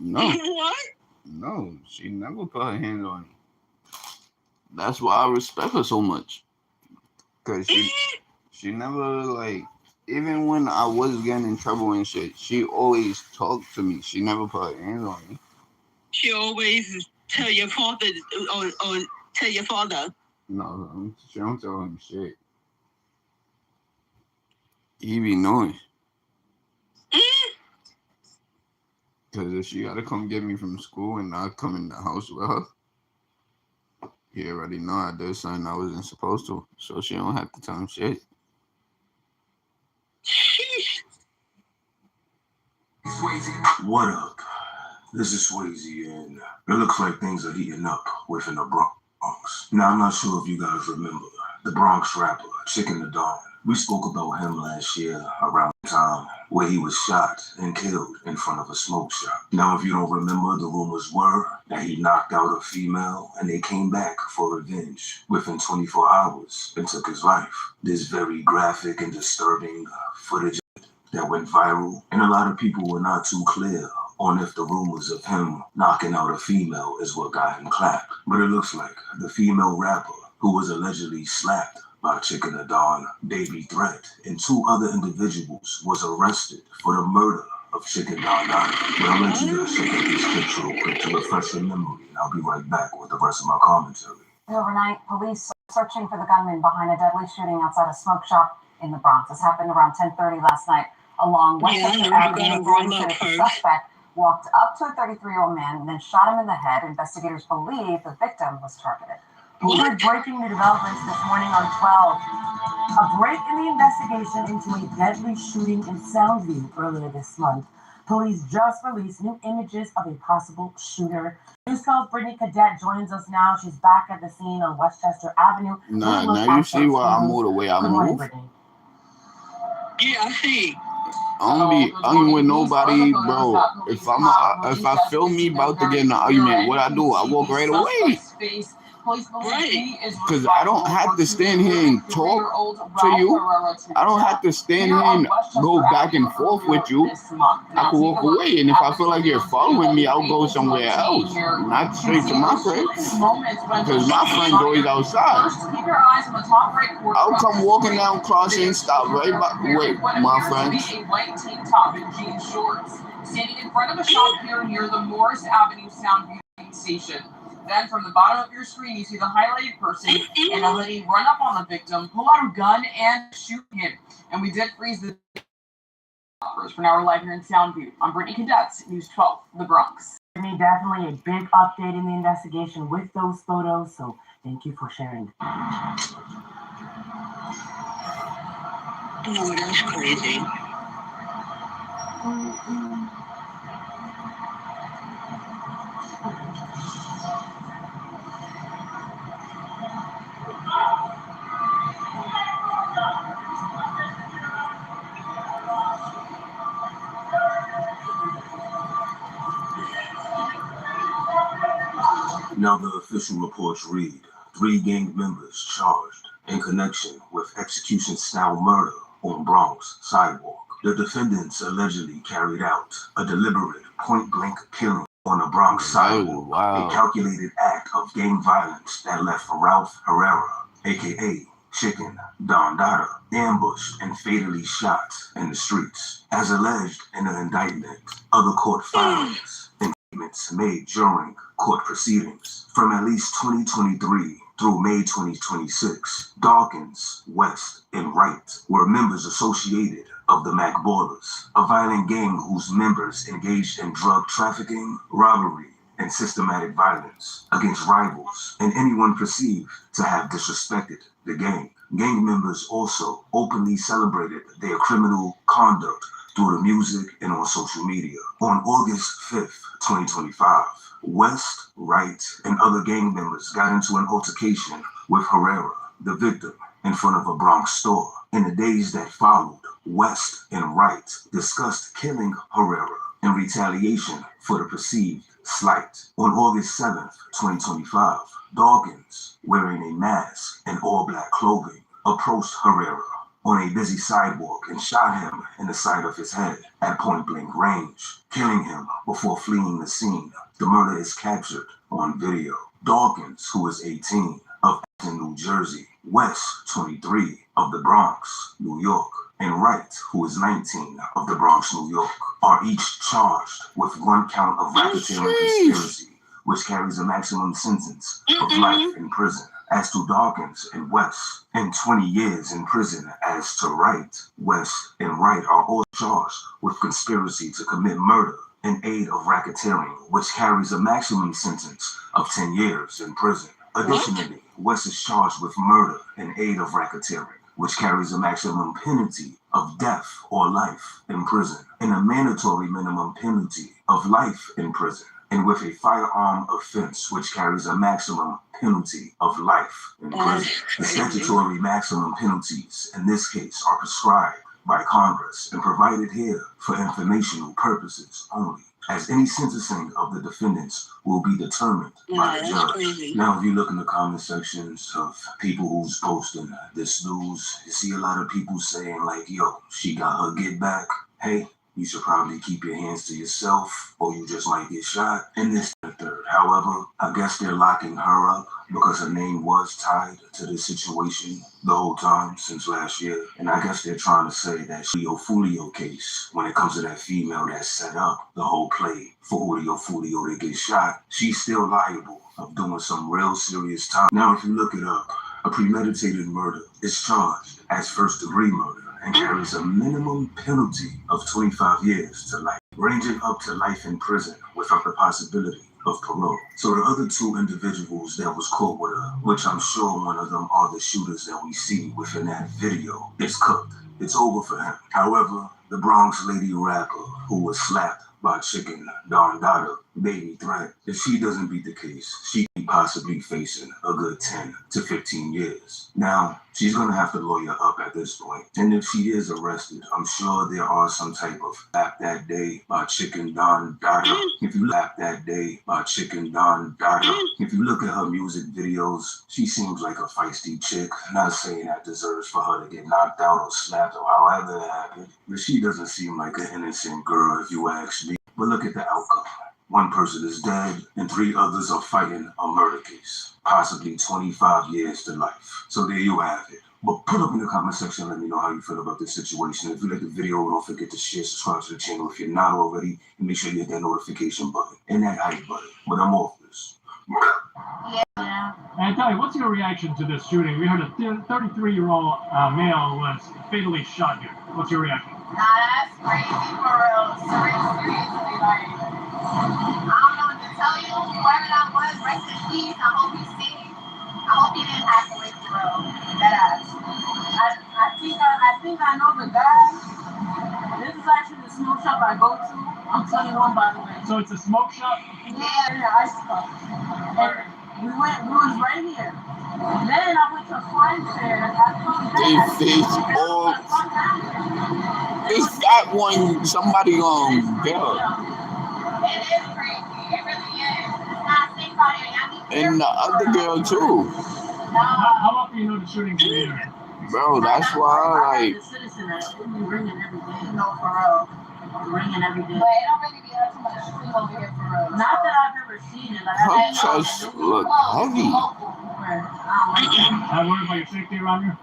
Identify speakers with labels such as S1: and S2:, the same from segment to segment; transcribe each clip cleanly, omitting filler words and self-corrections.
S1: No.
S2: What?
S1: No, she never put her hands on me. That's why I respect her so much. Cause she never like, even when I was getting in trouble and shit, she always talked to me. She never put her hands on me.
S2: She always tell your father or tell your father.
S1: No, she don't tell him shit. He be knowing. Cause if she gotta come get me from school and not come in the house with her, he already know I did something I wasn't supposed to. So she don't have to tell him shit.
S3: What up? This is Swayze, and it looks like things are heating up within the Bronx. Now, I'm not sure if you guys remember the Bronx rapper, Chicken the Dawn. We spoke about him last year around the time where he was shot and killed in front of a smoke shop. Now, if you don't remember, the rumors were that he knocked out a female and they came back for revenge within 24 hours and took his life. This very graphic and disturbing footage that went viral, and a lot of people were not too clear on if the rumors of him knocking out a female is what got him clapped. But it looks like the female rapper who was allegedly slapped by Chicken the Dawn, Baby Threat, and 2 other individuals was arrested for the murder of Chicken Dawn. But I'll let you guys check out these clips real quick to refresh your memory, and I'll be right back with the rest of my commentary.
S4: Overnight, police searching for the gunman behind a deadly shooting outside a smoke shop in the Bronx. This happened around 10:30 last night along Westchester Avenue. The suspect walked up to a 33-year-old man and then shot him in the head. Investigators believe the victim was targeted.
S5: We're breaking new developments this morning on 12. A break in the investigation into a deadly shooting in Soundview earlier this month. Police just released new images of a possible shooter. News Calls Brittany Cadet joins us now. She's back at the scene on Westchester Avenue.
S1: Now you see why I move the way I move.
S2: Yeah, I see.
S1: I don't be arguing with nobody, bro. If I feel me about to get in an argument, what I do? I walk right away.
S2: Right.
S1: Because I don't have to stand here and talk to you. I don't have to stand here and go back and forth with you. I can walk away, and if I feel like you're following me, I'll go somewhere else, not straight to my crib. Because my friend's always outside. I'll come walking down crossing, stop right by wait, my friends.
S6: Standing in front of a shop here near the Morris Avenue Soundview station. Then from the bottom of your screen, you see the highlighted person and a lady run up on the victim, pull out a gun, and shoot him. And we did freeze the for now. We're live here in Soundview. I'm Brittany Cadets, News 12, the Bronx.
S5: Definitely a big update in the investigation with those photos, so thank you for sharing.
S2: Oh, that's crazy.
S3: Now the official reports read, 3 gang members charged in connection with execution-style murder on Bronx sidewalk. The defendants allegedly carried out a deliberate point-blank killing on a Bronx sidewalk, a calculated act of gang violence that left Ralph Herrera, a.k.a. Chicken Don Dada, ambushed and fatally shot in the streets. As alleged in the indictment, other court filings and statements made during court proceedings from at least 2023 through May 2026, Dawkins, West, and Wright were members associated of the Mac Ballers, a violent gang whose members engaged in drug trafficking, robbery, and systematic violence against rivals and anyone perceived to have disrespected the gang. Gang members also openly celebrated their criminal conduct through the music and on social media. On August 5th, 2025, West, Wright, and other gang members got into an altercation with Herrera, the victim, in front of a Bronx store. In the days that followed, West and Wright discussed killing Herrera in retaliation for the perceived slight. On August 7th, 2025, Dawkins, wearing a mask and all-black clothing, approached Herrera on a busy sidewalk and shot him in the side of his head at point-blank range, killing him before fleeing the scene. The murder is captured on video. Dawkins, who is 18, of New Jersey, West, 23, of the Bronx, New York, and Wright, who is 19, of the Bronx, New York, are each charged with one count of racketeering conspiracy, which carries a maximum sentence of life in prison. As to Dawkins and West, and 20 years in prison. As to Wright, West, and Wright are all charged with conspiracy to commit murder in aid of racketeering, which carries a maximum sentence of 10 years in prison. Additionally, West is charged with murder in aid of racketeering, which carries a maximum penalty of death or life in prison, and a mandatory minimum penalty of life in prison, and with a firearm offense, which carries a maximum penalty of life in prison. The statutory maximum penalties in this case are prescribed by Congress and provided here for informational purposes only, as any sentencing of the defendants will be determined by the judge. Now, if you look in the comment sections of people who's posting this news, you see a lot of people saying like, yo, she got her get back. Hey, you should probably keep your hands to yourself or you just might get shot. And this and the third. However, I guess they're locking her up because her name was tied to this situation the whole time since last year. And I guess they're trying to say that Julio Fulio case, when it comes to that female that set up the whole play for Julio Fulio to get shot, she's still liable of doing some real serious time. Now, if you look it up, a premeditated murder is charged as first-degree murder and carries a minimum penalty of 25 years to life, ranging up to life in prison without the possibility of parole. So the other two individuals that was caught with her, which I'm sure one of them are the shooters that we see within that video, it's cooked. It's over for him. However, the Bronx lady rapper who was slapped by Chicken Don Dada baby threat, if she doesn't beat the case, she could be possibly facing a good 10 to 15 years. Now, she's going to have to lawyer up at this point. And if she is arrested, I'm sure there are some type of Lap That Day by Chicken Don Dada. If you Lap That Day by Chicken Don Dada, if you look at her music videos, she seems like a feisty chick. Not saying that deserves for her to get knocked out or slapped or however it happened, but she doesn't seem like an innocent girl if you ask me. But look at the outcome. One person is dead and 3 others are fighting a murder case. Possibly 25 years to life. So there you have it. But put up in the comment section, let me know how you feel about this situation. If you like the video, don't forget to share, subscribe to the channel if you're not already, and make sure you hit that notification button and that hype button. But I'm off this.
S7: Yeah. And tell me, what's your reaction to this shooting? We heard a 33-year-old male was fatally shot here. What's your reaction?
S8: Nah, that's crazy for real. Seriously, like, I don't know what to tell you. Whoever that was, rest in peace. I hope he's safe. I hope he didn't pass away for real. Deadass.
S5: I think I know the guy. This is actually the smoke shop I go to. I'm 21, by the way.
S7: So it's a smoke shop?
S5: Yeah, ice cup. And we was right here. Then I went to Friends Fair.
S1: They fish all. This fat one, somebody gonna get her.
S8: It is crazy. It really is. It's not safe out here. Y'all be
S1: And the other girl too.
S7: How often you know the shootings in the area?
S1: Bro, that's why, like,
S5: The citizen that we be ringing every day.
S8: No, for real.
S5: Ringing every day.
S8: But it don't really be too much shooting over here for real.
S5: Not that I've ever seen it. Like,
S1: her chest look heavy.
S7: I worry about your safety around here.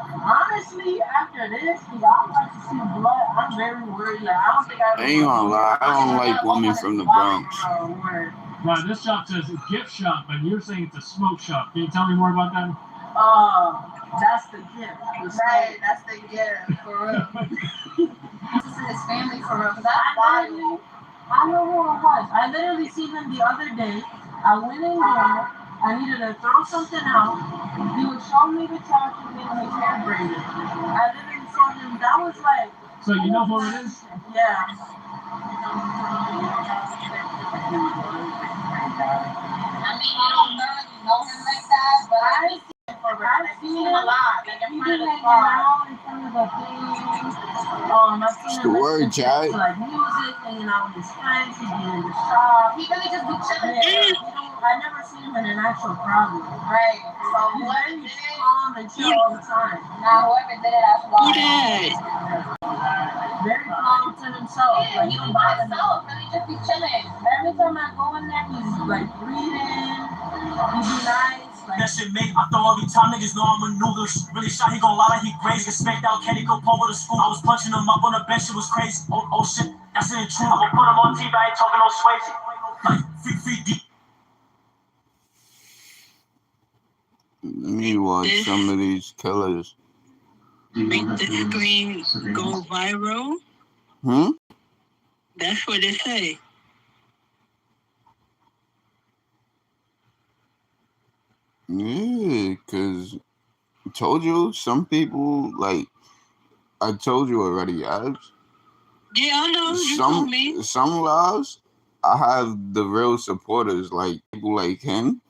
S5: Honestly, after this, I'd like to see blood. I'm very worried. Like, I don't think I
S1: ain't gonna lie, I don't like women from the Bronx.
S7: Now, this shop says a gift shop, and you're saying it's a smoke shop. Can you tell me more about that?
S5: That's the gift.
S8: Right, that's the gift, for real. This is his family, for real. That's wild.
S5: I know who it was. I literally seen him the other day. I went in there. I needed to throw something out. He would show me the charge and get his hair braided. I literally saw him. That was like.
S7: So you know who it is?
S5: Yeah.
S8: I mean, I don't thoroughly know him like that, but I've seen him a lot. Like, in front of the car.
S5: In front of the thing. I've seen
S1: It's the
S5: him
S1: word,
S5: listen
S1: Chad.
S5: to like music, hanging out with his friends. He'd be in the shop.
S8: He really just be chilling.
S5: Yeah. I never seen him in an actual problem.
S8: Right. So whoever did it,
S5: calm and chill all the time.
S8: now whoever did it, that's why.
S2: Who that?
S5: Very calm to himself. Like,
S8: He
S5: he don't
S8: by
S5: bother me.
S8: himself, and he just be chilling.
S5: Every time I go in there, he's like breathing. He be nice. Like,
S9: That shit made I throw every time niggas know I'm a noodle. Really shot, he gon' lie like he crazy. Get smacked out, candy go over to school. I was punching him up on the bench, it was crazy. Oh shit, that's an intruder. I'ma put him on TV, I ain't talking no Swayze. Like, feet deep.
S1: Let me watch some of these killers.
S2: Make the screen go viral? That's what they say.
S1: Yeah, because I told you, some people, like, I told you already, Abs.
S2: Yeah, I know. You told me.
S1: Some lives, I have the real supporters, like people like him,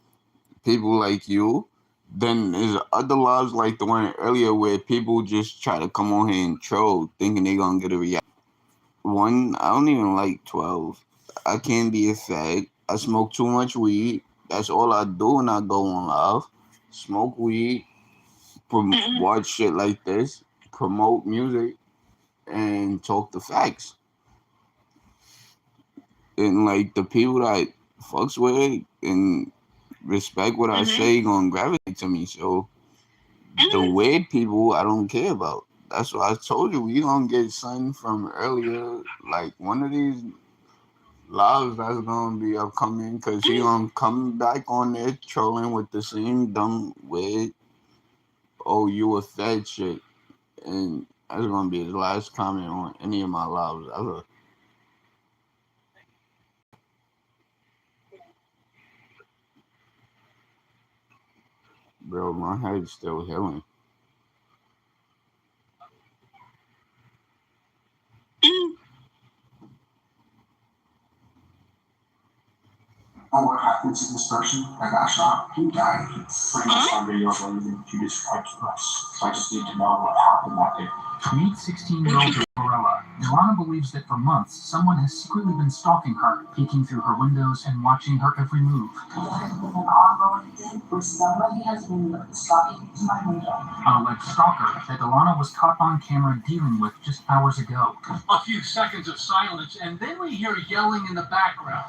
S1: people like you. Then there's other lives like the one earlier where people just try to come on here and troll, thinking they're going to get a reaction. One, I don't even like 12. I can't be a fag. I smoke too much weed. That's all I do when I go on live. Smoke weed, watch shit like this, promote music, and talk the facts. And like the people that fucks with and respect what I say gonna gravitate to me. So the weird people I don't care about. That's why I told you we gonna get something from earlier. Like one of these lives that's gonna be upcoming because he gonna come back on there trolling with the same dumb weird, oh you a fed shit. And that's gonna be his last comment on any of my lives ever. Bro, my head's still healing.
S10: Oh, what happened to this person that got shot? Who died? Pretty much on video of everything you described to us. So I just need to know what happened that day.
S11: Meet 16-year-old Varela. Ilana believes that for months, someone has secretly been stalking her, peeking through her windows and watching her every move.
S5: an ongoing thing where somebody has been stalking my window.
S11: An alleged stalker that Ilana was caught on camera dealing with just hours ago.
S7: A few seconds of silence, and then we hear yelling in the background.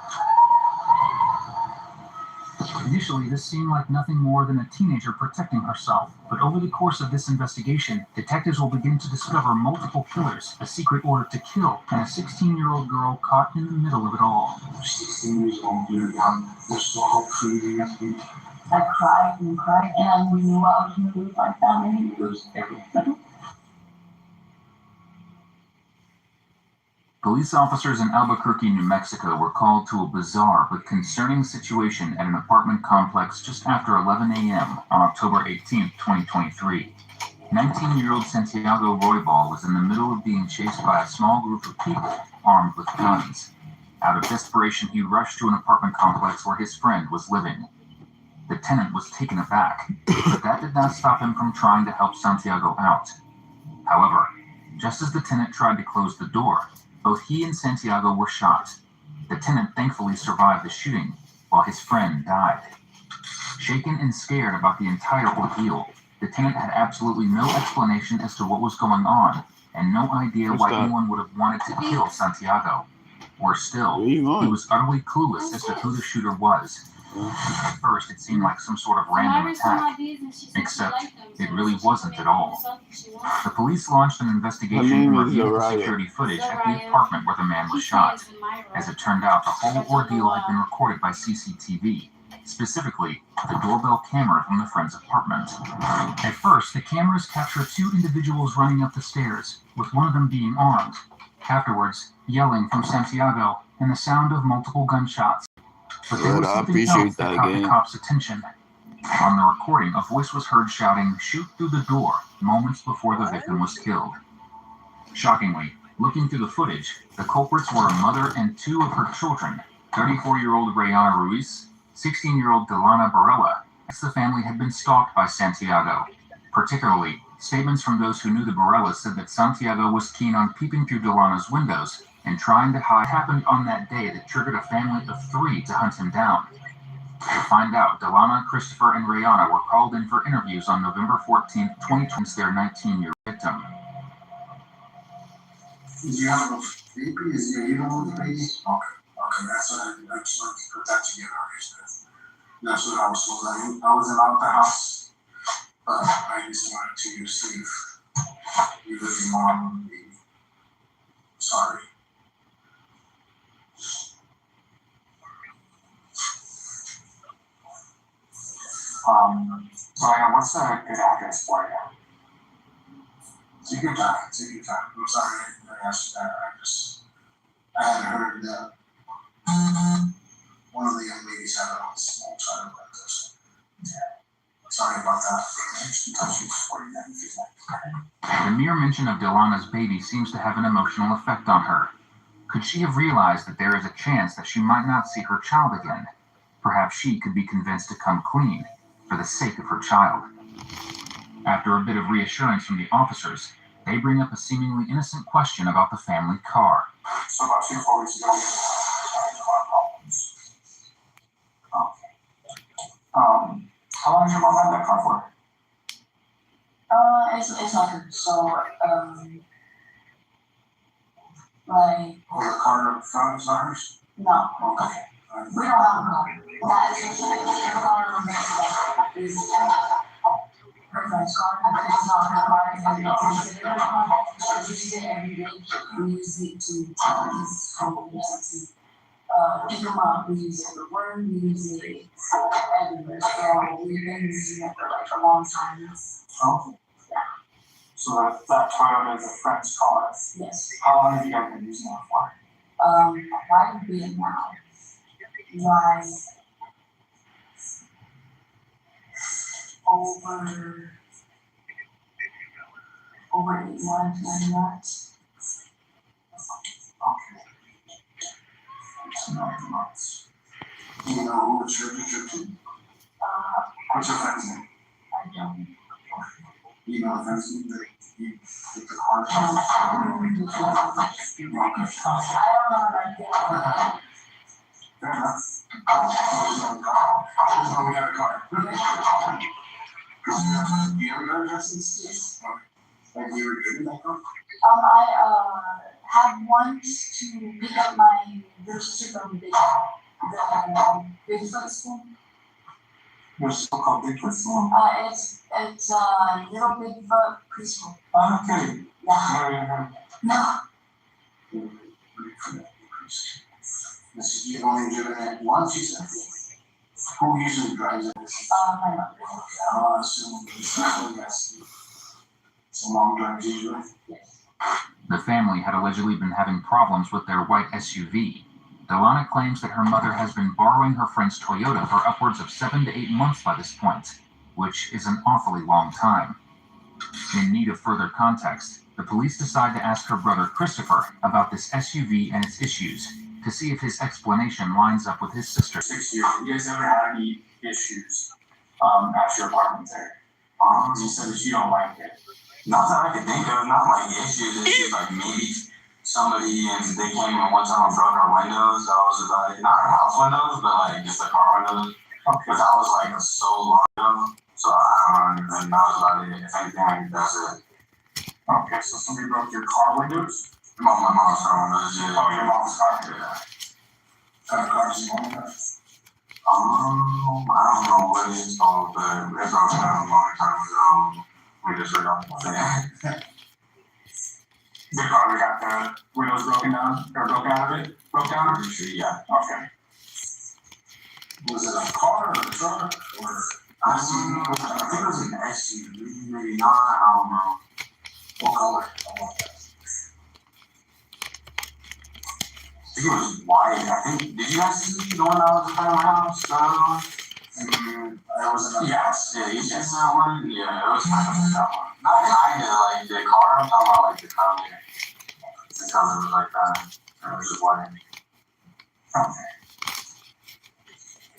S11: Initially, this seemed like nothing more than a teenager protecting herself. But over the course of this investigation, detectives will begin to discover multiple killers, a secret order to kill, and a 16-year-old girl caught in the middle of it all.
S10: 16 years old, you're young. There's still hope for you.
S5: I cried and cried, and I knew I was going to lose my family.
S10: Lose everything.
S11: Police officers in Albuquerque, New Mexico were called to a bizarre but concerning situation at an apartment complex just after 11 a.m. on October 18, 2023. 19-year-old Santiago Roybal was in the middle of being chased by a small group of people armed with guns. Out of desperation, he rushed to an apartment complex where his friend was living. The tenant was taken aback, but that did not stop him from trying to help Santiago out. However, just as the tenant tried to close the door, both he and Santiago were shot. The tenant thankfully survived the shooting, while his friend died. Shaken and scared about the entire ordeal, the tenant had absolutely no explanation as to what was going on, and no idea why anyone would have wanted to kill Santiago. Worse still, he was utterly clueless as to who the shooter was. At first, it seemed like some sort of random attack, except it really wasn't at all. The police launched an investigation and reviewed the security footage at the apartment where the man was shot. As it turned out, the whole ordeal had been recorded by CCTV, specifically the doorbell camera from the friend's apartment. At first, the cameras captured two individuals running up the stairs, with one of them being armed. Afterwards, yelling from Santiago and the sound of multiple gunshots. But there was something else that caught the cops' attention. On the recording, a voice was heard shouting, "Shoot through the door," moments before the victim was killed. Shockingly, looking through the footage, the culprits were a mother and two of her children, 34-year-old Rayana Ruiz, 16-year-old Delana Barella, as the family had been stalked by Santiago. Particularly, statements from those who knew the Barellas said that Santiago was keen on peeping through Delana's windows and trying to hide what happened on that day that triggered a family of three to hunt him down. To find out, Delana, Christopher, and Rihanna were called in for interviews on November 14th, 2020, as their 19-year victim.
S10: Do you have a baby? Is you know the baby? Okay, that's what I just wanted to put that together. That's what I was told. I wasn't out the house, but I just wanted to see if you live your mom and baby. Sorry. Ryan, what's a good address for you? Take your time. Take your time. I'm sorry I asked that. I hadn't heard that one of the young ladies had a small child like this. Yeah. Sorry about that.
S11: The mere mention of Delana's baby seems to have an emotional effect on her. Could she have realized that there is a chance that she might not see her child again? Perhaps she could be convinced to come clean for the sake of her child. After a bit of reassurance from the officers, they bring up a seemingly innocent question about the family car.
S10: So about 3 or 4 weeks ago, we had car problems. How long has your mom had that car for?
S8: It's not good. So, like.
S10: Oh, the car up front is not hers?
S8: No.
S10: Okay.
S8: We don't have a car. That is the car is her friend's car, but it's not her car. And it's her car. She uses it every day. We use it to take his home. We use it to pick him up. We use it for work. We use it everywhere. So we've been using it for like a long time.
S10: Oh.
S8: Yeah.
S10: So that Toyota is a friend's car?
S8: Yes.
S10: How long have you guys been using it for?
S8: Quite a bit now. Like over 8 months, 9 months.
S10: Okay. It's 9 months. Do you know who it's registered to? What's your friend's name?
S8: I don't.
S10: Do you know the friend's name that you took the car from?
S8: I don't know about that.
S10: Fair enough. We got a car. Do you have a driver's license? Yes. Okay. Have you ever driven that car?
S8: I had once to pick up my little sister from the Bigfoot school.
S10: There's a school called Bigfoot School?
S8: It's Little Bigfoot preschool.
S10: Okay.
S8: Yeah. No.
S10: You've only driven it once, you said? Who usually drives it?
S8: My mother.
S10: I'll assume yes. So mom drives usually?
S8: Yes.
S11: The family had allegedly been having problems with their white SUV. Delana claims that her mother has been borrowing her friend's Toyota for upwards of 7 to 8 months by this point, which is an awfully long time. In need of further context, the police decide to ask her brother Christopher about this SUV and its issues, to see if his explanation lines up with his sister.
S10: 6 years. Have you guys ever had any issues at your apartment there? You said that you don't like it.
S3: Not that I can think of, not like issues. It's just like maybe somebody and they came in one time and broke our windows. I was just like, not our house windows, but like just the car windows.
S10: Okay.
S3: But that was like so long ago. So I don't know, and that was about it. If anything, that's it.
S10: Okay, so somebody broke your car windows?
S3: My mom's car windows, yeah.
S10: Oh, your mom's car?
S3: Yeah.
S10: What kind of car does your mom have?
S3: I don't know what it's called, but it's also a long time ago. We just forgot about it.
S10: The car got the windows broken down, or broken out of it? Broke down?
S3: Pretty sure, yeah.
S10: Okay. Was it a car or a truck, or?
S3: I think it was an SUV, maybe not, I don't know.
S10: What color?
S3: I think it was white. I think, did you guys see the one that was in front of my house?
S10: I wasn't.
S3: Yes, yeah, you seen that one? Yeah, it was kind of that one. Not kind of like the car, I'm talking about like the color. The color was like that. It was just white.
S10: Okay.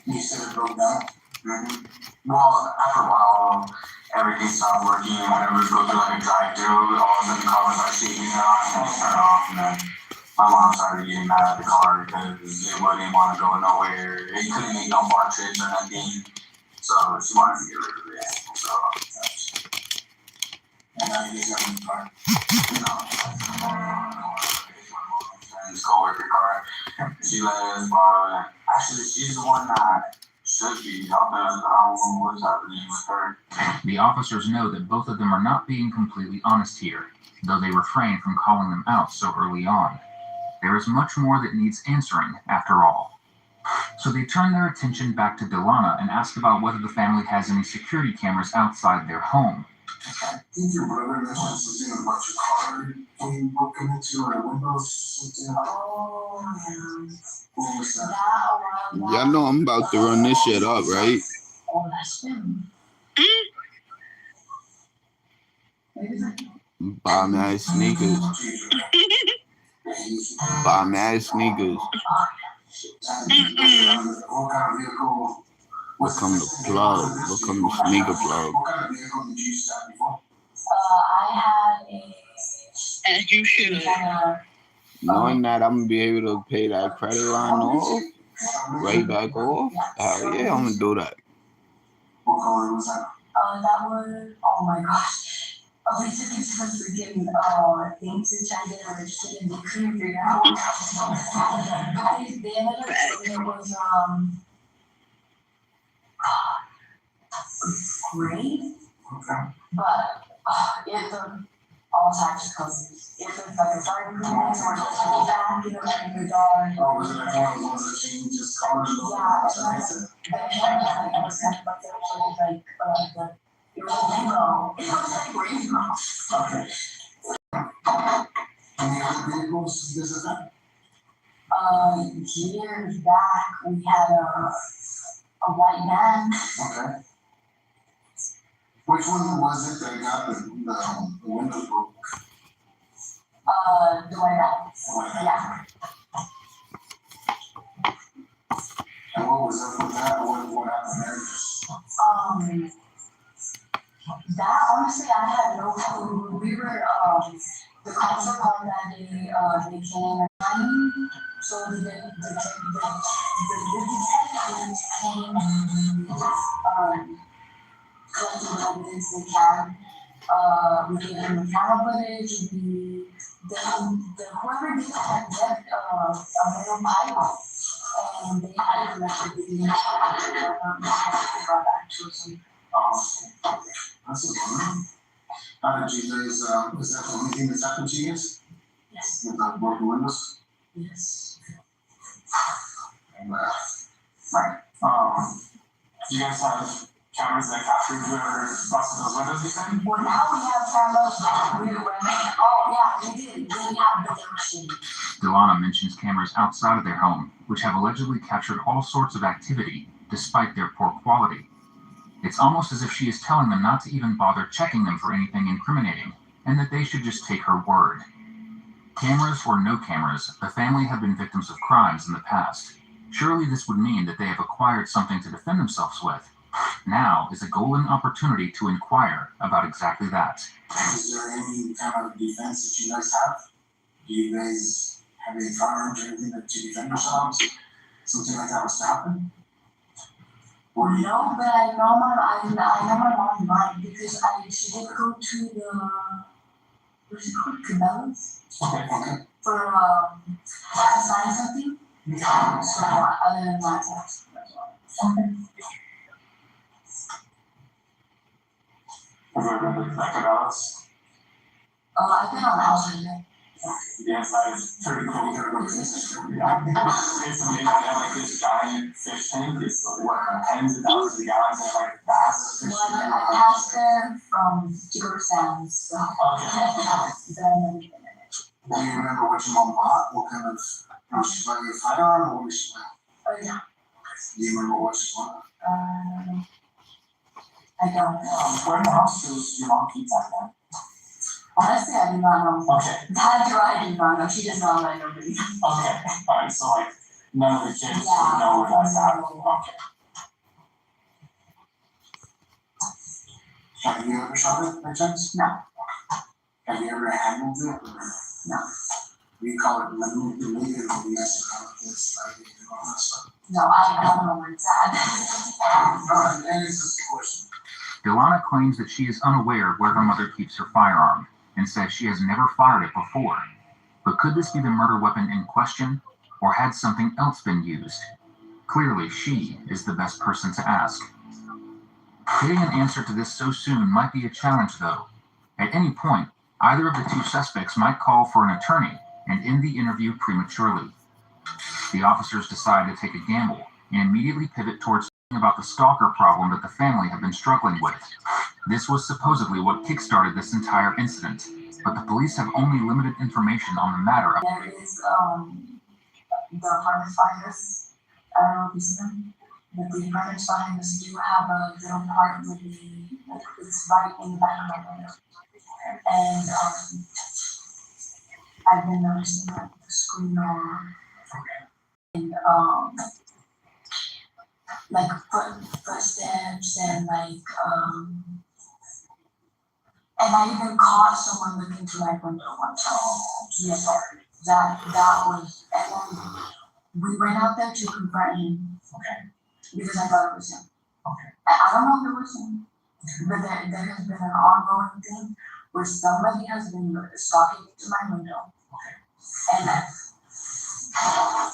S10: You said it broke down?
S3: Mm-hmm. Well, after a while, everything stopped working. Whenever we go through like a drive-through, all of a sudden the car was like shaking out and it turned off, and then My mom started getting mad at the car because it wouldn't want to go nowhere. It couldn't make no more trips or nothing. So she wanted to get rid of it. So, and now you just got a new car. You know, his co-worker car. She let us borrow it. Actually, she's the one that should be helping us out with what's happening with her.
S11: The officers know that both of them are not being completely honest here, though they refrain from calling them out so early on. There is much more that needs answering, after all. So they turn their attention back to Delana and ask about whether the family has any security cameras outside their home.
S10: I think your brother mentioned something about your car being broken into or the windows, something.
S8: Oh, yeah.
S10: What was that?
S1: Y'all know I'm about to run this shit up, right?
S8: Oh, that's him.
S1: Buy mad sneakers. Buy mad sneakers. Welcome to plug. Welcome to sneaker plug.
S10: What kind of vehicle did you use that before?
S8: I had a.
S2: As you should.
S1: Knowing that I'm gonna be able to pay that credit line off, right back off, hell yeah, I'm gonna do that.
S10: What color was that?
S8: That was, oh my gosh. We took it to the freaking thing to try to get it registered and they couldn't figure out. They ended up saying it was great,
S10: Okay.
S8: but it took all types of colors. It took like a dark green or just back, you know, like a dark.
S10: Oh, was it like one of the ones that changes colors?
S8: Yeah, it was like the camera, like, it was kind of like, it was like, it was rainbow. It was like rainbow.
S10: Okay. Any other vehicles this event?
S8: Years back, we had a white van.
S10: Okay. Which one was it that got the windows broke?
S8: The white van. Yeah.
S10: And what was up with that? What happened there?
S8: That honestly, I had no clue. We were the cops were called that day. They came at 9. So the detectives came collected the evidence they had. We gave them the camera footage. Whoever did that had left a mail pilot, and they had collected the video. Brought back to us.
S10: That's a bummer. How did you guys, is that the only thing that's happened to you guys?
S8: Yes.
S10: With the broken windows?
S8: Yes.
S10: Right. Do you guys have cameras that capture whoever busted those windows, you said?
S8: Well, now we have cameras. Oh, yeah, we did. We have the machine.
S11: Delana mentions cameras outside of their home, which have allegedly captured all sorts of activity, despite their poor quality. It's almost as if she is telling them not to even bother checking them for anything incriminating, and that they should just take her word. Cameras or no cameras, the family have been victims of crimes in the past. Surely this would mean that they have acquired something to defend themselves with. Now is a golden opportunity to inquire about exactly that.
S10: Is there any kind of defense that you guys have? Do you guys have any firearms or anything to defend yourselves? Something like that was to happen?
S8: No, but I know my mom might because she did go to the what's it called, Cabela's
S10: Okay.
S8: for sign something. So other than that, that's
S10: Okay. Have you ever been to Cabela's?
S8: I've been on the outside there.
S3: Yeah, it's like pretty cool. Yeah. It's amazing. They have like this giant fish tank. It's like tens of thousands of gallons and like vast fish
S8: Well, I passed there from Jigger Sands, so then
S10: Do you remember what your mom bought? What kind of, was she buying a firearm or was she buying?
S8: oh yeah.
S10: Do you remember what she bought?
S8: I don't know.
S3: Where in the house does your mom keep that then?
S8: Honestly, I do not know.
S3: Okay.
S8: That do I do not know. She does not let nobody.
S3: Okay. Alright, so like none of the kids know where that's at. Okay.
S10: Have you ever shot it by chance?
S8: No.
S10: Have you ever handled it?
S8: No.
S10: We call it Dominican It's like all that stuff.
S4: No, I don't know where it's at.
S10: And it's just a question.
S11: Delana claims that she is unaware of where her mother keeps her firearm and says she has never fired it before. But could this be the murder weapon in question, or had something else been used? Clearly, she is the best person to ask. Getting an answer to this so soon might be a challenge, though. At any point, either of the two suspects might call for an attorney and end the interview prematurely. The officers decide to take a gamble and immediately pivot towards talking about the stalker problem that the family have been struggling with. This was supposedly what kickstarted this entire incident, but the police have only limited information on the matter.
S4: There is the apartment fires. I don't know if you see them, but the apartment fires do have a little part with the, like, it's right in the back of my window. And I've been noticing that the screen door and like footsteps and like and I even caught someone looking through my window one time. Yes, that was, and then we went out there to confront him. Okay. Because I thought it was him. Okay. I don't know if it was him, but there has been an ongoing thing where somebody has been stalking to my window. Okay. And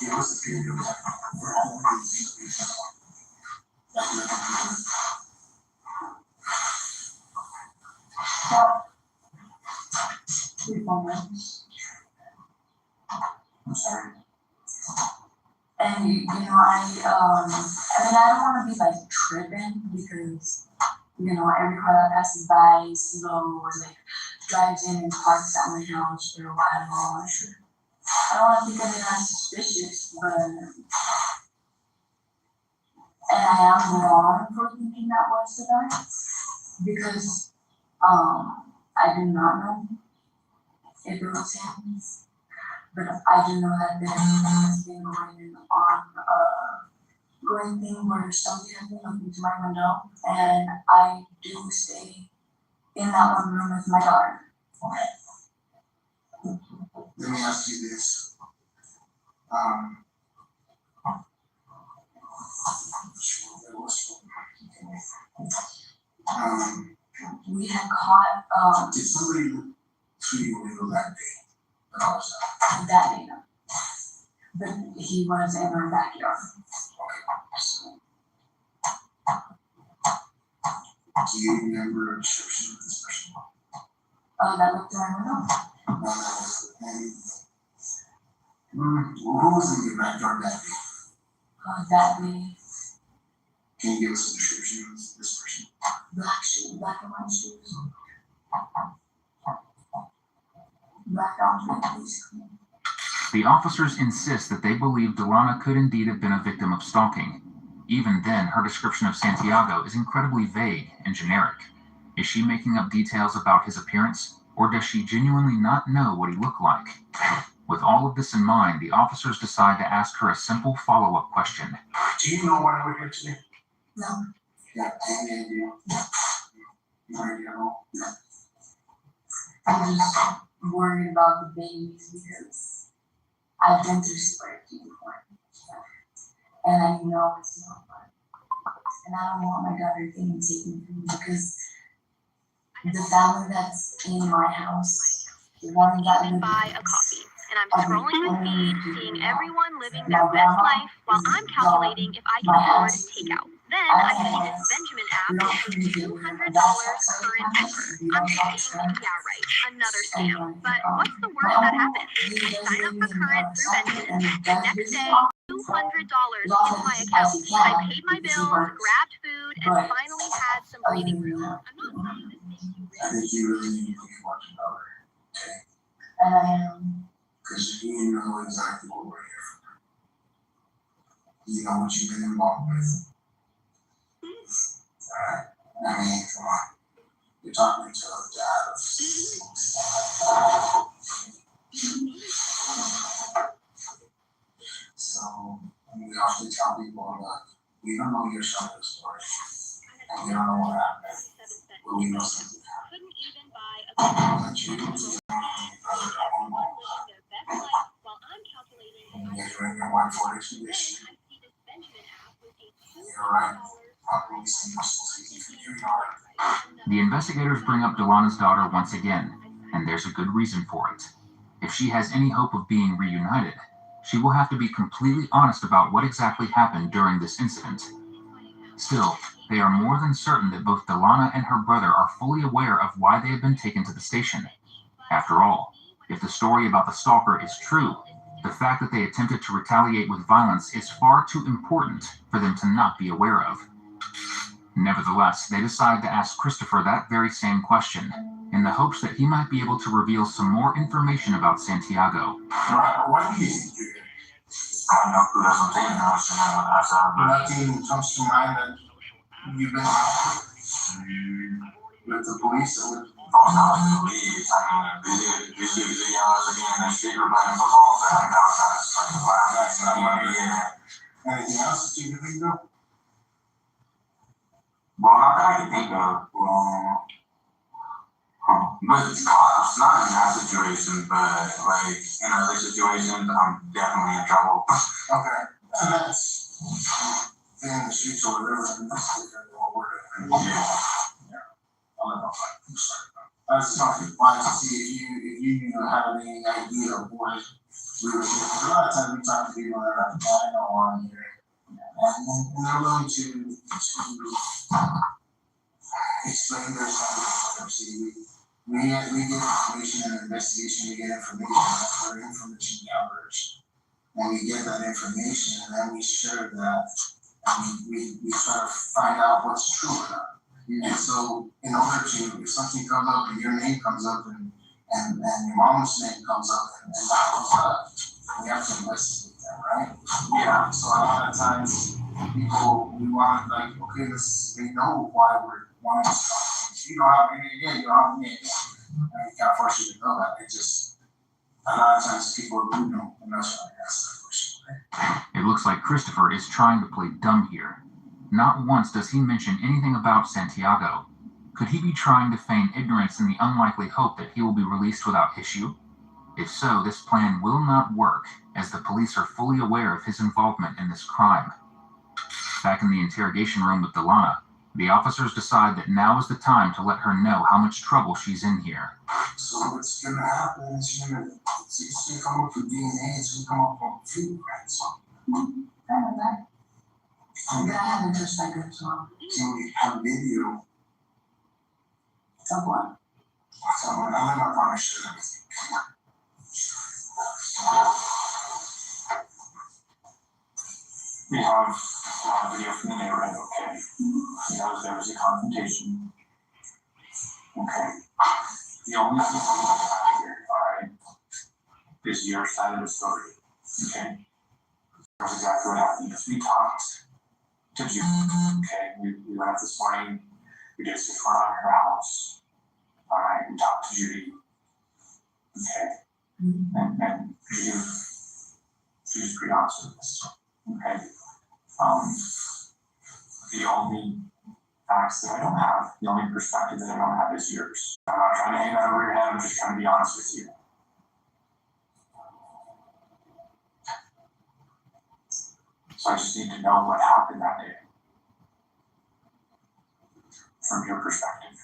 S10: It was a period of time where all these things I'm sorry.
S4: And you know, I mean, I don't want to be like tripping because, you know, every car that passes by is slow or like drives in and parks at my house for a while. I don't want to think of it as suspicious, but and I am wrong for thinking that was the guy because I do not know if it was him. But I do know that there has been going on going thing where somebody has been looking to my window, and I do stay in that one room with my daughter.
S10: Let me ask you this.
S4: We had caught
S10: did somebody look through your window that day?
S4: that day, but he was in our backyard.
S10: Do you remember a description of this person?
S4: That looked through my window.
S10: Who was in your backyard that day?
S4: That day.
S10: Can you give us a description of this person?
S4: Black shoes, black and white shoes. Black outfit, basically.
S11: The officers insist that they believe Delana could indeed have been a victim of stalking. Even then, her description of Santiago is incredibly vague and generic. Is she making up details about his appearance, or does she genuinely not know what he looked like? With all of this in mind, the officers decide to ask her a simple follow-up question.
S10: Do you know why we're here today?
S4: No.
S10: Yeah, any idea? No idea at all? No.
S4: I'm just worried about the babies because I've been through separation before. And I know it's not fun. And I don't want my daughter getting taken from me because the family that's in my house, the one that
S12: even buy a coffee. And I'm scrolling the feed, seeing everyone living their best life while I'm calculating if I can afford takeout. Then I see this Benjamin app with $200 current offer. I'm thinking, yeah, right, another scam. But what's the worst that happens? I sign up for current through Benjamin. The next day, $200 hit my account. I paid my bills, grabbed food, and finally had some breathing room. I'm not saying this makes you
S10: I think you really need to think about your daughter. Okay?
S4: And I am.
S10: Because you know exactly what we're here for. You know what you've been involved with. Alright? I mean, come on. You're talking to a dad of so we often tell people like, we don't know your side of the story. And we don't know what happened. But we know something happened.
S12: couldn't even buy a
S10: But you doing your 140 expedition. You're right. Probably some muscles taking for you.
S11: The investigators bring up Delana's daughter once again, and there's a good reason for it. If she has any hope of being reunited, she will have to be completely honest about what exactly happened during this incident. Still, they are more than certain that both Delana and her brother are fully aware of why they have been taken to the station. After all, if the story about the stalker is true, the fact that they attempted to retaliate with violence is far too important for them to not be aware of. Nevertheless, they decide to ask Christopher that very same question, in the hopes that he might be able to reveal some more information about Santiago.
S10: What do you think you did? Nothing comes to mind that you've been with the police or with anything else that you can think of?
S3: Well, not that I can think of. But it's not in that situation, but like in other situations, I'm definitely in trouble.
S10: Okay. And that's in the streets or whatever, and that's what they're going to Yeah. I'll let my fight. I was talking, wanted to see if you have any idea of what we were doing. A lot of times we talk to people that are flying on here, and they're willing to explain their side of the story. We get information and investigation, we get information, that's where information gathers. And we get that information, and then we share that, and we try to find out what's true or not. And so, in order to, if something comes up and your name comes up and your mom's name comes up and that comes up, we have to investigate that, right? Yeah. So a lot of times, people, we want like, okay, they know why we're wanting to stop. If you don't have any again, you don't have any again. And we can't force you to know that. It just, a lot of times people do know, and that's why I asked that question, right?
S11: It looks like Christopher is trying to play dumb here. Not once does he mention anything about Santiago. Could he be trying to feign ignorance in the unlikely hope that he will be released without issue? If so, this plan will not work, as the police are fully aware of his involvement in this crime. Back in the interrogation room with Delana, the officers decide that now is the time to let her know how much trouble she's in here.
S10: So what's going to happen is it's going to come up with DNA, it's going to come up on fingerprints. I'm going to have it just like that, so we have video. Of what? So I'll let my partner share everything.
S9: We have video from the neighborhood, okay? He knows there was a confrontation. Okay. The only thing we have here, alright, is your side of the story. Okay? That's exactly what happened. Because we talked to Judy. Okay, we went up this morning, we did some fun on her house. Alright, we talked to Judy. Okay. And she was pretty honest with us. Okay. The only facts that I don't have, the only perspective that I don't have is yours. I'm not trying to hang over your head, I'm just trying to be honest with you. So I just need to know what happened that day. From your perspective.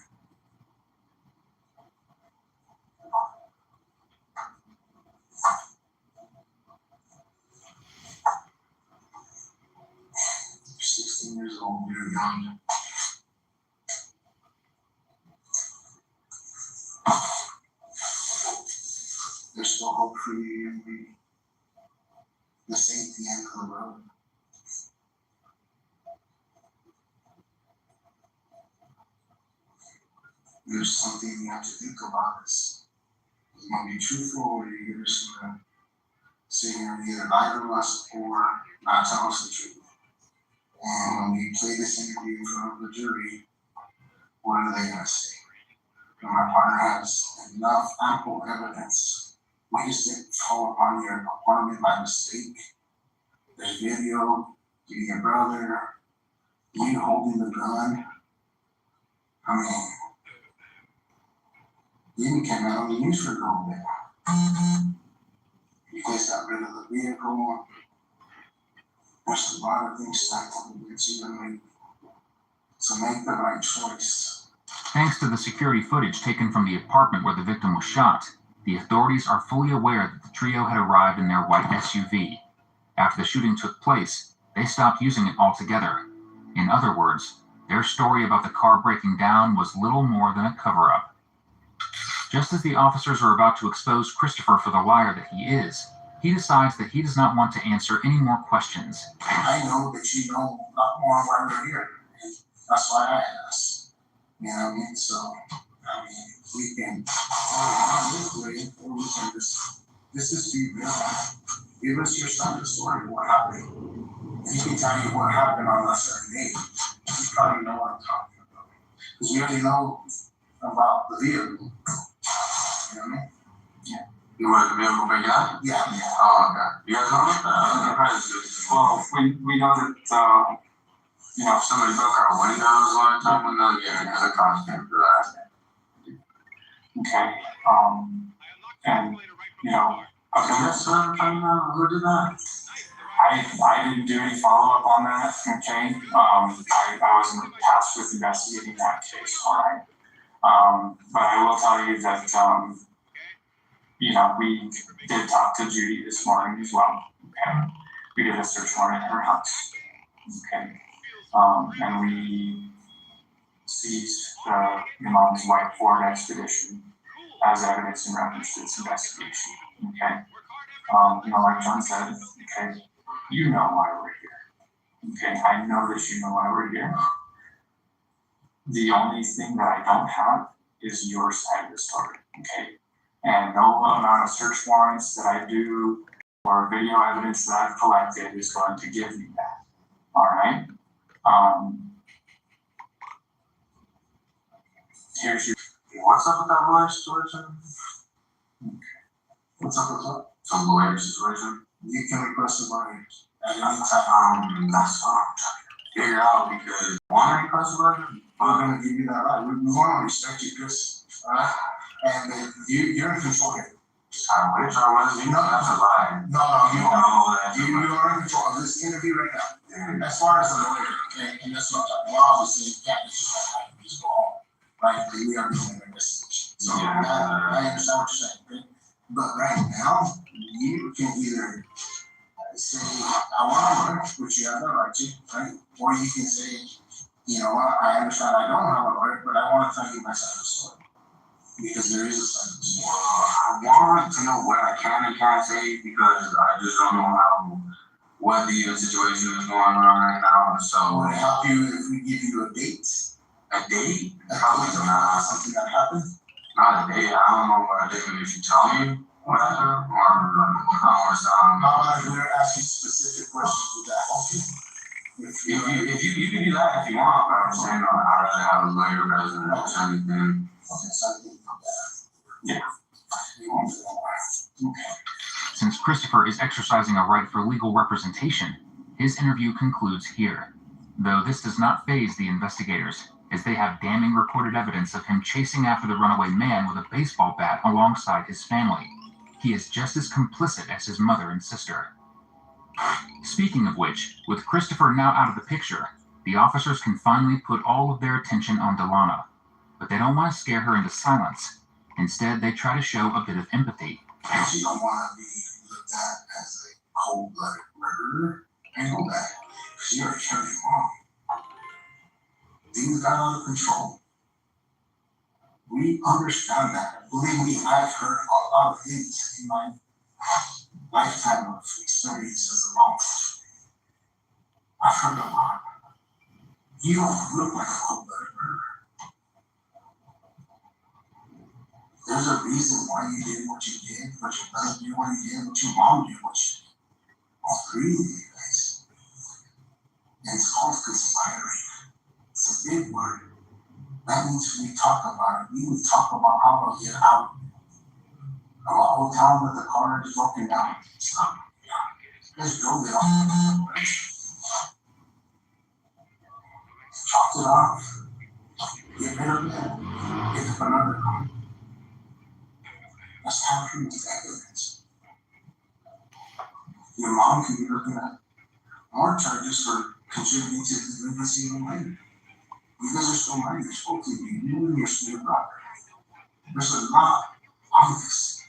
S10: You're 16 years old, you're young. There's still hope for you in the safety end of the road. There's something you have to think about. Is you going to be truthful, or you're just going to sit here and either lie to us or not tell us the truth? And when we play this interview in front of the jury, what are they going to say? And my partner has enough ample evidence. We just didn't fall upon your apartment by mistake. There's video, you and your brother, you holding the gun. I mean, you came out on the news for a little bit. You guys got rid of the vehicle, There's a lot of things stacked up against you and me. So make the right choice.
S11: Thanks to the security footage taken from the apartment where the victim was shot, the authorities are fully aware that the trio had arrived in their white SUV. After the shooting took place, they stopped using it altogether. In other words, their story about the car breaking down was little more than a cover-up. Just as the officers are about to expose Christopher for the liar that he is, he decides that he does not want to answer any more questions.
S10: I know that you know a lot more why we're here. And that's why I asked. You know what I mean? So, I mean, we can this way, or we can just be real. Give us your side of the story, what happened. And he can tell you what happened on that certain day. You probably know what I'm talking about. Because we already know about the vehicle. You know what I mean? Yeah.
S3: You want the vehicle break out?
S10: Yeah.
S3: Oh, okay. You guys know about that?
S10: Well, we know that, you know,
S3: Somebody broke our windows one time ago. Yeah, another car came through that.
S10: okay, and, you know,
S3: Okay, that's what I'm talking about. Who did that?
S10: I didn't do any follow-up on that, okay? I wasn't tasked with investigating that case, all right? But I will tell you that, you know, we did talk to Judy this morning as well, okay? We did a search warrant at her house, okay? And we seized your mom's white Ford Expedition as evidence in reference to this investigation, okay? You know, like John said, okay, you know why we're here, okay? I know that you know why we're here. The only thing that I don't have is your side of the story, okay? And no amount of search warrants that I do or video evidence that I've collected is going to give me that, all right? Here's your.
S3: What's up with that lawyer situation?
S10: Okay. What's up with what?
S3: Some lawyer situation.
S10: You can request a lawyer at any time.
S3: That's what I'm trying to figure out because want to request a lawyer?
S10: I'm gonna give you that right. We want to respect you, Chris. Alright? And you're in control here.
S3: I wish I was. You know that's a lie.
S10: No, you are. You are in control of this interview right now. As far as the lawyer, okay, and that's what I'm talking about. Obviously, you can't just go home. Right? We are doing an investigation. So I understand what you're saying, okay? But right now, you can either say, I want to work, which you have the right to, right? Or you can say, you know what, I understand I don't have a lawyer, but I want to tell you my side of the story. Because there is a side of the story.
S3: I want to know what I can and can't say because I just don't know what the situation is going on right now. So
S10: would it help you if we give you a date?
S3: A date?
S10: Probably not something that happened.
S3: Not a date. I don't know what I did. If you tell me what I do, or how
S10: about if we're asking specific questions, would that help you?
S3: If you can do that if you want, but I'm saying I'd rather have a lawyer rather than anything.
S10: Okay, something. Yeah. You won't do that. Okay.
S11: Since Christopher is exercising a right for legal representation, his interview concludes here. Though this does not faze the investigators, as they have damning recorded evidence of him chasing after the runaway man with a baseball bat alongside his family. He is just as complicit as his mother and sister. Speaking of which, with Christopher now out of the picture, the officers can finally put all of their attention on Delana. But they don't want to scare her into silence. Instead, they try to show a bit of empathy.
S10: You don't want to be looked at as a cold-blooded murderer. I know that. Because you're carrying on. Things got out of control. We understand that. Believe me, I've heard a lot of things in my lifetime of experience as a law enforcement. I've heard a lot. You don't look like a cold-blooded murderer. There's a reason why you did what you did, what your brother did, what you did, what your mom did, what you did. All three of you guys. And it's called conspiring. It's a big word. That means when we talk about it, we would talk about how to get out of a hotel with the car is broken down. Just drove it off. Chopped it off. Get rid of it. Get up another car. That's how it is evidence. Your mom can be looking at more charges for contributing to the delinquency of the minor. You guys are still minor, you're supposed to be numerously about it. There's a lot of this.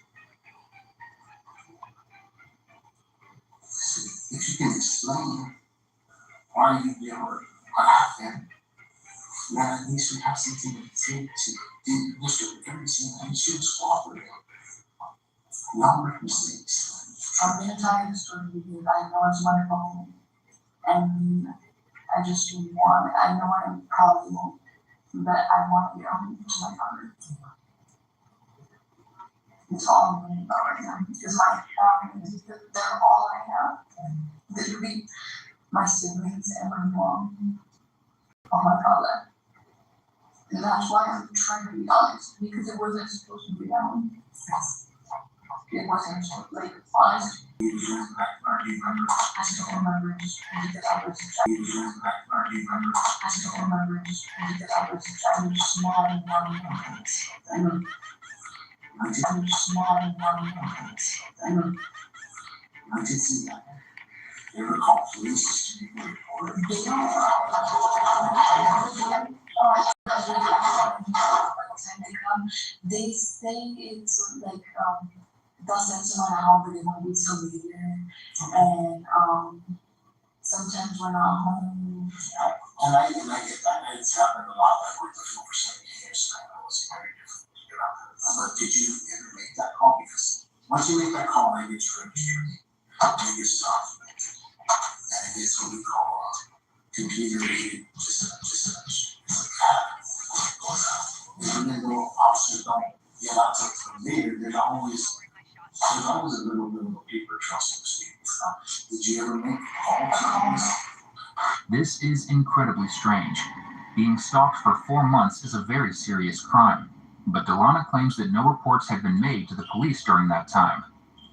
S10: If you can explain why you did what happened, then at least we have something to take to do everything, and you should just cooperate. We all make mistakes.
S5: I'm gonna tell you the story because I know it's wonderful, and I just want. I know I probably won't, but I want to get home to my father. It's all I'm thinking about right now because my family, they're all I have. Literally, my siblings and my mom, or my father. And that's why I'm trying to be honest because it wasn't supposed to be that way. It wasn't like honest. I still remember just because I was I still remember just because I was small and young. I was small and young.
S10: I did see that. They were called police to be reported.
S5: They say it's like doesn't matter how big it will be till later, and sometimes we're not home.
S10: And I get that. It's happened a lot. I worked for over 7 years, and I was very difficult to get out of. But did you ever make that call? Because once you make that call, it gets registered, and it gets documented, and it gets what we call computer rated dispatch. It's like that goes out. And even though officers don't get out to from there, there's always a little bit of paper trail, so to speak. Did you ever make calls?
S11: This is incredibly strange. Being stalked for 4 months is a very serious crime, but Delana claims that no reports had been made to the police during that time.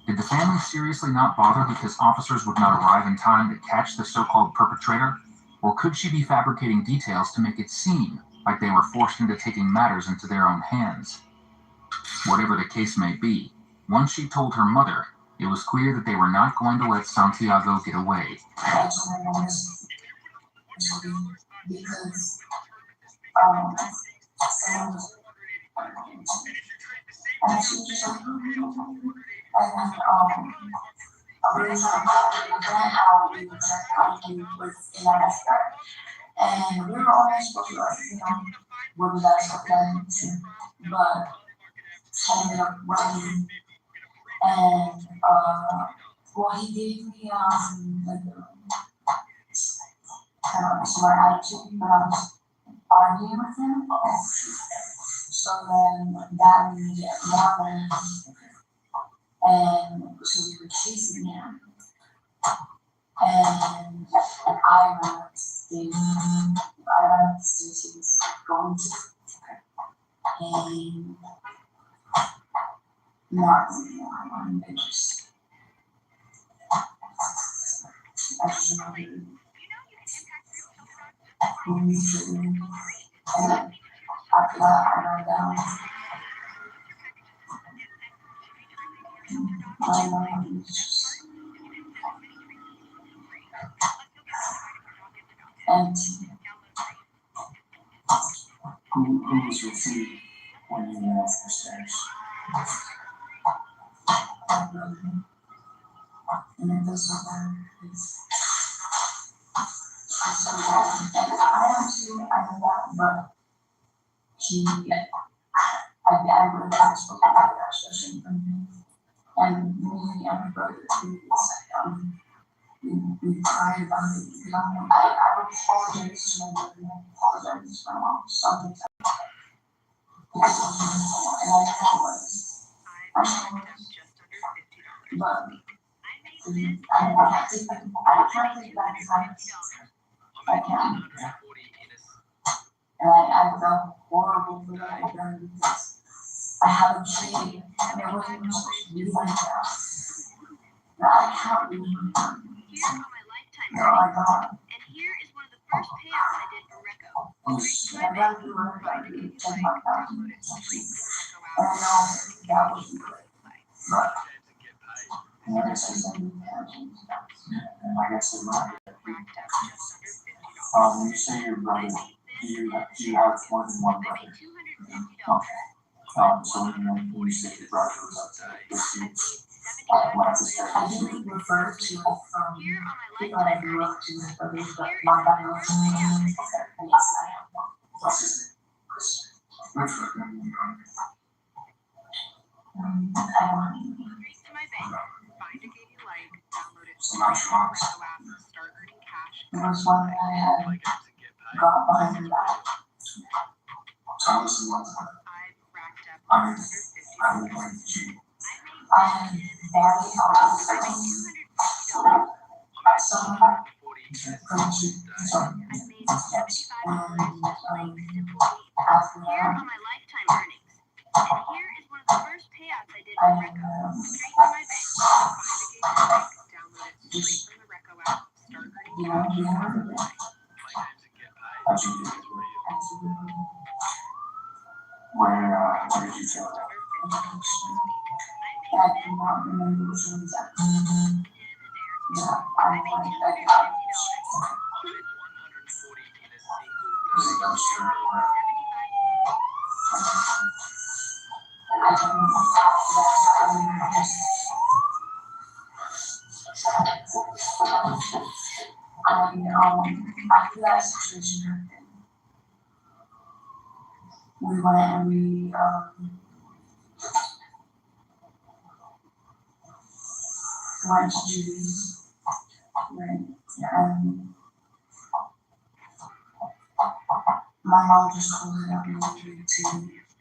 S11: Did the family seriously not bother because officers would not arrive in time to catch the so-called perpetrator? Or could she be fabricating details to make it seem like they were forced into taking matters into their own hands? Whatever the case may be, once she told her mother, it was clear that they were not going to let Santiago get away.
S5: Because Sam was and she was just like, and every time we went out, we would check out he was in our backyard. And we were always supposed to like, whether that's okay, but I ended up running. And well, he gave me like kind of smart attitude when I was arguing with him. So then that made it more, and so we were chasing him. And I ran up the stairs. He was going to, and not really on it, just actually and after that I ran down. My mind was just empty.
S10: Who was with you when you went off the stairs?
S5: My brother. And it doesn't matter because and I actually I know that, but I really have spoken about that, especially from him. And me and my brother, we cried about it. You know, I would apologize to my brother and I apologize to my mom sometimes. Because it was and I know it was. But I can't take back time. I can't. And I felt horrible for what I had done because I had a dream and it wasn't supposed to be like that. But I can't believe it. No, I don't.
S12: And here is one of the first payouts I did for Recco.
S5: I gotta do what I gotta do to check my family. And I know that was good. But I never said something bad.
S10: And like I said,
S12: racked up just under $50.
S10: When you say your brother, do you have more than one
S12: I
S10: brother?
S12: made $250.
S10: Okay. So when you say your brother was up to
S12: I made
S10: what I just
S12: $75.
S10: said,
S5: I didn't refer to
S12: Here are my
S5: people that I
S12: lifetime
S5: grew
S12: earnings.
S5: up to as brothers, but
S12: Here is
S5: my
S12: one of the
S5: biological
S12: first payouts I did.
S5: okay, yes, I have one.
S10: what's his name? Chris. Which one?
S5: I don't
S12: Straight to my bank. Find a game you like, download it
S10: So
S12: straight
S10: not
S12: from the
S10: sure.
S12: Reco app, start earning cash.
S5: There was one that I had got behind the back.
S10: Tell us what
S12: I've racked up
S10: I mean,
S12: just
S10: I
S12: under
S10: would
S12: $50.
S10: like you.
S5: I had barely
S12: I made $250.
S5: some
S12: I made $75 just playing simple games.
S5: after
S12: Here are
S5: that,
S12: my lifetime earnings. And here is one of the first payouts I did
S5: I
S12: from
S5: had
S12: Reco. Straight to my bank. Find a game you like, download it straight from the Reco app, start earning cash.
S10: How'd you do? Where did you feel that?
S5: I do not remember which one exactly. Yeah, I
S12: I made
S5: went
S12: $250.
S10: Was it dumpster or?
S5: I don't know. After that situation happened, we went and we went to Judy's, right? And my mom just called it out immediately to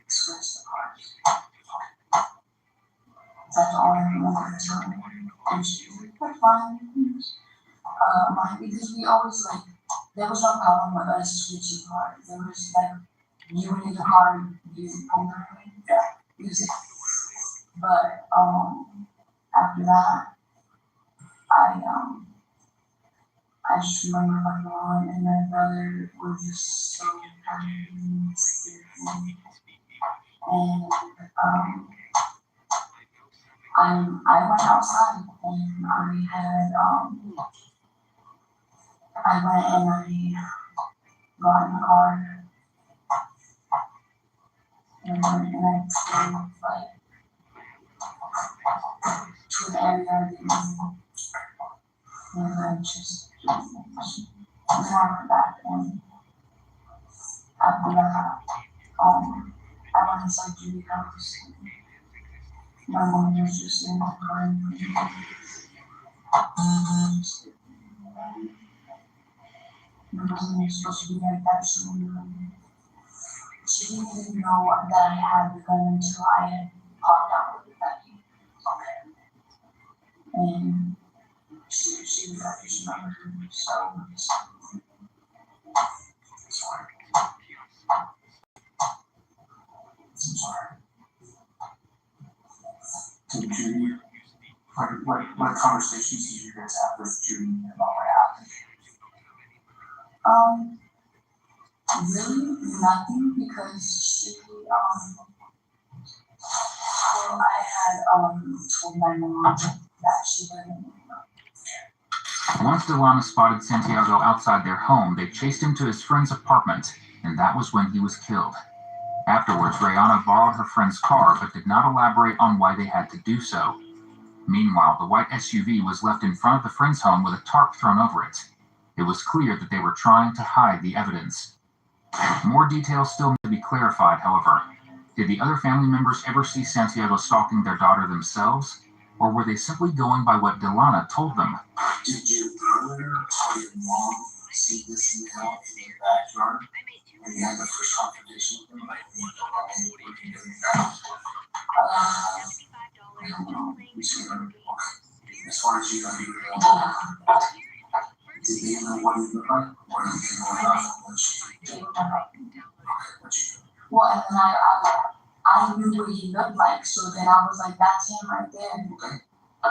S5: express the cars. That's all I remember at the time. And she was like, "We're fine." Because we always like, there was no problem with us switching cars. There was like, you need a car, you primarily use it. But after that, I just remember my mom and my brother were just so happy and scared. And I went outside and I went and I got in the car and I drove like to the area I didn't know. And I just and then I went back and after that, I went inside Judy's house. My mom was just in the car and it wasn't supposed to be like that, so she didn't even know that I had the gun until I had popped out with it that day. And she was happy she never heard me, so sorry. I'm sorry.
S10: So Judy, what conversations did you guys have with Judy about what happened?
S5: Really nothing because she I had told my mom that she didn't know.
S11: Once Delana spotted Santiago outside their home, they chased him to his friend's apartment, and that was when he was killed. Afterwards, Rayana borrowed her friend's car, but did not elaborate on why they had to do so. Meanwhile, the white SUV was left in front of the friend's home with a tarp thrown over it. It was clear that they were trying to hide the evidence. More details still need to be clarified, however. Did the other family members ever see Santiago stalking their daughter themselves? Or were they simply going by what Delana told them?
S10: Did your brother or your mom see this male in your backyard when you had the first confrontation with him? As far as you know, did they know what he looked like? Or did they know enough of what she did?
S5: Well, and then I knew what he looked like, so then I was like, that's him right there.
S10: Okay.
S5: I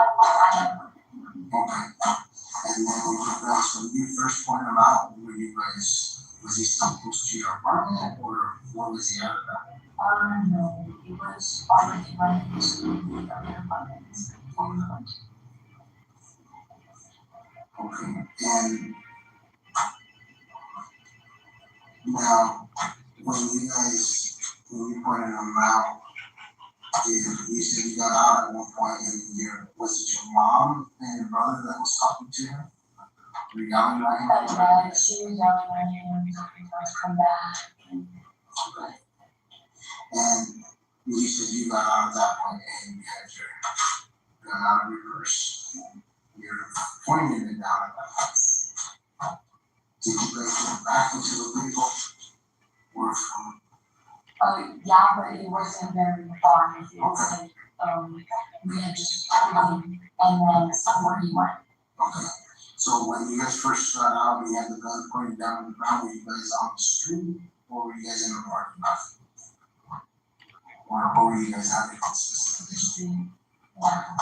S10: And then when you first pointed him out, was he still close to your apartment or what was he out of that?
S5: No, he was already running the school with the other apartments.
S10: Okay. And now, when you pointed them out, you said you got out at one point, and was it your mom and your brother that was talking to him? Were you yelling at him?
S5: Yeah, she was yelling at him to come back.
S10: Okay. And you said you got out at that point, and you had your gun out of your purse. You're pointing it down at that point. Did you place it back into the vehicle? Or from?
S5: Yeah, but it wasn't very far. It was like, we had just put him and then somewhere he went.
S10: Okay. So when you guys first got out, you had the gun pointed down on the ground, were you guys on the street, or were you guys in the parking lot? Or were you guys having a specific street?
S5: Yeah.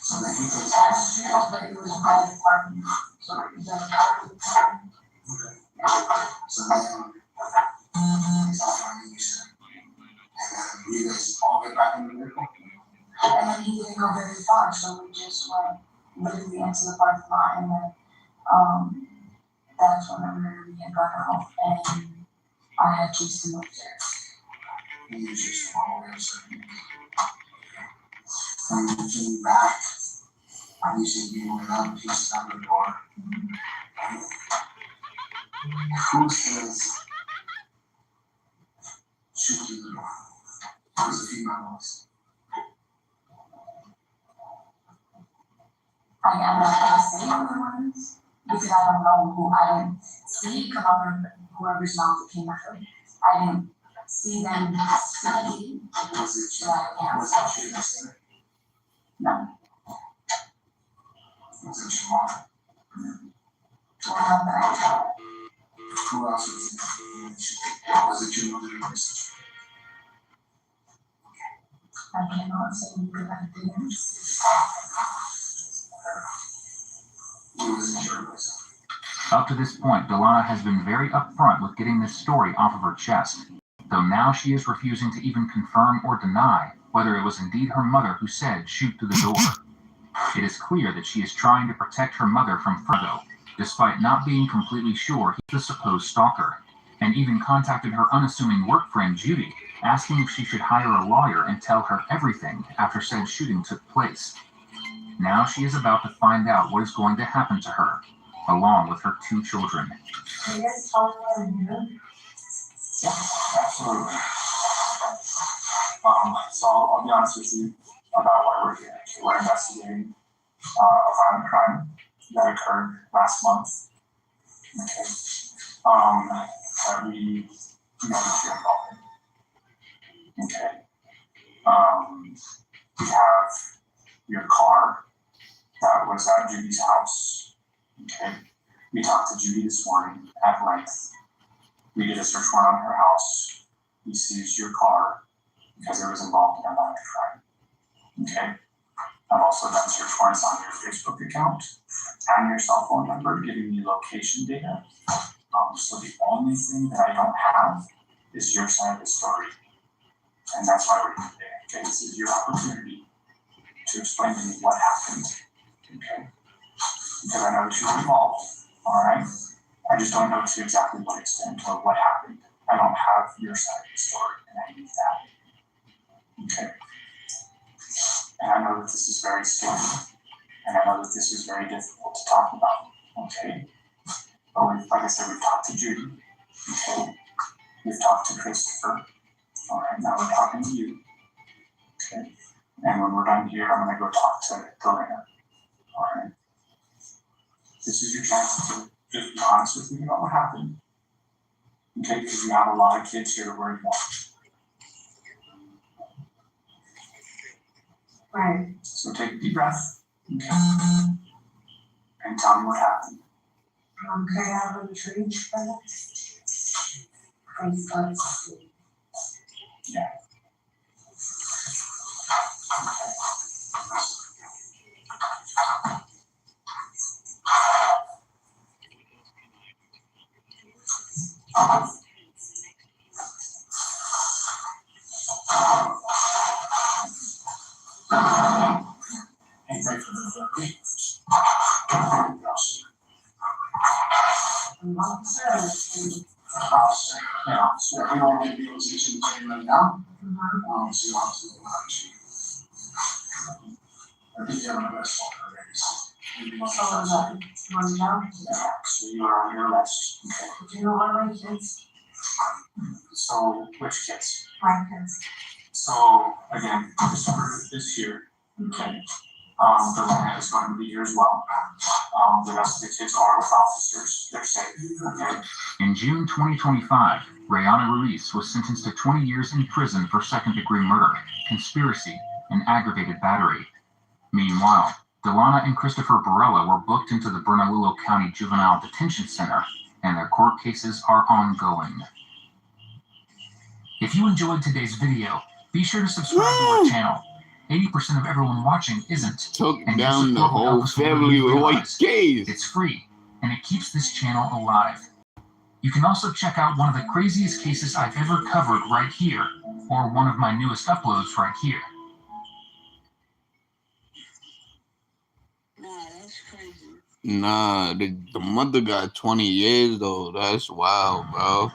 S10: So then he goes
S5: At the street, but it was by the parking lot. So
S10: okay. So then, he's off on you said. And then you guys all get back in the vehicle?
S5: and then he didn't go very far, so we just went literally into the parking lot, and then that's whenever we had got out, and I had chased him upstairs.
S10: And you just followed him, so when you came back, you said you went up, he slammed the door. Who says shoot through the door? It was a female voice.
S5: I'm not gonna say who it was because I don't know who. I didn't see whoever's mouth it came out of. I didn't see them speaking.
S10: Was it
S5: So I can't
S10: was
S5: say.
S10: it you that said it?
S5: No.
S10: Was it your mom?
S5: Well, not that I know.
S10: Who else was it? Was it your mother or your sister?
S5: I cannot say because I didn't see.
S10: Who was it your voice?
S11: Up to this point, Delana has been very upfront with getting this story off of her chest, though now she is refusing to even confirm or deny whether it was indeed her mother who said shoot through the door. It is clear that she is trying to protect her mother from Fredo, despite not being completely sure he's the supposed stalker, and even contacted her unassuming work friend Judy, asking if she should hire a lawyer and tell her everything after said shooting took place. Now she is about to find out what is going to happen to her, along with her 2 children.
S5: You guys tell me what you do?
S9: Absolutely. So I'll be honest with you about why we're here. We're investigating a violent crime that occurred last month. Okay. That we know that you're involved in. Okay. We have your car that was at Judy's house. Okay. We talked to Judy this morning at length. We did a search warrant on her house. We seized your car because it was involved in a violent crime. Okay. I've also done search warrants on your Facebook account and your cell phone number, giving you location data. So the only thing that I don't have is your side of the story. And that's why we're here today. Okay, this is your opportunity to explain to me what happened. Okay. Because I know that you're involved. All right. I just don't know to exactly what extent or what happened. I don't have your side of the story, and I need that. Okay. And I know that this is very scary, and I know that this is very difficult to talk about. Okay. But like I said, we've talked to Judy. Okay. We've talked to Christopher. All right. Now we're talking to you. Okay. And when we're done here, I'm gonna go talk to Delana. All right. This is your chance to just be honest with me about what happened. Okay, because you have a lot of kids here to worry about.
S5: Right.
S9: So take a deep breath. Okay. And tell me what happened.
S5: Can I have a tree for that? Please, let's see.
S9: Yeah. Hey, thanks for the
S10: house. Yeah, so we don't want to be able to see right now. So you have to go back to. I think you have my best one already. So you are on your list.
S5: Do you know one of my kids?
S10: So which kids?
S5: My kids.
S10: So again, Christopher is here. Okay. The land is going to be here as well. The rest of the kids are with officers. They're safe. Okay.
S11: In June 2025, Rayana Ruiz was sentenced to 20 years in prison for second-degree murder, conspiracy, and aggravated battery. Meanwhile, Delana and Christopher Barella were booked into the Bernalillo County Juvenile Detention Center, and their court cases are ongoing. If you enjoyed today's video, be sure to subscribe to our channel. 80% of everyone watching isn't.
S1: Took down the whole family with white gaze.
S11: It's free, and it keeps this channel alive. You can also check out one of the craziest cases I've ever covered right here, or one of my newest uploads right here.
S2: Nah, that's crazy.
S1: Nah, the mother got 20 years though. That's wild, bro.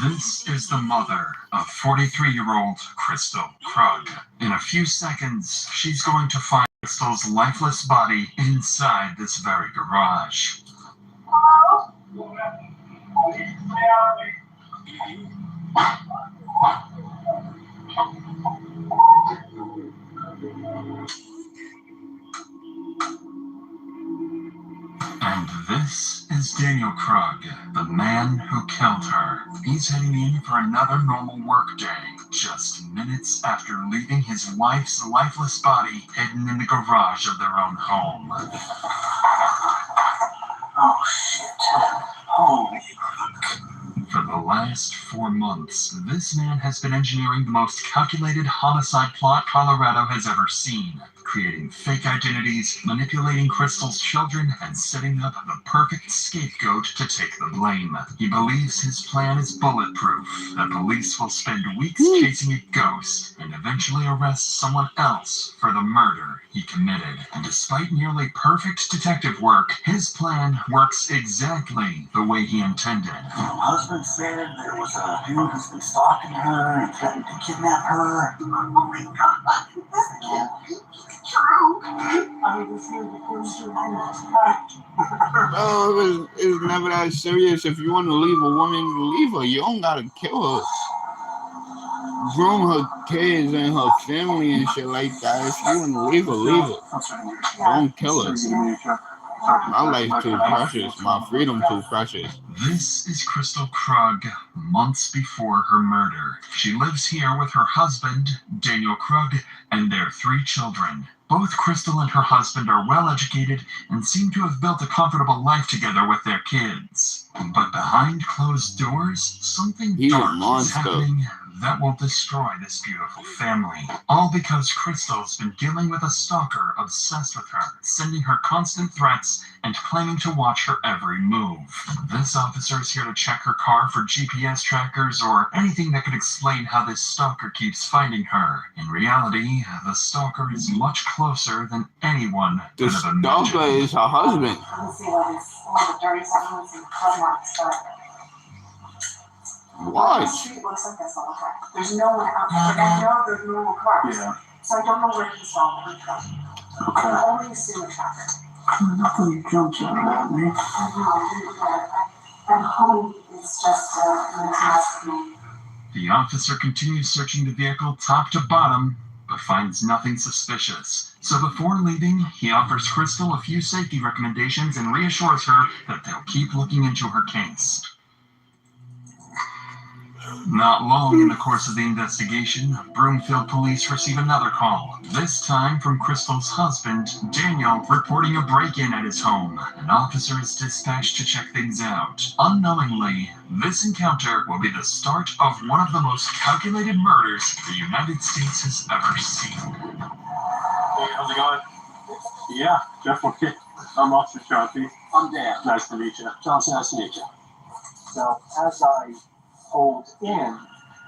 S13: This is the mother of 43-year-old Crystal Krug. In a few seconds, she's going to find Crystal's lifeless body inside this very garage. And this is Daniel Krug, the man who killed her. He's heading in for another normal workday, just minutes after leaving his wife's lifeless body hidden in the garage of their own home.
S10: Oh shit. Holy fuck.
S13: For the last 4 months, this man has been engineering the most calculated homicide plot Colorado has ever seen, creating fake identities, manipulating Crystal's children, and setting up the perfect scapegoat to take the blame. He believes his plan is bulletproof, that police will spend weeks chasing a ghost and eventually arrest someone else for the murder he committed. And despite nearly perfect detective work, his plan works exactly the way he intended.
S10: Her husband said there was a dude who's been stalking her and threatened to kidnap her. Oh my god, this can't be true. I was here before
S1: Bro, it's never that serious. If you want to leave a woman, leave her. You don't gotta kill her. Groom her kids and her family and shit like that. If you want to leave her, leave her. Don't kill her. My life's too precious. My freedom too precious.
S13: This is Crystal Krug, months before her murder. She lives here with her husband, Daniel Krug, and their 3 children. Both Crystal and her husband are well educated and seem to have built a comfortable life together with their kids. But behind closed doors, something dark is happening that will destroy this beautiful family. All because Crystal's been dealing with a stalker obsessed with her, sending her constant threats and claiming to watch her every move. This officer is here to check her car for GPS trackers or anything that could explain how this stalker keeps finding her. In reality, the stalker is much closer than anyone could have imagined.
S1: The stalker is her husband.
S4: Let's see what is all the dirty segments and blood marks are.
S1: What?
S4: The street looks like this all the time. There's no one out there. Like, I know there's normal cars.
S10: Yeah.
S4: So I don't know where he's from. I can only assume a tracker.
S10: Nothing jumps out at me.
S4: I hope it's just an task me.
S13: The officer continues searching the vehicle top to bottom, but finds nothing suspicious. So before leaving, he offers Crystal a few safety recommendations and reassures her that they'll keep looking into her case. Not long in the course of the investigation, Broomfield police receive another call, this time from Crystal's husband, Daniel, reporting a break-in at his home. An officer is dispatched to check things out. Unknowingly, this encounter will be the start of one of the most calculated murders the United States has ever seen.
S10: Hey, how's it going? Yeah, Jeff, okay. I'm Officer Chauncey. I'm Dan. Nice to meet you. Chauncey, nice to meet you. So, as I pulled in,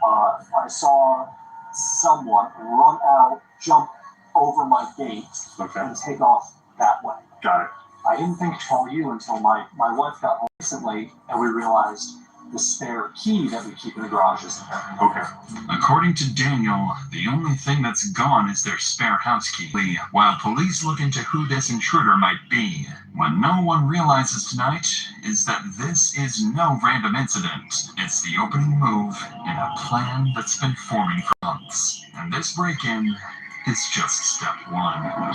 S10: I saw someone run out, jump over my gate, and take off that way. Got it.
S14: I didn't think to call you until my wife got home recently, and we realized the spare key that we keep in the garage isn't there.
S13: Okay. According to Daniel, the only thing that's gone is their spare house key. While police look into who this intruder might be, what no one realizes tonight is that this is no random incident. It's the opening move in a plan that's been forming for months. And this break-in is just step one.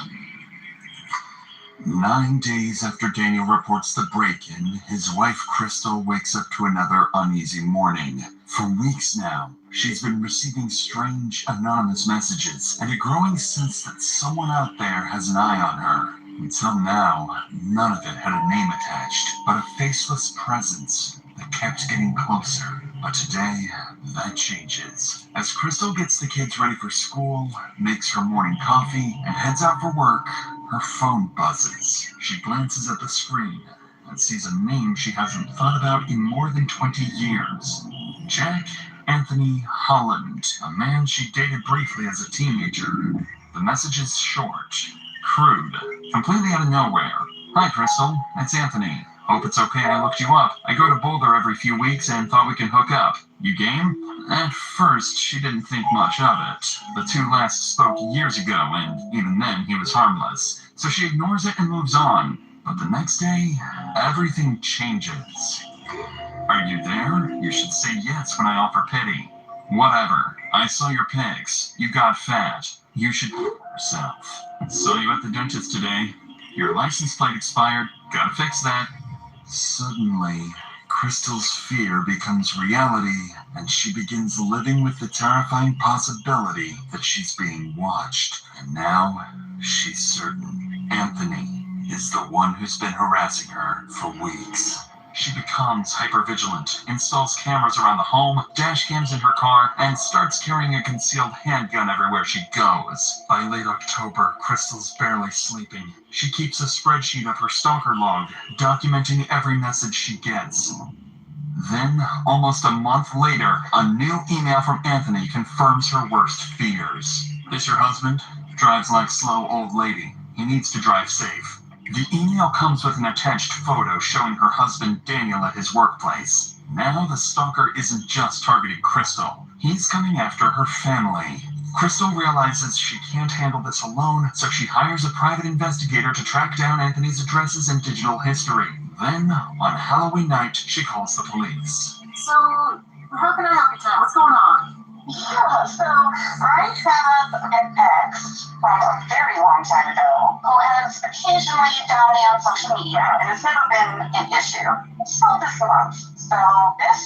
S13: 9 days after Daniel reports the break-in, his wife Crystal wakes up to another uneasy morning. For weeks now, she's been receiving strange, anonymous messages and a growing sense that someone out there has an eye on her. Until now, none of it had a name attached, but a faceless presence that kept getting closer. But today, that changes. As Crystal gets the kids ready for school, makes her morning coffee, and heads out for work, her phone buzzes. She glances at the screen and sees a name she hasn't thought about in more than 20 years. Jack Anthony Holland, a man she dated briefly as a teenager. The message is short, crude, completely out of nowhere. Hi, Crystal. It's Anthony. Hope it's okay I looked you up. I go to Boulder every few weeks and thought we can hook up. You game? At first, she didn't think much of it. The two last spoke years ago, and even then he was harmless. So she ignores it and moves on. But the next day, everything changes. Are you there? You should say yes when I offer pity. Whatever. I saw your pics. You got fat. You should yourself. Saw you at the dentist today. Your license plate expired. Gotta fix that. Suddenly, Crystal's fear becomes reality, and she begins living with the terrifying possibility that she's being watched. And now, she's certain Anthony is the one who's been harassing her for weeks. She becomes hypervigilant, installs cameras around the home, dash cams in her car, and starts carrying a concealed handgun everywhere she goes. By late October, Crystal's barely sleeping. She keeps a spreadsheet of her stalker log, documenting every message she gets. Then, almost a month later, a new email from Anthony confirms her worst fears. This your husband? Drives like slow old lady. He needs to drive safe. The email comes with an attached photo showing her husband Daniel at his workplace. Now the stalker isn't just targeting Crystal. He's coming after her family. Crystal realizes she can't handle this alone, so she hires a private investigator to track down Anthony's addresses and digital history. Then, on Halloween night, she calls the police.
S8: So, how can I help you, Tom? What's going on? Yeah, so I have an ex from a very long time ago who has occasionally found me on social media, and it's never been an issue. So this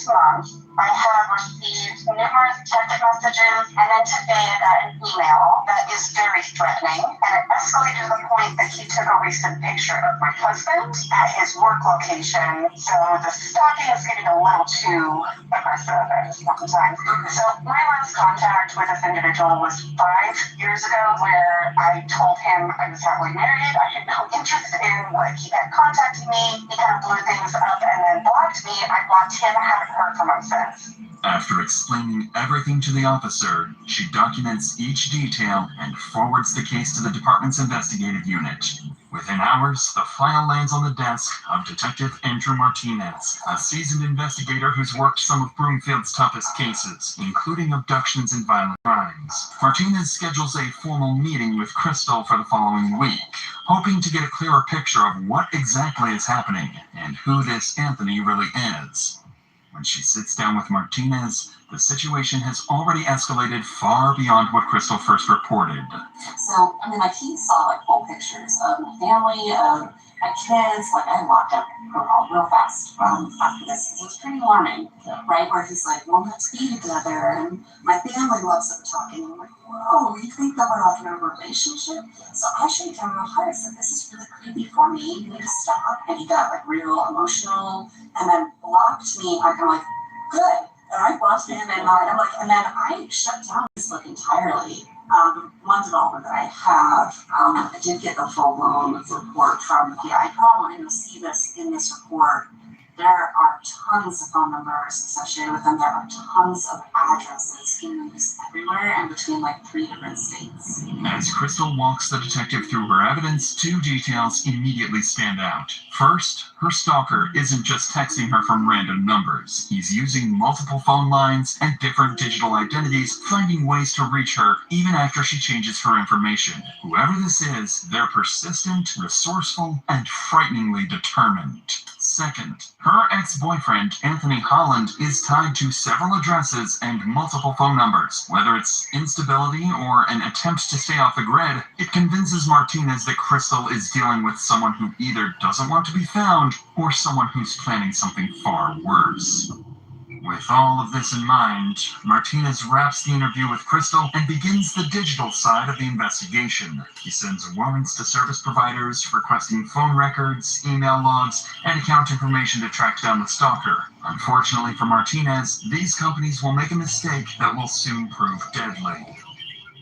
S8: month, I have received numerous text messages, and then today I got an email that is very threatening, and it escalated to the point that he took a recent picture of my husband at his work location. So the stalking is getting a little too aggressive at this point in time. So my last contact with this individual was 5 years ago, where I told him I was happily married. I had no interest in what he had contacted me. He kind of blew things up and then blocked me. I blocked him. I haven't heard from him since.
S13: After explaining everything to the officer, she documents each detail and forwards the case to the department's investigative unit. Within hours, the file lands on the desk of Detective Andrew Martinez, a seasoned investigator who's worked some of Broomfield's toughest cases, including abductions and violent crimes. Martinez schedules a formal meeting with Crystal for the following week, hoping to get a clearer picture of what exactly is happening and who this Anthony really is. When she sits down with Martinez, the situation has already escalated far beyond what Crystal first reported.
S4: So, he saw, full pictures of my family, of my kids. I locked up real fast after this, because it was pretty alarming, right? Where he's like, well, let's be together, and my family loves it talking. I'm like, whoa, you think that we're in a relationship? So I showed him real hard. I said, this is really creepy for me. You need to stop. And he got, real emotional, and then blocked me. I'm like, good. And I blocked him, and I'm like, and then I shut down Facebook entirely. One development that I have, I did get a full-blown report from the FBI problem, and you'll see this in this report. There are tons of phone numbers associated with them. There are tons of addresses in use everywhere and between like 3 different states.
S13: As Crystal walks the detective through her evidence, 2 details immediately stand out. First, her stalker isn't just texting her from random numbers. He's using multiple phone lines and different digital identities, finding ways to reach her even after she changes her information. Whoever this is, they're persistent, resourceful, and frighteningly determined. Second, her ex-boyfriend, Anthony Holland, is tied to several addresses and multiple phone numbers. Whether it's instability or an attempt to stay off the grid, it convinces Martinez that Crystal is dealing with someone who either doesn't want to be found or someone who's planning something far worse. With all of this in mind, Martinez wraps the interview with Crystal and begins the digital side of the investigation. He sends warrants to service providers, requesting phone records, email logs, and account information to track down the stalker. Unfortunately for Martinez, these companies will make a mistake that will soon prove deadly.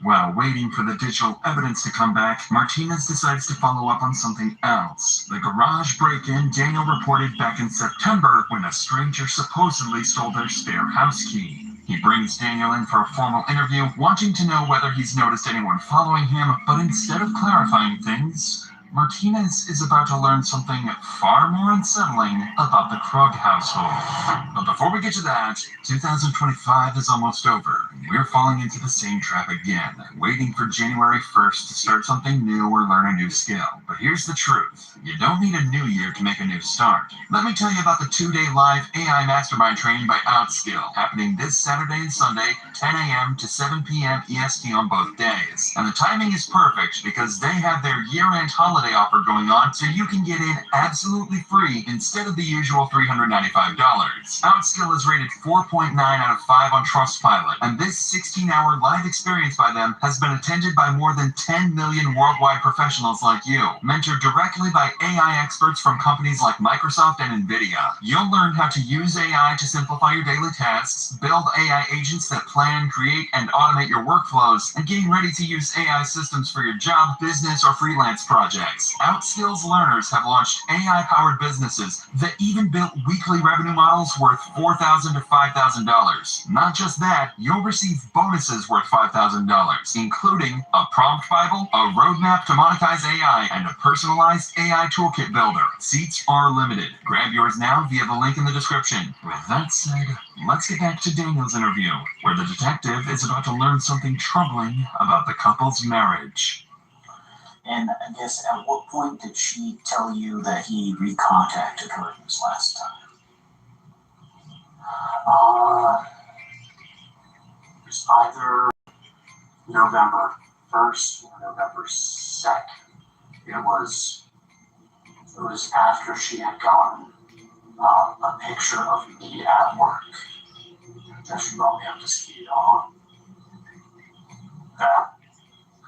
S13: While waiting for the digital evidence to come back, Martinez decides to follow up on something else. The garage break-in Daniel reported back in September when a stranger supposedly stole their spare house key. He brings Daniel in for a formal interview, wanting to know whether he's noticed anyone following him, but instead of clarifying things, Martinez is about to learn something far more unsettling about the Krug household. But before we get to that, 2025 is almost over, and we're falling into the same trap again, waiting for January 1st to start something new or learn a new skill. But here's the truth. You don't need a new year to make a new start. Let me tell you about the 2-day live AI Mastermind training by Outskill, happening this Saturday and Sunday, 10 a.m. to 7 p.m. EST on both days. And the timing is perfect because they have their year-end holiday offer going on, so you can get in absolutely free instead of the usual $395. Outskill is rated 4.9 out of 5 on Trustpilot, and this 16-hour live experience by them has been attended by more than 10 million worldwide professionals like you, mentored directly by AI experts from companies like Microsoft and NVIDIA. You'll learn how to use AI to simplify your daily tasks, build AI agents that plan, create, and automate your workflows, and getting ready to use AI systems for your job, business, or freelance projects. Outskill's learners have launched AI-powered businesses that even built weekly revenue models worth $4,000 to $5,000. Not just that, you'll receive bonuses worth $5,000, including a prompt Bible, a roadmap to monetize AI, and a personalized AI toolkit builder. Seats are limited. Grab yours now via the link in the description. With that said, let's get back to Daniel's interview, where the detective is about to learn something troubling about the couple's marriage.
S9: And I guess at what point did she tell you that he recontacted her this last time?
S10: It was either November 1st or November 2nd. It was after she had gotten a picture of me at work that she brought me up to speed on. That.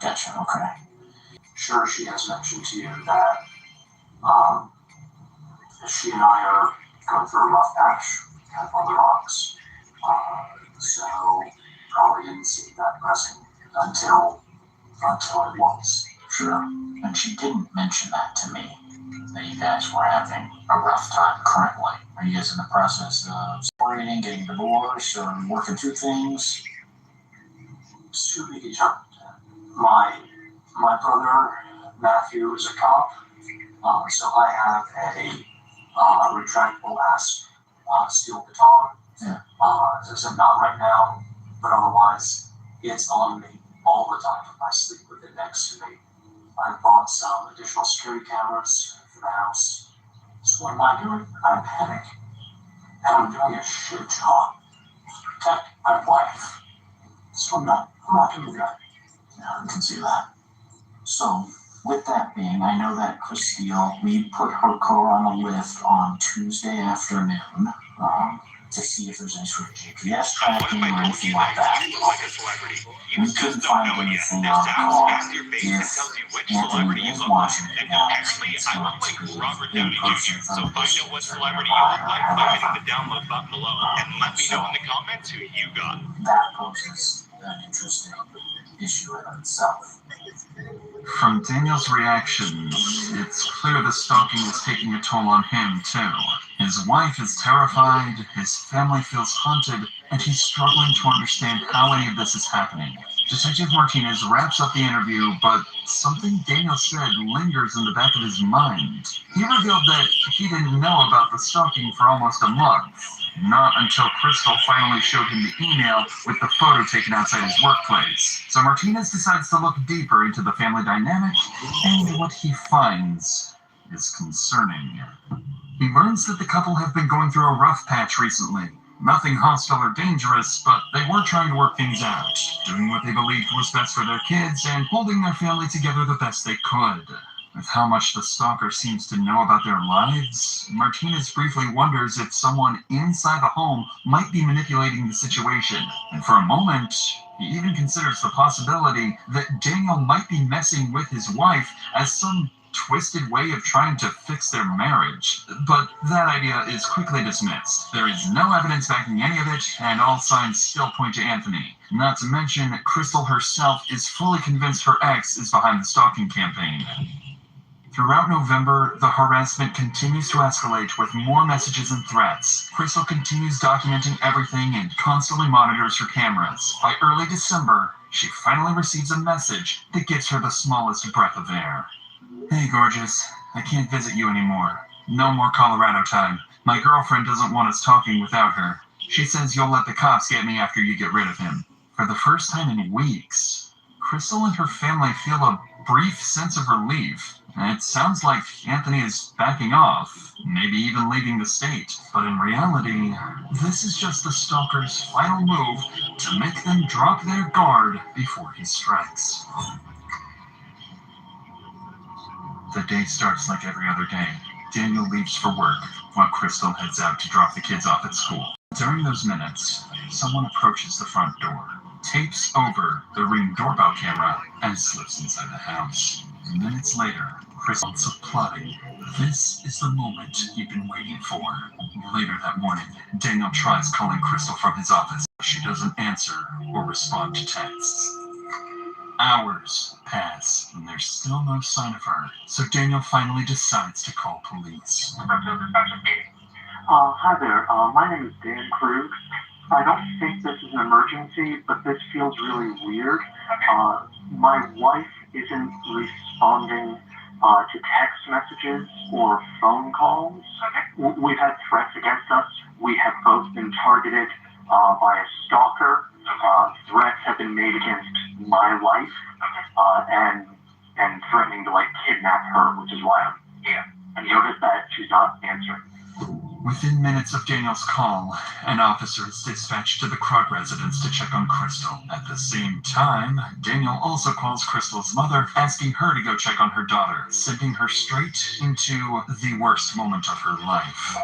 S9: Gotcha, okay.
S10: Sure, she has mentioned to you that she and I are going through a rough patch, kind of on the rocks. So probably didn't see that pressing until it was.
S9: Sure. And she didn't mention that to me, that you guys were having a rough time currently. Are you guys in the process of separating, getting divorced, or working through things?
S10: To be determined. My brother Matthew is a cop, so I have a retractable ass steel baton.
S9: Yeah.
S10: As I said, not right now, but otherwise it's on me all the time. I sleep with it next to me. I bought some additional security cameras for the house. So what am I doing? I'm panic. And I'm doing a shit job to protect my wife. So I'm not doing that.
S9: Yeah, I can see that. So, with that being, I know that Christine, we put her car on a lift on Tuesday afternoon to see if there's any sort of GPS tracking or anything like that. We couldn't find anything on the car. If Anthony is watching it now, it's going to be in person
S15: So find out what celebrity you look like by hitting the download button below. And let me know in the comments who you got.
S9: That poses an interesting issue in itself.
S13: From Daniel's reactions, it's clear the stalking is taking a toll on him, too. His wife is terrified, his family feels haunted, and he's struggling to understand how any of this is happening. Detective Martinez wraps up the interview, but something Daniel said lingers in the back of his mind. He revealed that he didn't know about the stalking for almost a month. Not until Crystal finally showed him the email with the photo taken outside his workplace. So Martinez decides to look deeper into the family dynamic, and what he finds is concerning. He learns that the couple have been going through a rough patch recently. Nothing hostile or dangerous, but they were trying to work things out, doing what they believed was best for their kids and holding their family together the best they could. With how much the stalker seems to know about their lives, Martinez briefly wonders if someone inside the home might be manipulating the situation. And for a moment, he even considers the possibility that Daniel might be messing with his wife as some twisted way of trying to fix their marriage. But that idea is quickly dismissed. There is no evidence backing any of it, and all signs still point to Anthony. Not to mention, Crystal herself is fully convinced her ex is behind the stalking campaign. Throughout November, the harassment continues to escalate with more messages and threats. Crystal continues documenting everything and constantly monitors her cameras. By early December, she finally receives a message that gives her the smallest breath of air. Hey, gorgeous. I can't visit you anymore. No more Colorado time. My girlfriend doesn't want us talking without her. She says you'll let the cops get me after you get rid of him. For the first time in weeks, Crystal and her family feel a brief sense of relief. It sounds like Anthony is backing off, maybe even leaving the state. But in reality, this is just the stalker's final move to make them drop their guard before he strikes. The day starts like every other day. Daniel leaves for work, while Crystal heads out to drop the kids off at school. During those minutes, someone approaches the front door, tapes over the Ring doorbell camera, and slips inside the house. Minutes later, Crystal's applauding. This is the moment he'd been waiting for. Later that morning, Daniel tries calling Crystal from his office. She doesn't answer or respond to texts. Hours pass, and there's still no sign of her, so Daniel finally decides to call police.
S16: Hi there, my name is Dan Krug. I don't think this is an emergency, but this feels really weird. My wife isn't responding to text messages or phone calls. We've had threats against us. We have both been targeted by a stalker. Threats have been made against my wife, and threatening to kidnap her, which is why I'm here. I noticed that she's not answering.
S13: Within minutes of Daniel's call, an officer is dispatched to the Krug residence to check on Crystal. At the same time, Daniel also calls Crystal's mother, asking her to go check on her daughter, sending her straight into the worst moment of her life.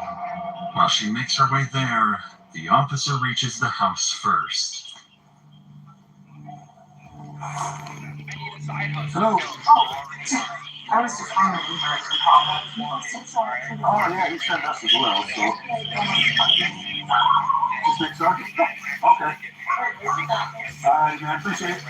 S13: While she makes her way there, the officer reaches the house first.
S16: Hello.
S8: I was just wondering if you were calling.
S16: Oh, yeah, he sent us as well, so. Just make sure. Okay. All right, man, appreciate it.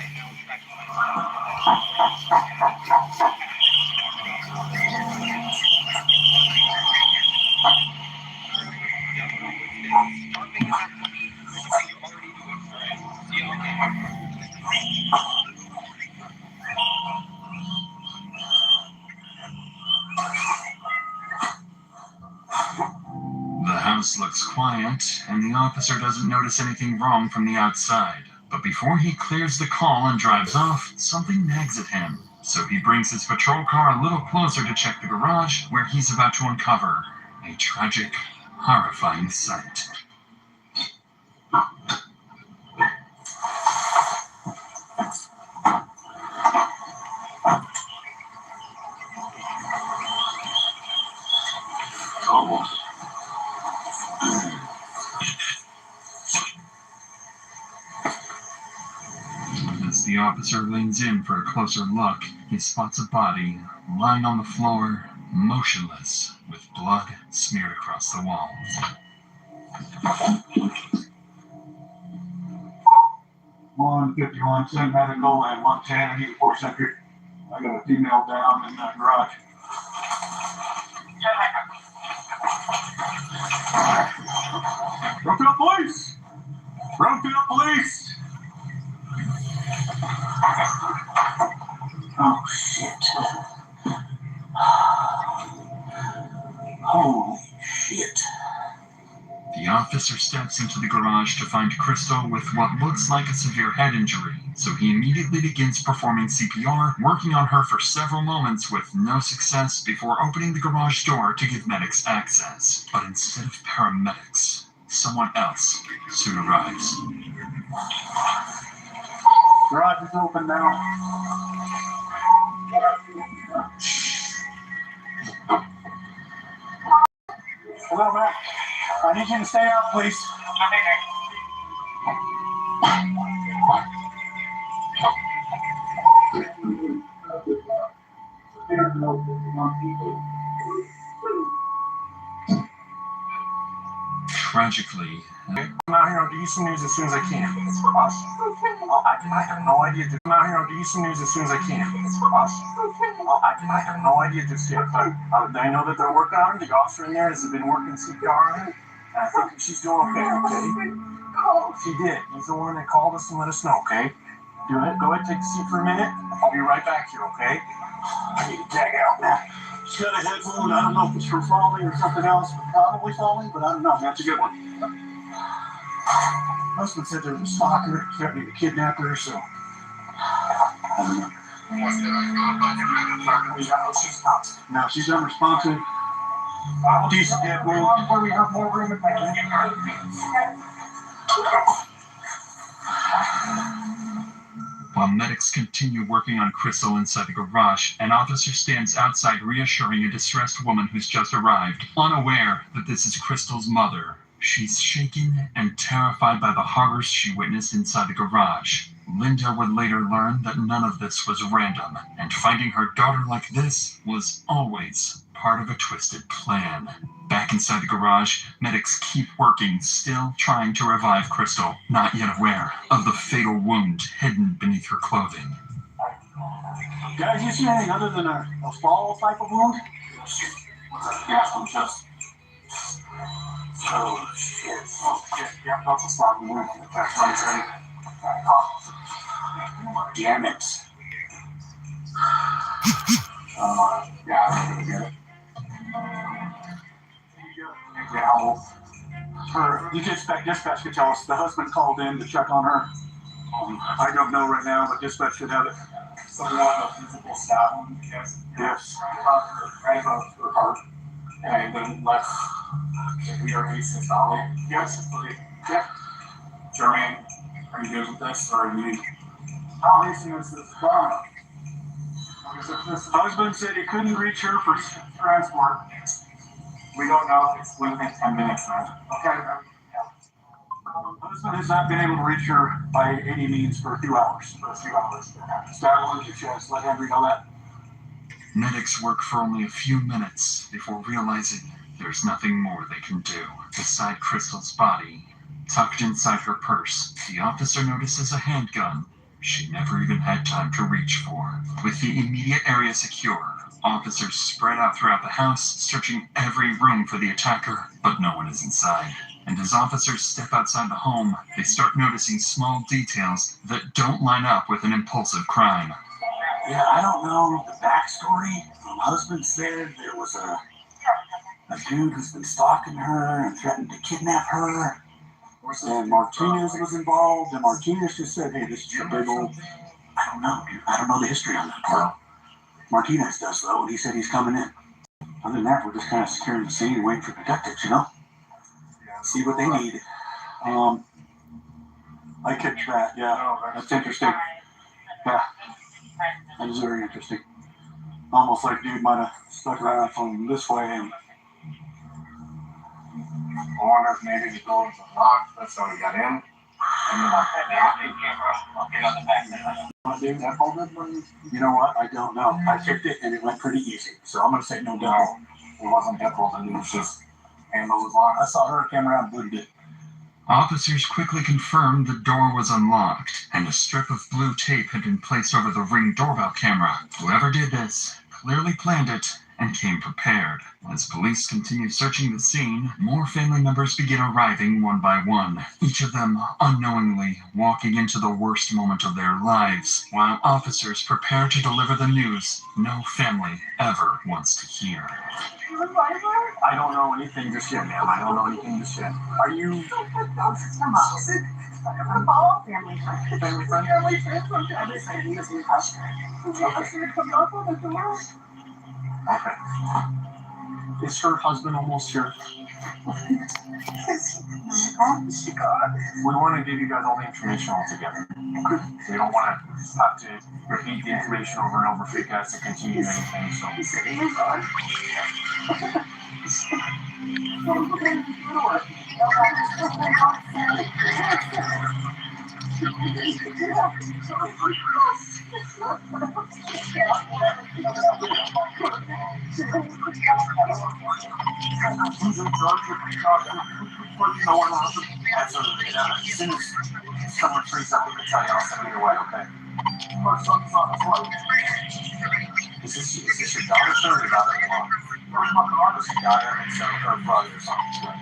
S13: The house looks quiet, and the officer doesn't notice anything wrong from the outside. But before he clears the call and drives off, something nags at him. So he brings his patrol car a little closer to check the garage, where he's about to uncover a tragic, horrifying sight. As the officer leans in for a closer look, he spots a body lying on the floor, motionless, with blood smeared across the walls.
S16: 151, send medical, and 110, I need a 4 center. I got a female down in the garage. Run to the police! Run to the police! Oh, shit. Holy shit.
S11: The officer steps into the garage to find Crystal with what looks like a severe head injury, so he immediately begins performing CPR, working on her for several moments with no success before opening the garage door to give medics access. But instead of paramedics, someone else soon arrives.
S16: Garage is open now. Hello, Matt. I need you to stay out, please.
S11: Tragically,
S16: I'm out here. I'll give you some news as soon as I can. It's for us. I have no idea. I'm out here. I'll give you some news as soon as I can. It's for us. I have no idea just yet, but I know that they're working on her. The officer in there has been working CPR on her, and I think she's doing okay. Okay. She did. He's the one that called us and let us know. Okay. Go ahead, take a seat for a minute. I'll be right back here. Okay. I need to tag out now. She's got a head wound. I don't know if it's from falling or something else. Probably falling, but I don't know. That's a good one. Husband said there was a stalker, threatening to kidnap her, so I don't know. No, she's unresponsive. Decent dead wound. We have more room in there.
S11: While medics continue working on Crystal inside the garage, an officer stands outside reassuring a distressed woman who's just arrived, unaware that this is Crystal's mother. She's shaken and terrified by the horrors she witnessed inside the garage. Linda would later learn that none of this was random, and finding her daughter like this was always part of a twisted plan. Back inside the garage, medics keep working, still trying to revive Crystal, not yet aware of the fatal wound hidden beneath her clothing.
S16: Guys, you see anything other than a fall type of wound? Yeah, I'm just... Oh, shit. Oh, yeah, that's a slap wound. That's what I'm saying. Damn it. Yeah, I'm gonna get it. Yeah, well, the dispatch could tell us. The husband called in to check on her. I don't know right now, but dispatch should have it. So we have a physical stab wound? Yes. Yes. Right above her heart. And then left the rear ace valley. Yes. Yeah. Jermaine, are you good with this, or are you? How easy is this car? Husband said he couldn't reach her for transport. We don't know if it's within 10 minutes now. Okay. Husband has not been able to reach her by any means for a few hours. Stab wound to chest. Let Henry know that.
S11: Medics work for only a few minutes before realizing there's nothing more they can do. Beside Crystal's body, tucked inside her purse, the officer notices a handgun she never even had time to reach for. With the immediate area secure, officers spread out throughout the house, searching every room for the attacker, but no one is inside. And as officers step outside the home, they start noticing small details that don't line up with an impulsive crime.
S16: Yeah, I don't know the backstory. My husband said there was a dude who's been stalking her and threatened to kidnap her. And Martinez was involved, and Martinez just said, hey, this is a big old... I don't know, dude. I don't know the history on that part. Martinez does, though, and he said he's coming in. Other than that, we're just kind of securing the scene and waiting for detectives, you know? See what they need. I catch that, yeah. That's interesting. Yeah. That is very interesting. Almost like dude might have stuck around from this way and... I wonder if maybe the door was unlocked, that's how he got in. You know what? I don't know. I kicked it and it went pretty easy. So I'm going to say no doubt. It wasn't hip rolled, it was just handle was locked. I saw her come around and booted it.
S11: Officers quickly confirmed the door was unlocked, and a strip of blue tape had been placed over the Ring doorbell camera. Whoever did this clearly planned it and came prepared. As police continue searching the scene, more family members begin arriving one by one, each of them unknowingly walking into the worst moment of their lives, while officers prepare to deliver the news no family ever wants to hear.
S14: I don't know anything just yet, ma'am. I don't know anything just yet. Are you...
S8: All family friends.
S14: Family friend?
S8: Family friends from everything. He was in hospital. He asked her to come knock on the door.
S14: Okay. Is her husband almost here? We want to give you guys all the information all together. We don't want to have to repeat the information over and over for you guys to continue anything, so...
S8: He said he was on.
S14: Absolutely. As soon as someone frees up, we can tell you, I'll send it away, okay? Is this your daughter, sir, or your daughter-in-law? Your daughter and so her brother or something.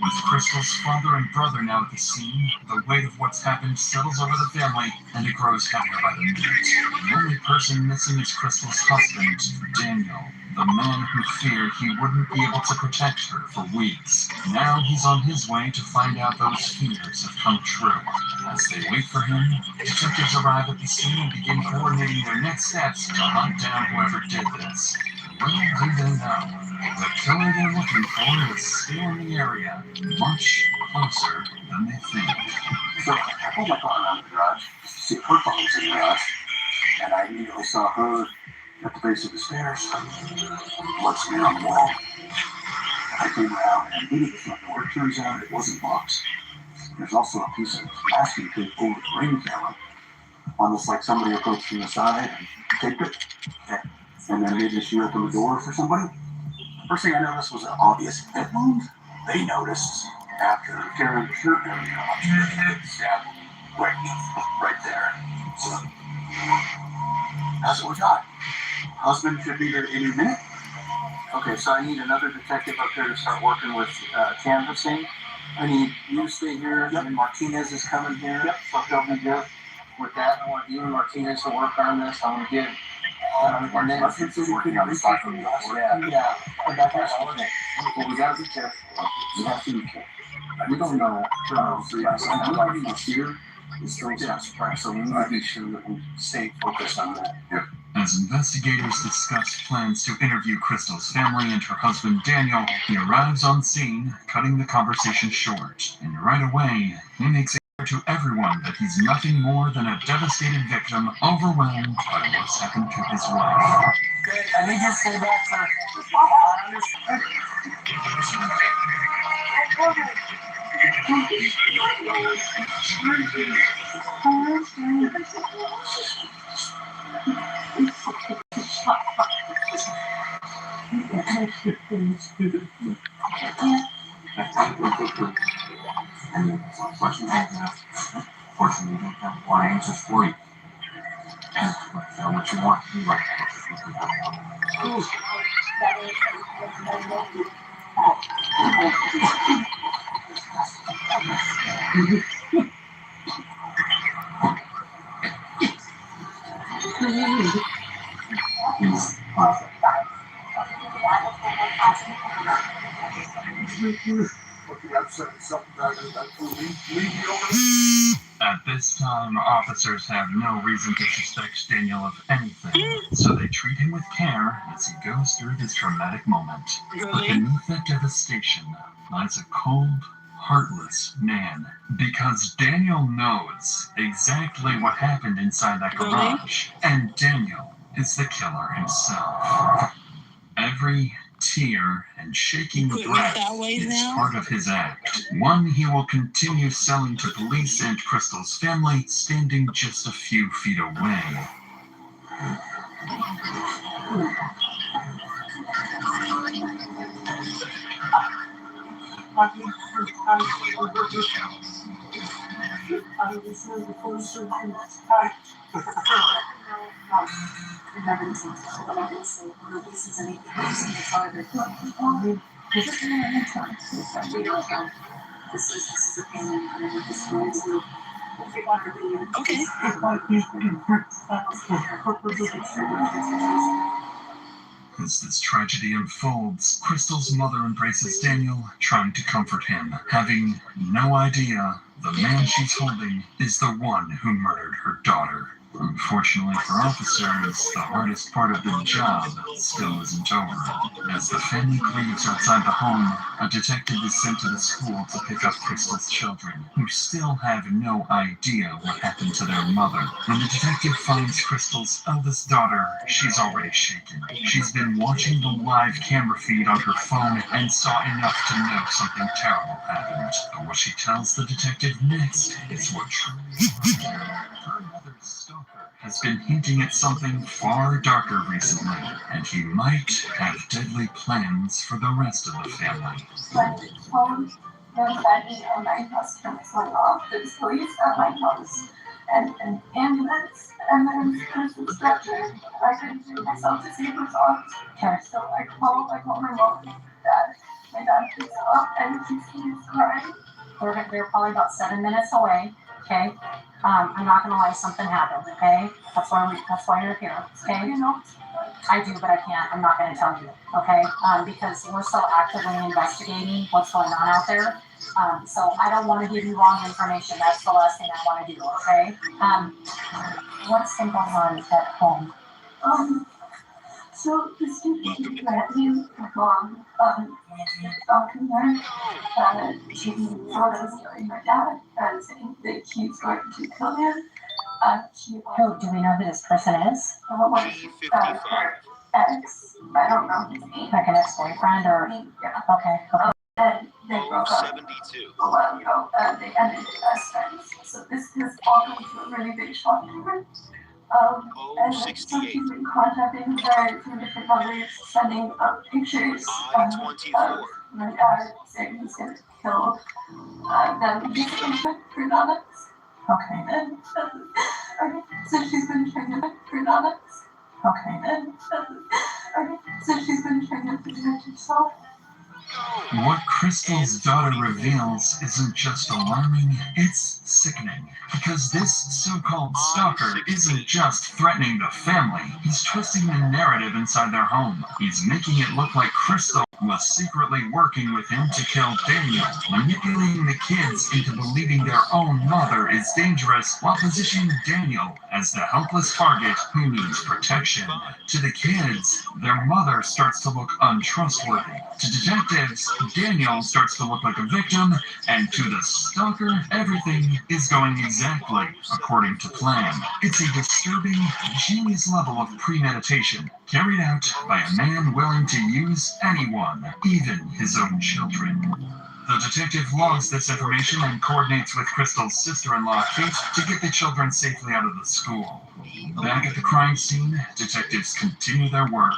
S11: With Crystal's father and brother now at the scene, the weight of what's happened settles over the family, and it grows heavier by the minute. The only person missing is Crystal's husband, Daniel, the man who feared he wouldn't be able to protect her for weeks. Now he's on his way to find out those fears have come true. As they wait for him, detectives arrive at the scene and begin coordinating their next steps to hunt down whoever did this. Little do they know, the killer they're looking for is still in the area, much closer than they think.
S10: So I pulled my car around the garage just to see if her phone was in the garage, and I immediately saw her at the base of the stairs, looks me on the wall. I came around and immediately the front door. It turns out it wasn't locked. There's also a piece of masking tape over the Ring camera, almost like somebody approached from the side and taped it. Okay. And then maybe she opened the door for somebody. First thing I noticed was an obvious head wound. They noticed after tearing the shirt down, stabbed right there. So that's what we got. Husband should be there any minute.
S14: Okay, so I need another detective up here to start working with canvassing. I need you to stay here, and Martinez is coming here. Yep. So they'll be good with that. I want you and Martinez to work on this. I want to get... and then
S10: Martinez is working on the side from the last.
S14: Yeah. And that's all. Well, we gotta be careful. We have to be careful. We don't know. Nobody is here. It's still surprise, so we need to be sure that we stay focused on that.
S10: Yep.
S11: As investigators discuss plans to interview Crystal's family and her husband Daniel, he arrives on scene, cutting the conversation short. And right away, he makes it clear to everyone that he's nothing more than a devastated victim overwhelmed by what's happened to his wife.
S14: I need you to stay back, sir.
S10: Fortunately, you don't have a lot of answers for you. And what you want, you like.
S11: At this time, officers have no reason to suspect Daniel of anything, so they treat him with care as he goes through this traumatic moment. But beneath that devastation lies a cold, heartless man, because Daniel knows exactly what happened inside that garage, and Daniel is the killer himself. Every
S13: tear and shaking breath is part of his act. One he will continue selling to police and Crystal's family, standing just a few feet away.
S2: Okay.
S13: As this tragedy unfolds, Crystal's mother embraces Daniel, trying to comfort him, having no idea the man she's holding is the one who murdered her daughter. Unfortunately for officers, the hardest part of the job still isn't over. As the family grieves outside the home, a detective is sent to the school to pick up Crystal's children, who still have no idea what happened to their mother. When the detective finds Crystal's eldest daughter, she's already shaken. She's been watching the live camera feed on her phone and saw enough to know something terrible happened. But what she tells the detective next is what truly her mother's stalker has been hinting at something far darker recently, and he might have deadly plans for the rest of the family.
S8: My husband was going off. There's police at my house and an ambulance, and then there's a stretcher. I couldn't do myself to see who was on. So I called my mom and dad. My dad picks up and he's crying.
S4: We're probably about 7 minutes away, okay? I'm not gonna lie, something happened, okay? That's why you're here, okay?
S8: You know,
S4: I do, but I can't. I'm not gonna tell you, okay? Because we're still actively investigating what's going on out there. So I don't want to give you wrong information. That's the last thing I want to do, okay? What's been going on at home?
S8: So this kid keeps threatening my mom, stalking her, taking photos of my dad, and saying that he's going to kill him.
S4: Who, do we know who this person is?
S8: Her ex, I don't know his name.
S4: Like an ex-boyfriend or?
S8: Yeah.
S4: Okay.
S8: And they broke up a while ago. They ended as friends. So this has all come to a really big shock to her. And so she's been contacting her through different numbers, sending pictures of my dad, saying he's going to kill them for donuts.
S4: Okay.
S8: And, so she's been trying to for donuts.
S4: Okay.
S8: And, so she's been trying to protect herself.
S13: What Crystal's daughter reveals isn't just alarming, it's sickening. Because this so-called stalker isn't just threatening the family, he's twisting the narrative inside their home. He's making it look like Crystal was secretly working with him to kill Daniel, manipulating the kids into believing their own mother is dangerous while positioning Daniel as the helpless target who needs protection. To the kids, their mother starts to look untrustworthy. To detectives, Daniel starts to look like a victim, and to the stalker, everything is going exactly according to plan. It's a disturbing, genius level of premeditation, carried out by a man willing to use anyone, even his own children. The detective logs this information and coordinates with Crystal's sister-in-law, Kate, to get the children safely out of the school. Back at the crime scene, detectives continue their work.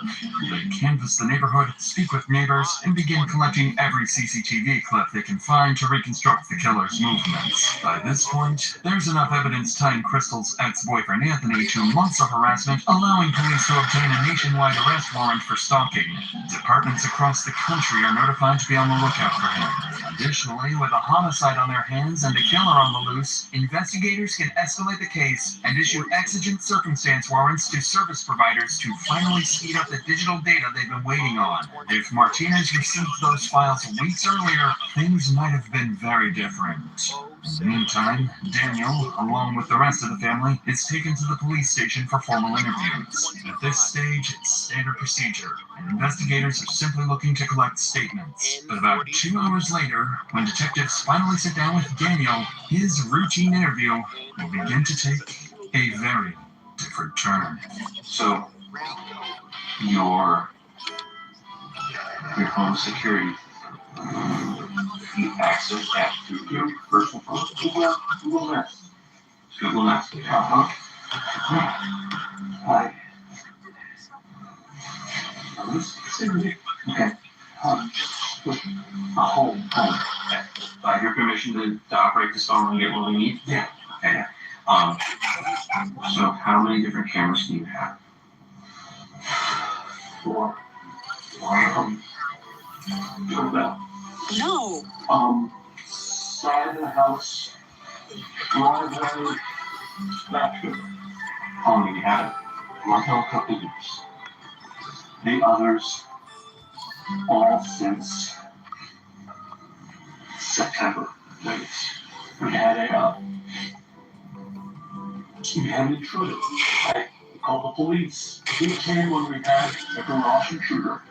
S13: They canvass the neighborhood, speak with neighbors, and begin collecting every CCTV clip they can find to reconstruct the killer's movements. By this point, there's enough evidence tying Crystal's ex-boyfriend Anthony to months of harassment, allowing police to obtain a nationwide arrest warrant for stalking. Departments across the country are notified to be on the lookout for him. Additionally, with a homicide on their hands and a killer on the loose, investigators can escalate the case and issue exigent circumstance warrants to service providers to finally speed up the digital data they've been waiting on. If Martinez received those files weeks earlier, things might have been very different. In the meantime, Daniel, along with the rest of the family, is taken to the police station for formal interviews. At this stage, it's standard procedure, and investigators are simply looking to collect statements. But about 2 hours later, when detectives finally sit down with Daniel, his routine interview will begin to take a very different turn.
S3: So, you're
S11: your home security. You access that through your personal phone. Google Maps. Google Maps. Hi. Okay. Home. By your permission to operate this phone and get what we need? Yeah. Okay. So how many different cameras do you have? 4.
S2: No.
S16: Side of the house, driveway, bathroom.
S11: How many do you have?
S16: One couple years. The others, all since September. We had an intruder. I called the police. Who came when we had a garage intruder?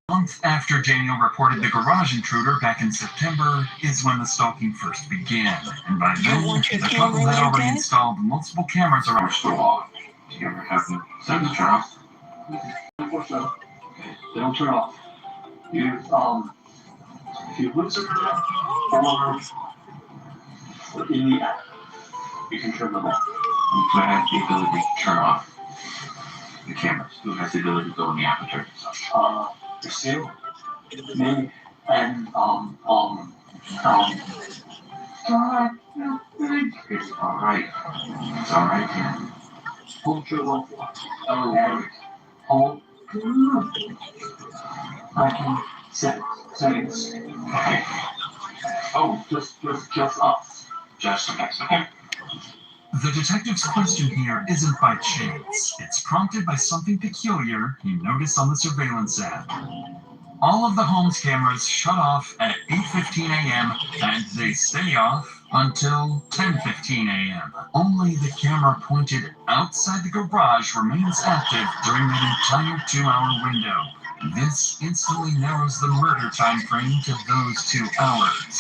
S11: A month after Daniel reported the garage intruder back in September is when the stalking first began, and by then, the couple had already installed multiple cameras around.
S16: Still off.
S11: Do you ever have them set to turn off?
S16: They don't turn off. If you put them or in the app, you can turn them off.
S11: Who has the ability to turn off the cameras? Who has the ability to go in the app and turn this off?
S16: The sale, me, and
S11: It's all right. It's all right, man.
S16: Home. I can settings.
S11: Okay.
S16: Oh, just us.
S11: Just okay. The detective's question here isn't by chance. It's prompted by something peculiar he noticed on the surveillance app. All of the home's cameras shut off at 8:15 a.m. and they stay off until 10:15 a.m. Only the camera pointed outside the garage remains active during that entire 2-hour window. This instantly narrows the murder time frame to those 2 hours.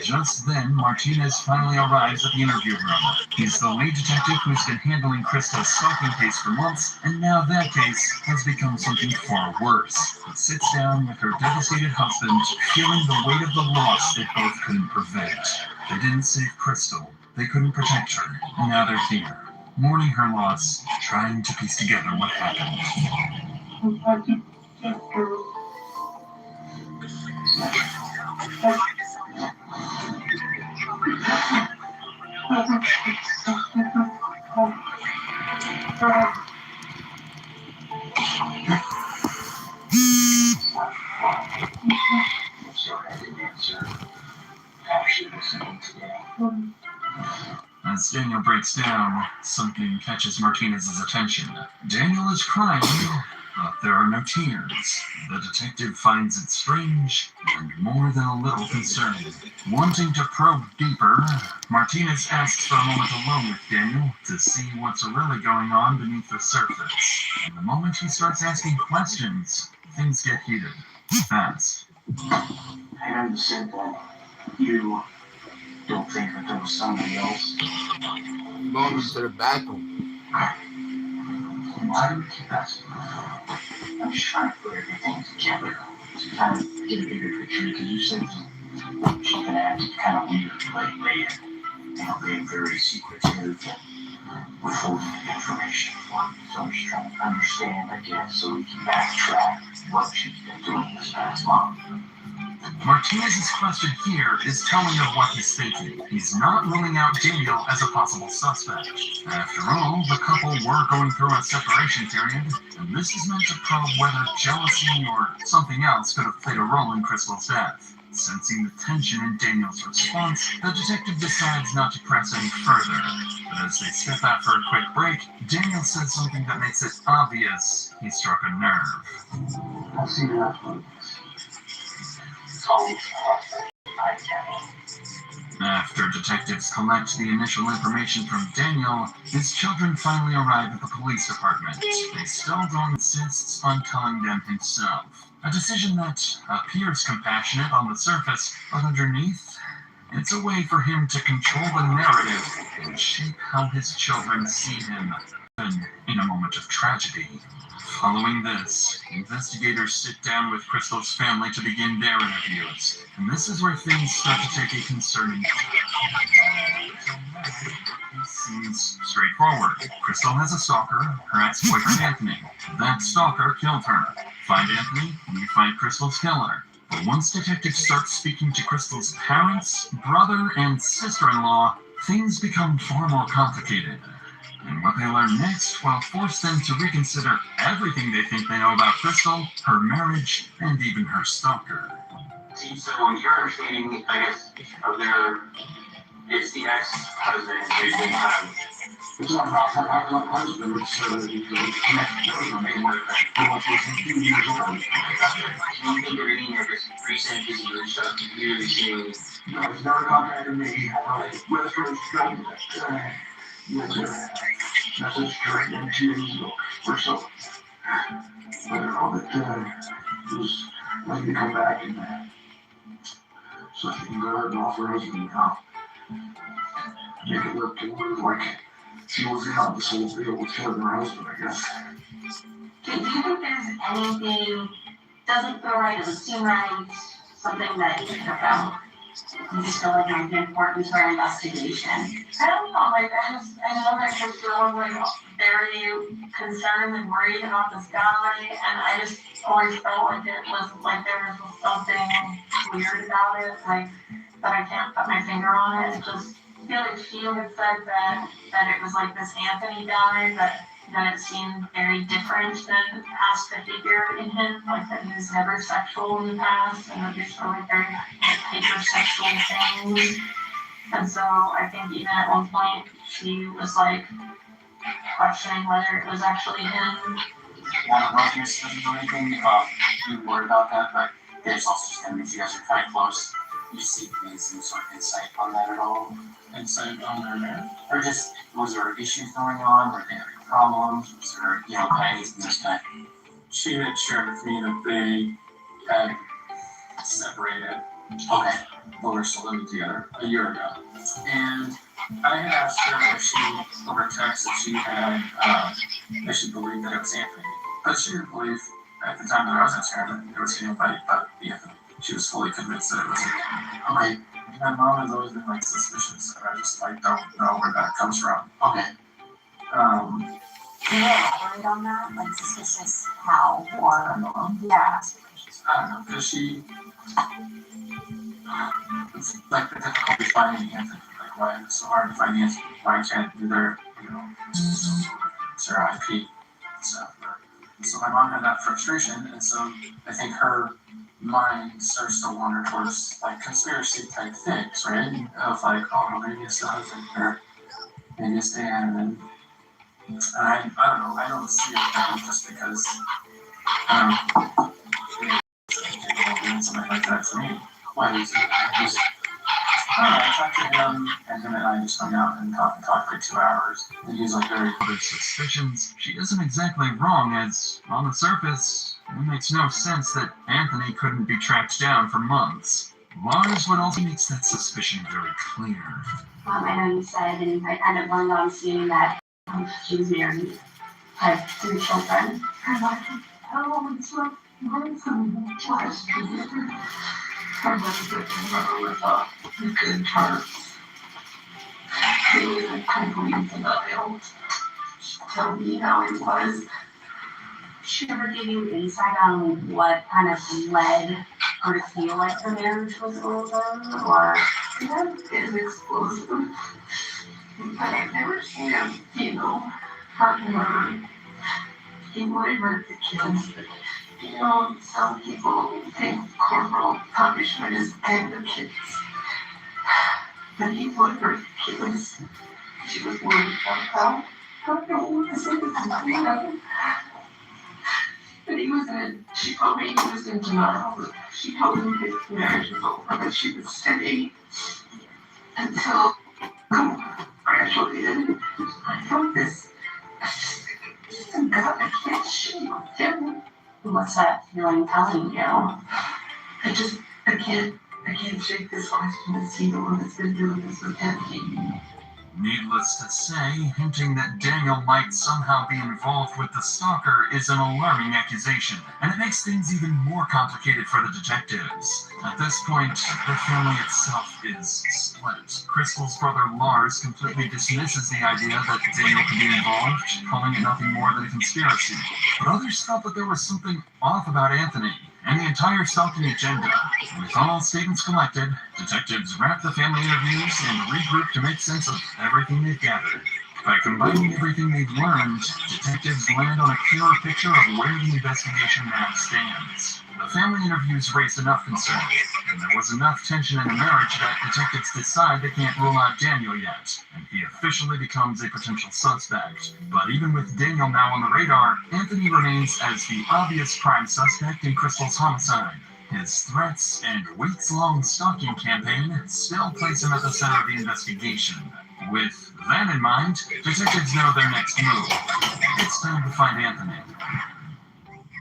S11: Just then, Martinez finally arrives at the interview room. He's the lead detective who's been handling Krista's stalking case for months, and now that case has become something far worse. He sits down with her devastated husband, feeling the weight of the loss they both couldn't prevent. They didn't save Crystal. They couldn't protect her. And now they're here, mourning her loss, trying to piece together what happened. As Daniel breaks down, something catches Martinez's attention. Daniel is crying, but there are no tears. The detective finds it strange and more than a little concerning. Wanting to probe deeper, Martinez asks for a moment alone with Daniel to see what's really going on beneath the surface. And the moment he starts asking questions, things get heated. Fast.
S16: I understand that you don't think that there was somebody else.
S1: Going to the bathroom.
S16: Why do you keep asking? I'm just trying to put everything together to kind of get a bigger picture, because you said she's been acting kind of weird lately, being very secretive and withholding information from me. So I'm just trying to understand, I guess, so we can backtrack what she's been doing this past month.
S11: Martinez's question here is telling of what he's thinking. He's not ruling out Daniel as a possible suspect. After all, the couple were going through a separation period, and this is meant to probe whether jealousy or something else could have played a role in Crystal's death. Sensing the tension in Daniel's response, the detective decides not to press any further. But as they step out for a quick break, Daniel says something that makes it obvious he struck a nerve.
S16: I see that.
S11: After detectives collect the initial information from Daniel, his children finally arrive at the police department. They still don't insist on telling them himself. A decision that appears compassionate on the surface, but underneath, it's a way for him to control the narrative and shape how his children see him.
S13: in a moment of tragedy. Following this, investigators sit down with Crystal's family to begin their interviews. And this is where things start to take a concerning Seems straightforward. Crystal has a stalker, her ex-boyfriend Anthony. That stalker killed her. Find Anthony, and you find Crystal's killer. But once detectives start speaking to Crystal's parents, brother, and sister-in-law, things become far more complicated. And what they learn next will force them to reconsider everything they think they know about Crystal, her marriage, and even her stalker.
S3: So your understanding, I guess, of their, it's the ex-husband, basically,
S10: It's not about her husband, it's a few years old.
S3: Do you think you're reading your recent history stuff, you're really seeing?
S10: No, it's not contacted me. With her straight, message straight into or so. But all that was let me come back and so she can go ahead and offer her husband now. Make it look like she was in on this whole deal with killing her husband, I guess.
S8: Do you think there's anything, doesn't feel right, doesn't seem right, something that you could have found? You just feel like it might be important to our investigation?
S6: I don't know, like, I know that Crystal was, like, very concerned and worried about this guy, and I just always felt like it was, like, there was something weird about it, like, that I can't put my finger on it. It just feel like she had said that it was, like, this Anthony guy, that it seemed very different than past behavior in him, like that he was never sexual in the past, and that these were like very hypersexual things. And so I think even at one point she was like questioning whether it was actually him.
S14: I don't know if you're saying anything, you worried about that, but there's also just, I mean, if you guys are kind of close, you see some sort of insight on that at all? Insight on their marriage? Or just, was there issues going on? Were they having problems? Was there, kind of anything this kind? She had shared with me that they had separated. Okay. But we're still living together a year ago. And I had asked her if she, over text, if she had, if she believed that it was Anthony. But she didn't believe, at the time that I was answering her, that it was anybody but Anthony. She was fully convinced that it was Anthony. Okay. My mom has always been, like, suspicious, and I just, like, don't know where that comes from. Okay.
S4: Can you elaborate on that? Like, suspicious how? Or, yeah.
S14: I don't know, because she, it's like the difficulty finding Anthony, like why it's so hard to find Anthony, why can't either, it's her IP and stuff. So my mom had that frustration, and so I think her mind starts to wander towards like conspiracy type things, right? Of like, oh, maybe it's the husband, or maybe it's Dan, and I don't know, I don't see it just because, something like that for me. Why is it? I talked to him, and him and I just hung out and talked for 2 hours. And he's like very
S13: Other suspicions, she isn't exactly wrong, as on the surface, it makes no sense that Anthony couldn't be tracked down for months. Lars what also makes that suspicion very clear.
S8: I know you said, and I kind of learned on seeing that she was married, had 3 children. And I think, oh, it's like, twice together.
S10: I was with good terms. He was a complete denial.
S8: Tell me how it was. She ever give you insight on what kind of led her to feel like her marriage was over, or
S10: That is explosive. But I've never seen him, hurt her. He would hurt the kids. Some people think corporal punishment is bad for kids. But he would hurt the kids. She was worried about how to say this. But she told me he was in denial. She told him his marriage was over, but she would stay until graduated. I felt this. God, I can't shake him.
S8: what's that feeling telling you?
S10: I can't shake this question to see the one that's been doing this with Anthony.
S11: Needless to say, hinting that Daniel might somehow be involved with the stalker is an alarming accusation, and it makes things even more complicated for the detectives. At this point, the family itself is split. Crystal's brother Lars completely dismisses the idea that Daniel could be involved, calling it nothing more than a conspiracy. But others felt that there was something off about Anthony and the entire stalking agenda. With all statements collected, detectives wrap the family interviews and regroup to make sense of everything they've gathered. By combining everything they've learned, detectives land on a clearer picture of where the investigation now stands. The family interviews raised enough concern, and there was enough tension in the marriage that detectives decide they can't rule out Daniel yet, and he officially becomes a potential suspect. But even with Daniel now on the radar, Anthony remains as the obvious prime suspect in Crystal's homicide. His threats and weeks-long stalking campaign still place him at the center of the investigation. With that in mind, detectives know their next move. It's time to find Anthony.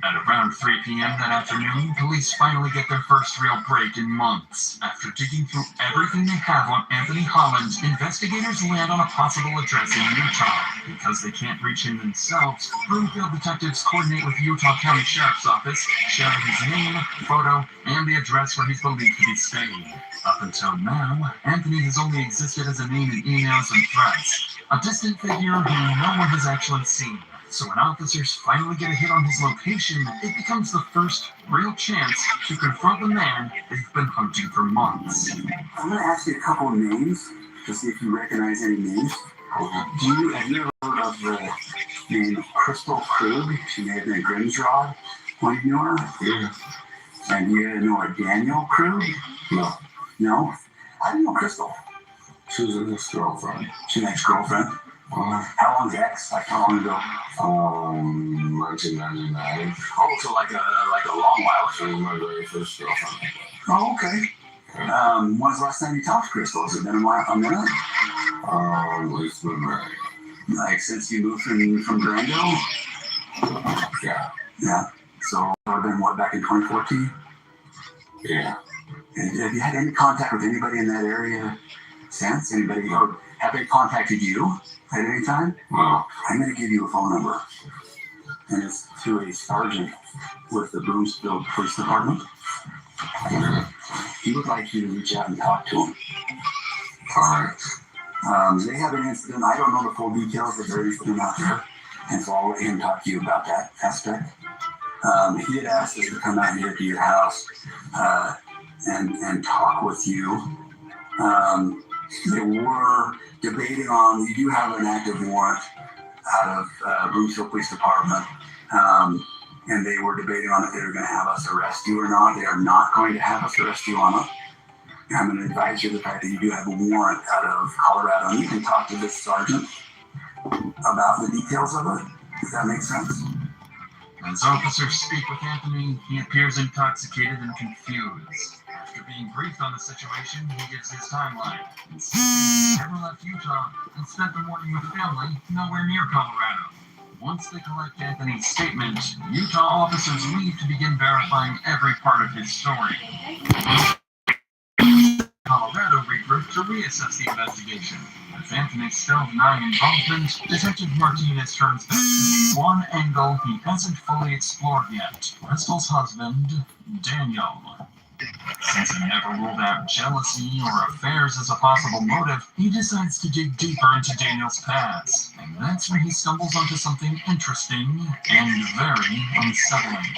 S11: At around 3 p.m. that afternoon, police finally get their first real break in months. After digging through everything they have on Anthony Holland, investigators land on a possible address in Utah. Because they can't reach him themselves, Broomfield detectives coordinate with Utah County Sheriff's Office, sharing his name, photo, and the address where he's believed to be staying. Up until now, Anthony has only existed as a name in emails and threats, a distant figure who no one has actually seen. So when officers finally get a hit on his location, it becomes the first real chance to confront the man they've been hunting for months.
S10: I'm going to ask you a couple of names to see if you recognize any names. Have you ever heard of the name Crystal Krug? She may have been a Grimsrod when you knew her. Yeah. And do you know a Daniel Krug? No. No? I didn't know Crystal. She was an ex-girlfriend. She's an ex-girlfriend? How long's ex? Like how long ago? 1999. Oh, so like a long while. She was my very first girlfriend. Oh, okay. When's the last time you talked to Crystal? Has it been a minute? It's been like since you moved from Durango? Yeah. Yeah. So I've been back in 2014? Yeah. And have you had any contact with anybody in that area since? Anybody, or have they contacted you at any time? No. I'm going to give you a phone number. And it's to a sergeant with the Broomfield Police Department. He would like you to reach out and talk to him. Alright. They have an incident. I don't know the full details of their incident out there. And so I'll let him talk to you about that aspect. He had asked us to come out here to your house and talk with you. They were debating on, you do have an active warrant out of Broomfield Police Department, and they were debating on if they were going to have us arrest you or not. They are not going to have us arrest you on it. I'm going to advise you of the fact that you do have a warrant out of Colorado, and you can talk to this sergeant about the details of it. Does that make sense?
S11: As officers speak with Anthony, he appears intoxicated and confused. After being briefed on the situation, he gives his timeline. He never left Utah and spent the morning with family nowhere near Colorado. Once they collect Anthony's statement, Utah officers leave to begin verifying every part of his story. Colorado regrouped to reassess the investigation. With Anthony still denying involvement, Detective Martinez turns back to one angle he hasn't fully explored yet: Crystal's husband, Daniel. Since he never ruled out jealousy or affairs as a possible motive, he decides to dig deeper into Daniel's past. And that's when he stumbles onto something interesting and very unsettling.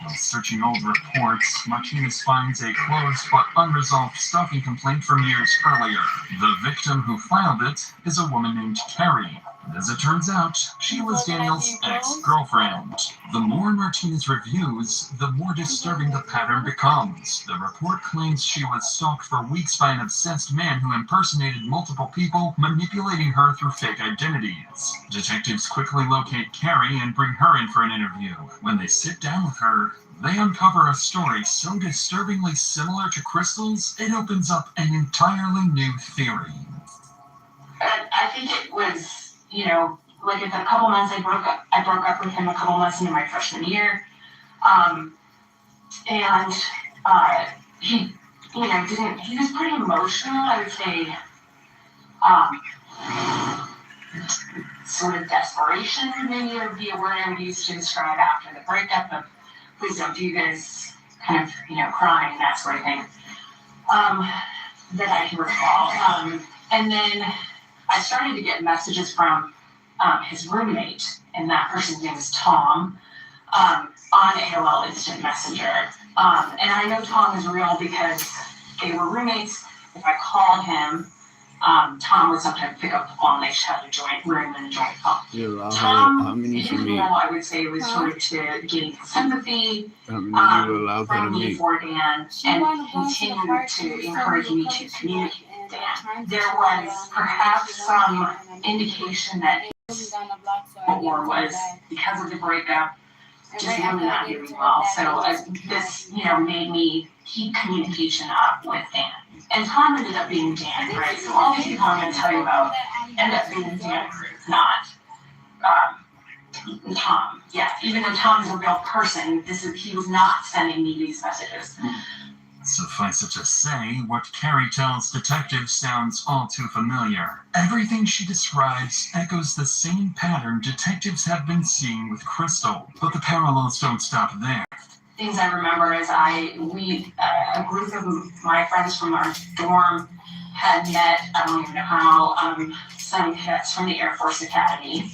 S11: While searching old reports, Martinez finds a closed but unresolved stalking complaint from years earlier. The victim who filed it is a woman named Carrie. And as it turns out, she was Daniel's ex-girlfriend. The more Martinez reviews, the more disturbing the pattern becomes. The report claims she was stalked for weeks by an obsessed man who impersonated multiple people, manipulating her through fake identities. Detectives quickly locate Carrie and bring her in for an interview. When they sit down with her, they uncover a story so disturbingly similar to Crystal's, it opens up an entirely new theory.
S17: I think it was, like in a couple months, I broke up with him a couple months into my freshman year. And he was pretty emotional, I would say. sort of desperation, maybe would be a word I would use to describe after the breakup of please don't do this, kind of, crying, that sort of thing, that I can recall. And then I started to get messages from his roommate, and that person's name is Tom, on AOL Instant Messenger. And I know Tom is real because they were roommates. If I called him, Tom would sometimes pick up the phone. They just had a joint room and a joint phone.
S1: Yeah,
S17: Tom, his role, I would say, was sort of to gain sympathy from me for Dan and continue to encourage me to communicate with Dan. There was perhaps some indication that or was because of the breakup, just really not doing well. So this, made me keep communication up with Dan. And Tom ended up being Dan, right? So all these people I'm going to tell you about end up being Dan Cruz, not Tom. Yeah, even though Tom is a real person, he was not sending me these messages.
S13: Suffice it to say, what Carrie tells detectives sounds all too familiar. Everything she describes echoes the same pattern detectives have been seeing with Crystal, but the parallels don't stop there.
S17: Things I remember is a group of my friends from our dorm had met, I don't even know how, some cadets from the Air Force Academy.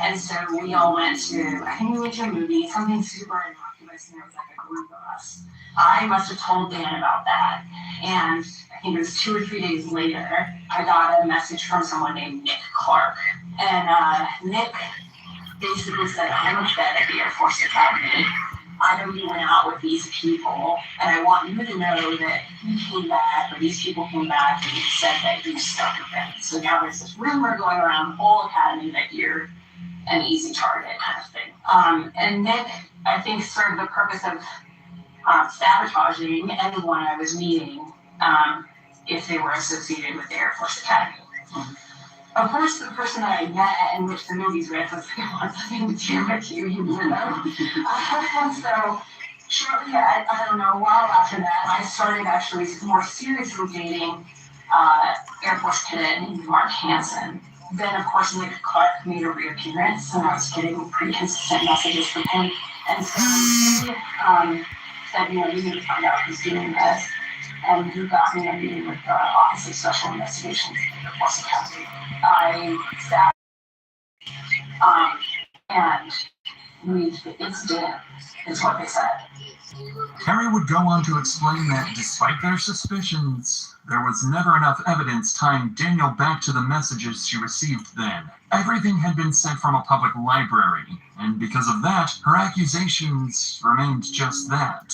S17: And so we all went to a movie, something super innocuous, and there was like a group of us. I must have told Dan about that. And I think it was 2 or 3 days later, I got a message from someone named Nick Clark. And Nick basically said, I'm a cadet at the Air Force Academy. I know you went out with these people, and I want you to know that you came back, or these people came back, and said that you stuck with them. So now there's this rumor going around the whole academy that you're an easy target kind of thing. And Nick, I think, served the purpose of sabotaging anyone I was meeting if they were associated with the Air Force Academy. Of course, the person that I met and which the movie's with was like, I want something to do with you, and so shortly, I don't know, a while after that, I started actually more seriously dating Air Force cadet named Mark Hansen. Then, of course, Nick Clark made a reappearance, and I was getting pretty consistent messages from him. And so he said, you need to find out who's doing this. And he got me a meeting with the Office of Special Investigations at the Air Force Academy. I sat, and it's Dan, is what they said.
S13: Carrie would go on to explain that despite their suspicions, there was never enough evidence tying Daniel back to the messages she received then. Everything had been sent from a public library, and because of that, her accusations remained just that,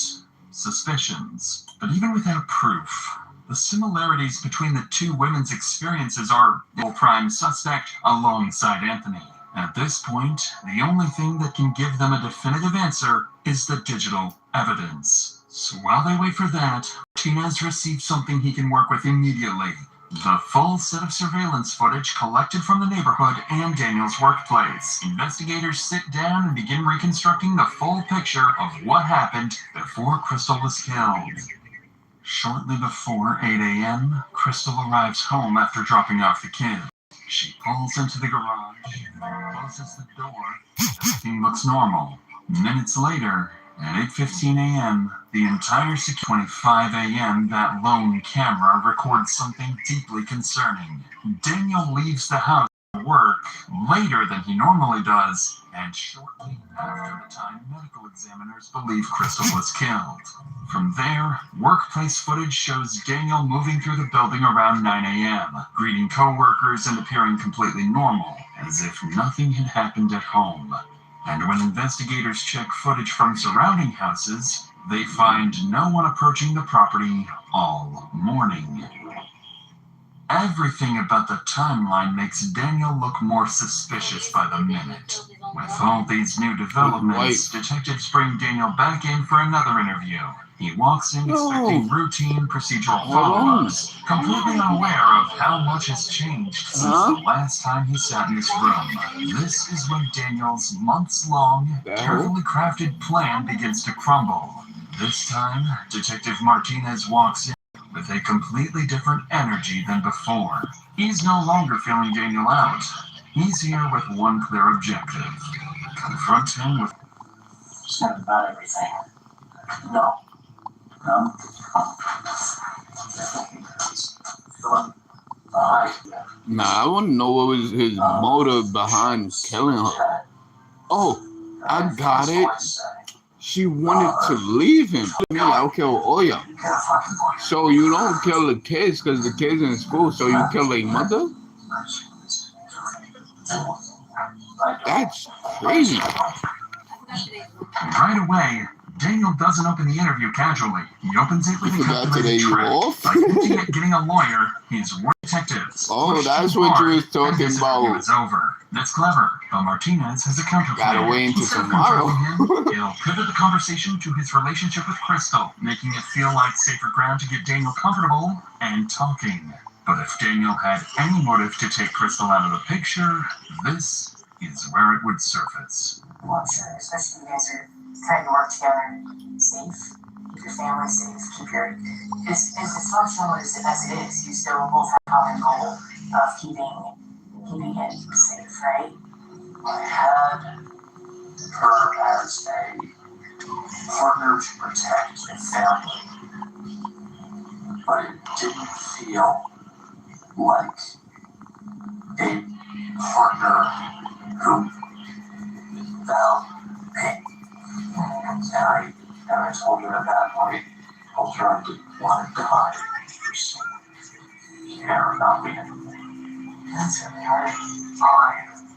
S13: suspicions. But even without proof, the similarities between the two women's experiences are the prime suspect alongside Anthony. At this point, the only thing that can give them a definitive answer is the digital evidence. So while they wait for that, Martinez receives something he can work with immediately. The full set of surveillance footage collected from the neighborhood and Daniel's workplace. Investigators sit down and begin reconstructing the full picture of what happened before Crystal was killed. Shortly before 8 a.m., Crystal arrives home after dropping off the kid. She pulls into the garage, closes the door, everything looks normal. Minutes later, at 8:15 a.m., the entire 6:25 a.m., that lone camera records something deeply concerning. Daniel leaves the house to work later than he normally does, and shortly after the time medical examiners believe Crystal was killed. From there, workplace footage shows Daniel moving through the building around 9 a.m., greeting co-workers and appearing completely normal, as if nothing had happened at home. And when investigators check footage from surrounding houses, they find no one approaching the property all morning. Everything about the timeline makes Daniel look more suspicious by the minute. With all these new developments, detectives bring Daniel back in for another interview. He walks in expecting routine procedural follow-ups, completely unaware of how much has changed since the last time he sat in this room. This is when Daniel's months-long, carefully crafted plan begins to crumble. This time, Detective Martinez walks in with a completely different energy than before. He's no longer feeling Daniel out. He's here with one clear objective: confront him with.
S14: Just kind of about everything. No.
S1: Nah, I want to know what was his motive behind killing her. Oh, I got it. She wanted to leave him. Me, I'll kill Oya. So you don't kill the kids because the kids in school, so you kill their mother? That's crazy.
S13: Right away, Daniel doesn't open the interview casually. He opens it with a calculated trick. By hinting at getting a lawyer, his war detectives.
S1: Oh, that's what you was talking about.
S13: It's over. That's clever, but Martinez has a counter plan.
S1: Gotta wait until tomorrow.
S13: He'll pivot the conversation to his relationship with Crystal, making it feel like safer ground to get Daniel comfortable and talking. But if Daniel had any motive to take Crystal out of the picture, this is where it would surface.
S18: Well, I'm sure, especially you guys are trying to work together, safe, keep your family safe, keep your, as dysfunctional as it is, you still both have a common goal of keeping it safe, right?
S10: I had her as a partner to protect the family, but it didn't feel like a partner who found me. And I told her at that point, I told her I didn't want to die for some care about me.
S18: That's really hard.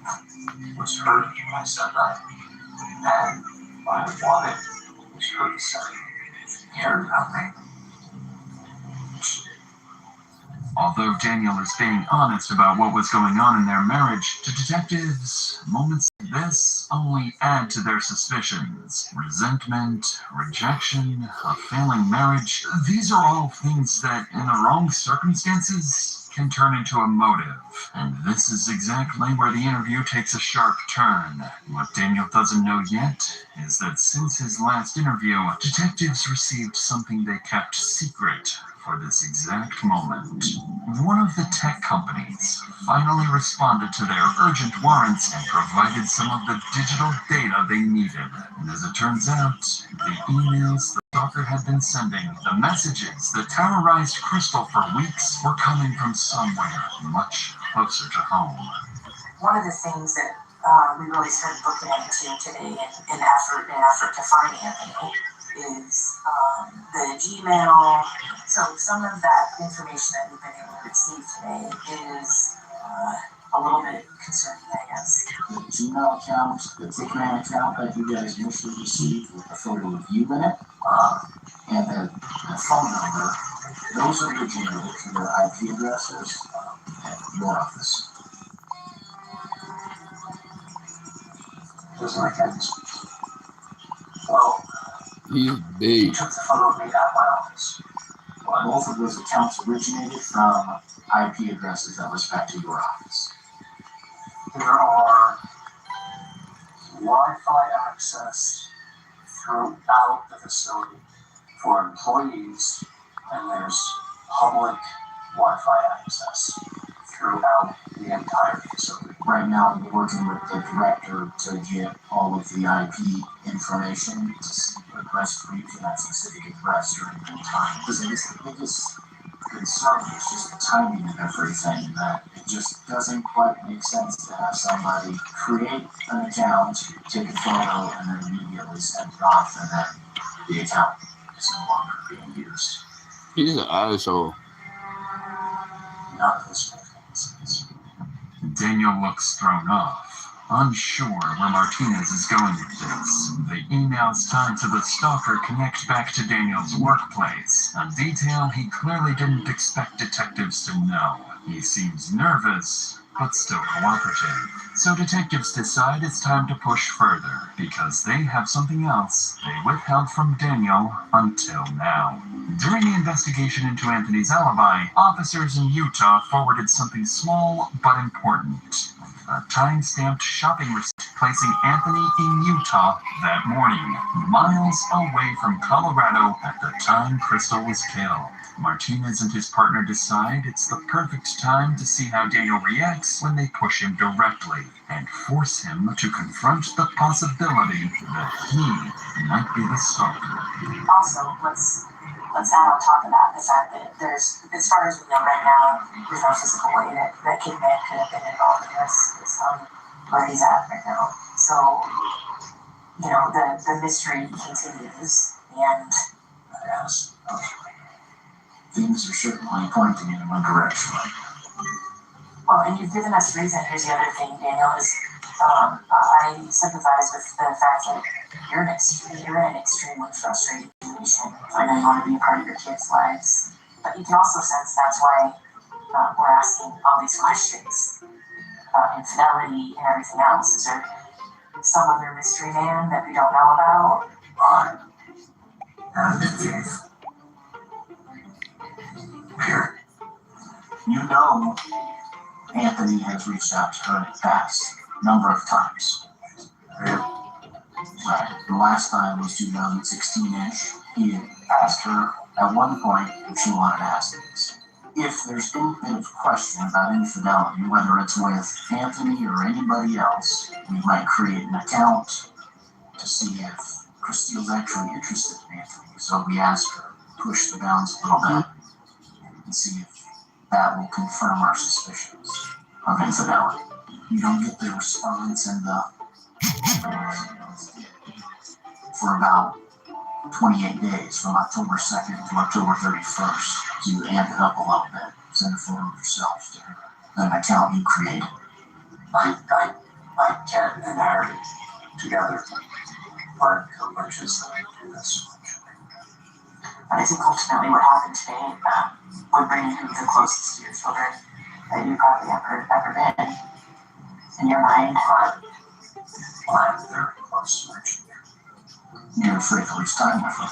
S10: I was hurt when I said that, and I wanted her to say, care about me.
S13: Although Daniel is being honest about what was going on in their marriage, to detectives, moments like this only add to their suspicions. Resentment, rejection, a failing marriage, these are all things that, in the wrong circumstances, can turn into a motive. And this is exactly where the interview takes a sharp turn. What Daniel doesn't know yet is that since his last interview, detectives received something they kept secret for this exact moment. One of the tech companies finally responded to their urgent warrants and provided some of the digital data they needed. And as it turns out, the emails the stalker had been sending, the messages that terrorized Crystal for weeks, were coming from somewhere much closer to home.
S18: One of the things that we really started looking into today in effort to find Anthony is the Gmail. So some of that information that we've been able to receive today is a little bit concerning, I guess.
S14: The Gmail account, the Tickman account that you guys initially received with a photo of you in it, and the phone number, those originated from their IP addresses at your office.
S10: Doesn't make any sense. Well,
S1: he's big.
S10: You took the photo of me at my office.
S14: Both of those accounts originated from IP addresses that was back to your office.
S10: There are Wi-Fi access throughout the facility for employees, and there's public Wi-Fi access throughout the entire facility.
S14: Right now, we're working with the director to get all of the IP information to see what address for you to that specific address during the time. Because I guess the biggest concern is just the timing of everything, that it just doesn't quite make sense to have somebody create an account, take a photo, and then immediately send it off, and then the account is no longer being used.
S1: He's an asshole.
S10: None of this makes any sense.
S13: Daniel looks thrown off, unsure where Martinez is going with this. The emails tied to the stalker connect back to Daniel's workplace, a detail he clearly didn't expect detectives to know. He seems nervous, but still cooperative. So detectives decide it's time to push further, because they have something else they withheld from Daniel until now. During the investigation into Anthony's alibi, officers in Utah forwarded something small but important. A time-stamped shopping receipt placing Anthony in Utah that morning, miles away from Colorado at the time Crystal was killed. Martinez and his partner decide it's the perfect time to see how Daniel reacts cracks when they push him directly and force him to confront the possibility that he might be the stalker.
S18: Also, let's add on top of that the fact that there's, as far as we know right now, there's no physical way that Kid Man could have been involved in this. It's where he's at right now. So, you know, the mystery continues, and
S10: Yes, things are certainly pointing in one direction.
S18: well, and you've given us reason. Here's the other thing, Daniel, is I sympathize with the fact that you're in an extremely frustrating situation. I know you want to be a part of your kids' lives, but you can also sense that's why we're asking all these questions. Infidelity and everything else. Is there some other mystery man that we don't know about?
S10: I'm confused. Here. You know Anthony has reached out to her in the past number of times. Right. The last time was 2016-ish. He had asked her at one point if she wanted to ask this. If there's any bit of question about infidelity, whether it's with Anthony or anybody else, we might create an account to see if Christine's actually interested in Anthony. So we ask her, push the bounds a little bit, and see if that will confirm our suspicions of infidelity. You don't get the response in the for about 28 days, from October 2nd to October 31st. So you amp it up a little bit. Send a photo of yourself to her. An account you created. I Ted and Harry together. But which is do this.
S18: But I think ultimately what happened today would bring you the closest to your children that you probably ever been. In your mind,
S10: I'm very close to my children. You're afraid to lose time with them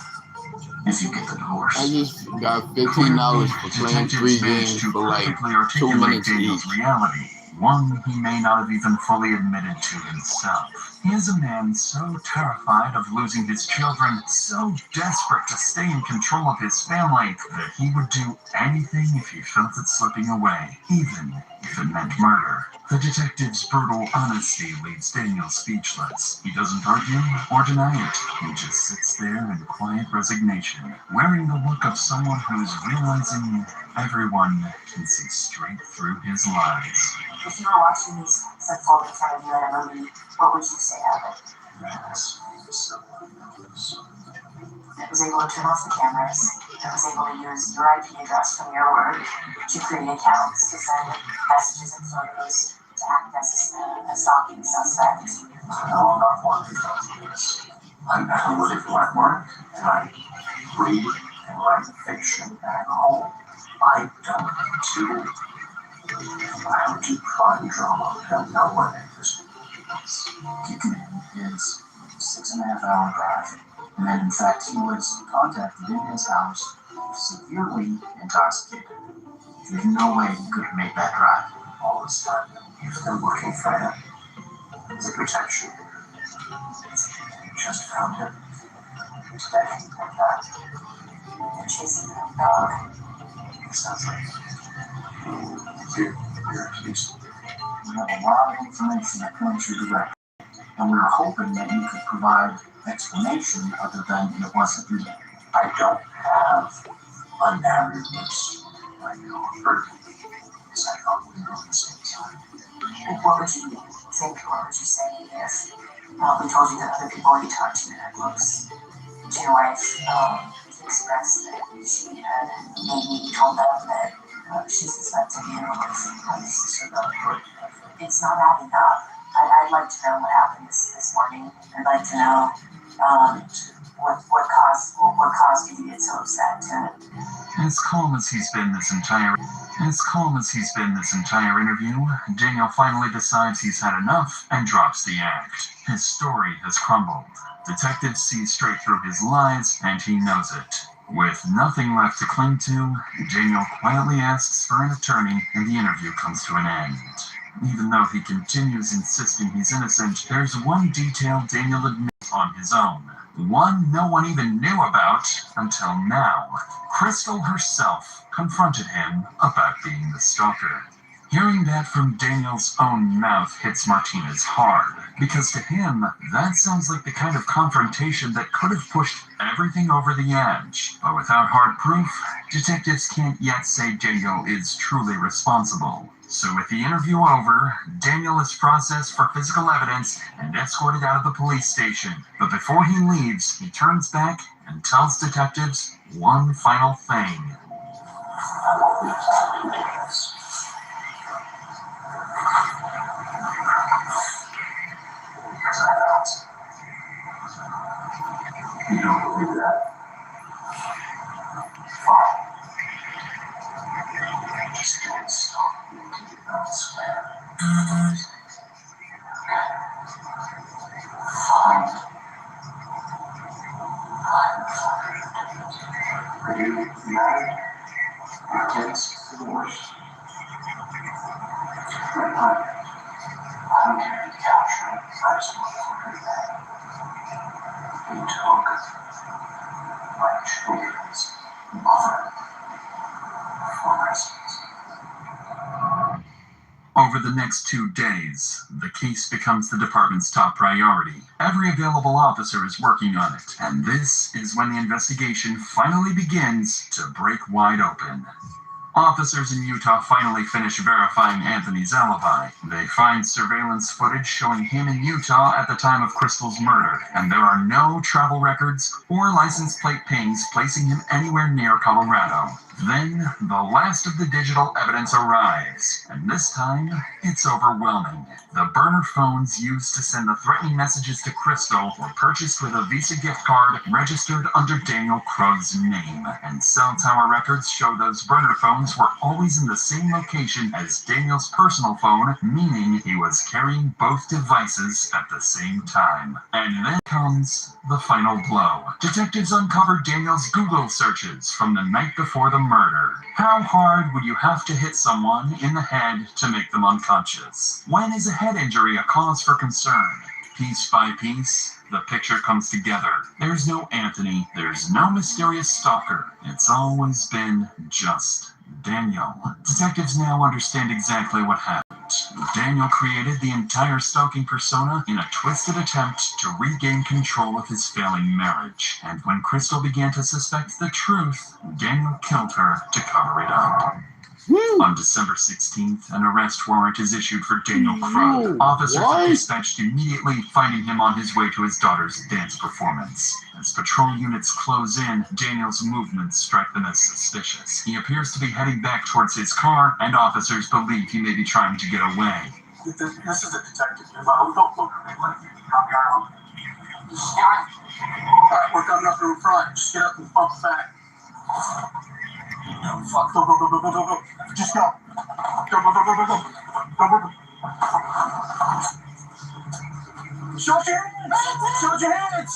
S10: if you get the divorce.
S1: I just got $15 for playing 3 games for like 2 minutes each.
S13: Reality, one he may not have even fully admitted to himself. He is a man so terrified of losing his children, so desperate to stay in control of his family, that he would do anything if he felt it slipping away, even if it meant murder. The detective's brutal honesty leaves Daniel speechless. He doesn't argue or deny it. He just sits there in quiet resignation, wearing the look of someone who is realizing everyone can see straight through his lies.
S18: if you were watching these unfold in front of you in a movie, what would you say happened? It was able to turn off the cameras. It was able to use your IP address from your work to create accounts, to send messages and photos, to act as a stalking suspect.
S10: No, I'm not one of these. I'm live my work, and I read and write fiction at home. I don't do I don't do crime drama. I don't know what it is. Kicking in is 6.5 hour drive. And then, in fact, he was contacted in his house, severely intoxicated. There's no way he could have made that drive all this time. He's been looking for him. The protection. Just found him. Today, like that.
S18: They're chasing that dog.
S10: Exactly. You're accused. We have a lot of information that points you directly, and we were hoping that you could provide explanation other than it wasn't you. I don't have a narrative. I know hurt because I thought we were on the same side.
S18: What would you think, what would you say if we told you that other people you talked to had looks to your wife expressed that she had maybe told them that she suspected you of it's not adding up. I'd like to know what happened this morning. I'd like to know what caused you to get so upset.
S13: As calm as he's been this entire interview, Daniel finally decides he's had enough and drops the act. His story has crumbled. Detectives see straight through his lies, and he knows it. With nothing left to cling to, Daniel quietly asks for an attorney, and the interview comes to an end. Even though he continues insisting he's innocent, there's one detail Daniel admits on his own. One no one even knew about until now. Crystal herself confronted him about being the stalker.
S11: Hearing that from Daniel's own mouth hits Martinez hard, because to him, that sounds like the kind of confrontation that could have pushed everything over the edge. But without hard proof, detectives can't yet say Daniel is truly responsible. So with the interview over, Daniel is processed for physical evidence and escorted out of the police station. But before he leaves, he turns back and tells detectives one final thing.
S10: You don't believe that? Fine. Just don't stop looking elsewhere. Fine. Are you married? Your kids divorced? I'm here to capture the first motherfucker that you took my children's mother for Christmas.
S11: Over the next 2 days, the case becomes the department's top priority. Every available officer is working on it, and this is when the investigation finally begins to break wide open. Officers in Utah finally finish verifying Anthony's alibi. They find surveillance footage showing him in Utah at the time of Crystal's murder, and there are no travel records or license plate pings placing him anywhere near Colorado. Then, the last of the digital evidence arrives, and this time, it's overwhelming. The burner phones used to send the threatening messages to Crystal were purchased with a Visa gift card registered under Daniel Krug's name, and cell tower records show those burner phones were always in the same location as Daniel's personal phone, meaning he was carrying both devices at the same time. And then comes the final blow. Detectives uncovered Daniel's Google searches from the night before the murder. How hard would you have to hit someone in the head to make them unconscious? When is a head injury a cause for concern? Piece by piece, the picture comes together. There's no Anthony, there's no mysterious stalker. It's always been just Daniel. Detectives now understand exactly what happened. Daniel created the entire stalking persona in a twisted attempt to regain control of his failing marriage. And when Crystal began to suspect the truth, Daniel killed her to cover it up. On December 16th, an arrest warrant is issued for Daniel Krug. Officers are dispatched immediately, finding him on his way to his daughter's dance performance. As patrol units close in, Daniel's movements strike them as suspicious. He appears to be heading back towards his car, and officers believe he may be trying to get away.
S10: This is a detective. Don't look at me. Let me drop your arm. Alright, we're coming up in front. Just get up and bump back. No, fuck. Go. Just go. Go. Show your hands. Show your hands.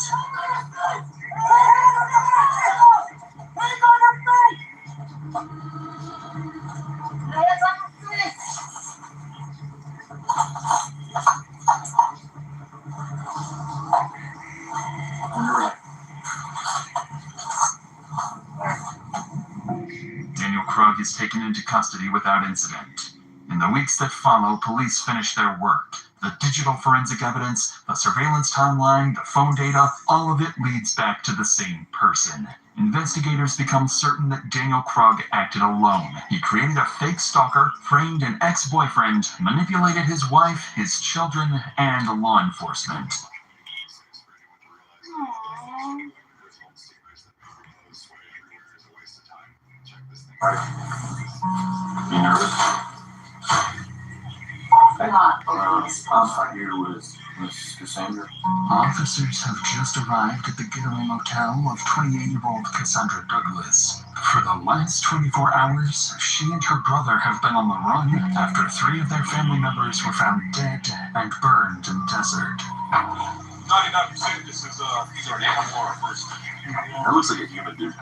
S11: Daniel Krug is taken into custody without incident. In the weeks that follow, police finish their work. The digital forensic evidence, the surveillance timeline, the phone data, all of it leads back to the same person. Investigators become certain that Daniel Krug acted alone. He created a fake stalker, framed an ex-boyfriend, manipulated his wife, his children, and law enforcement.
S10: You nervous? I'm here with Cassandra.
S11: Officers have just arrived at the getaway motel of 28-year-old Cassandra Douglas. For the last 24 hours, she and her brother have been on the run after 3 of their family members were found dead and burned in the desert.
S10: 99% this is these are animal or first. That looks like a human dude.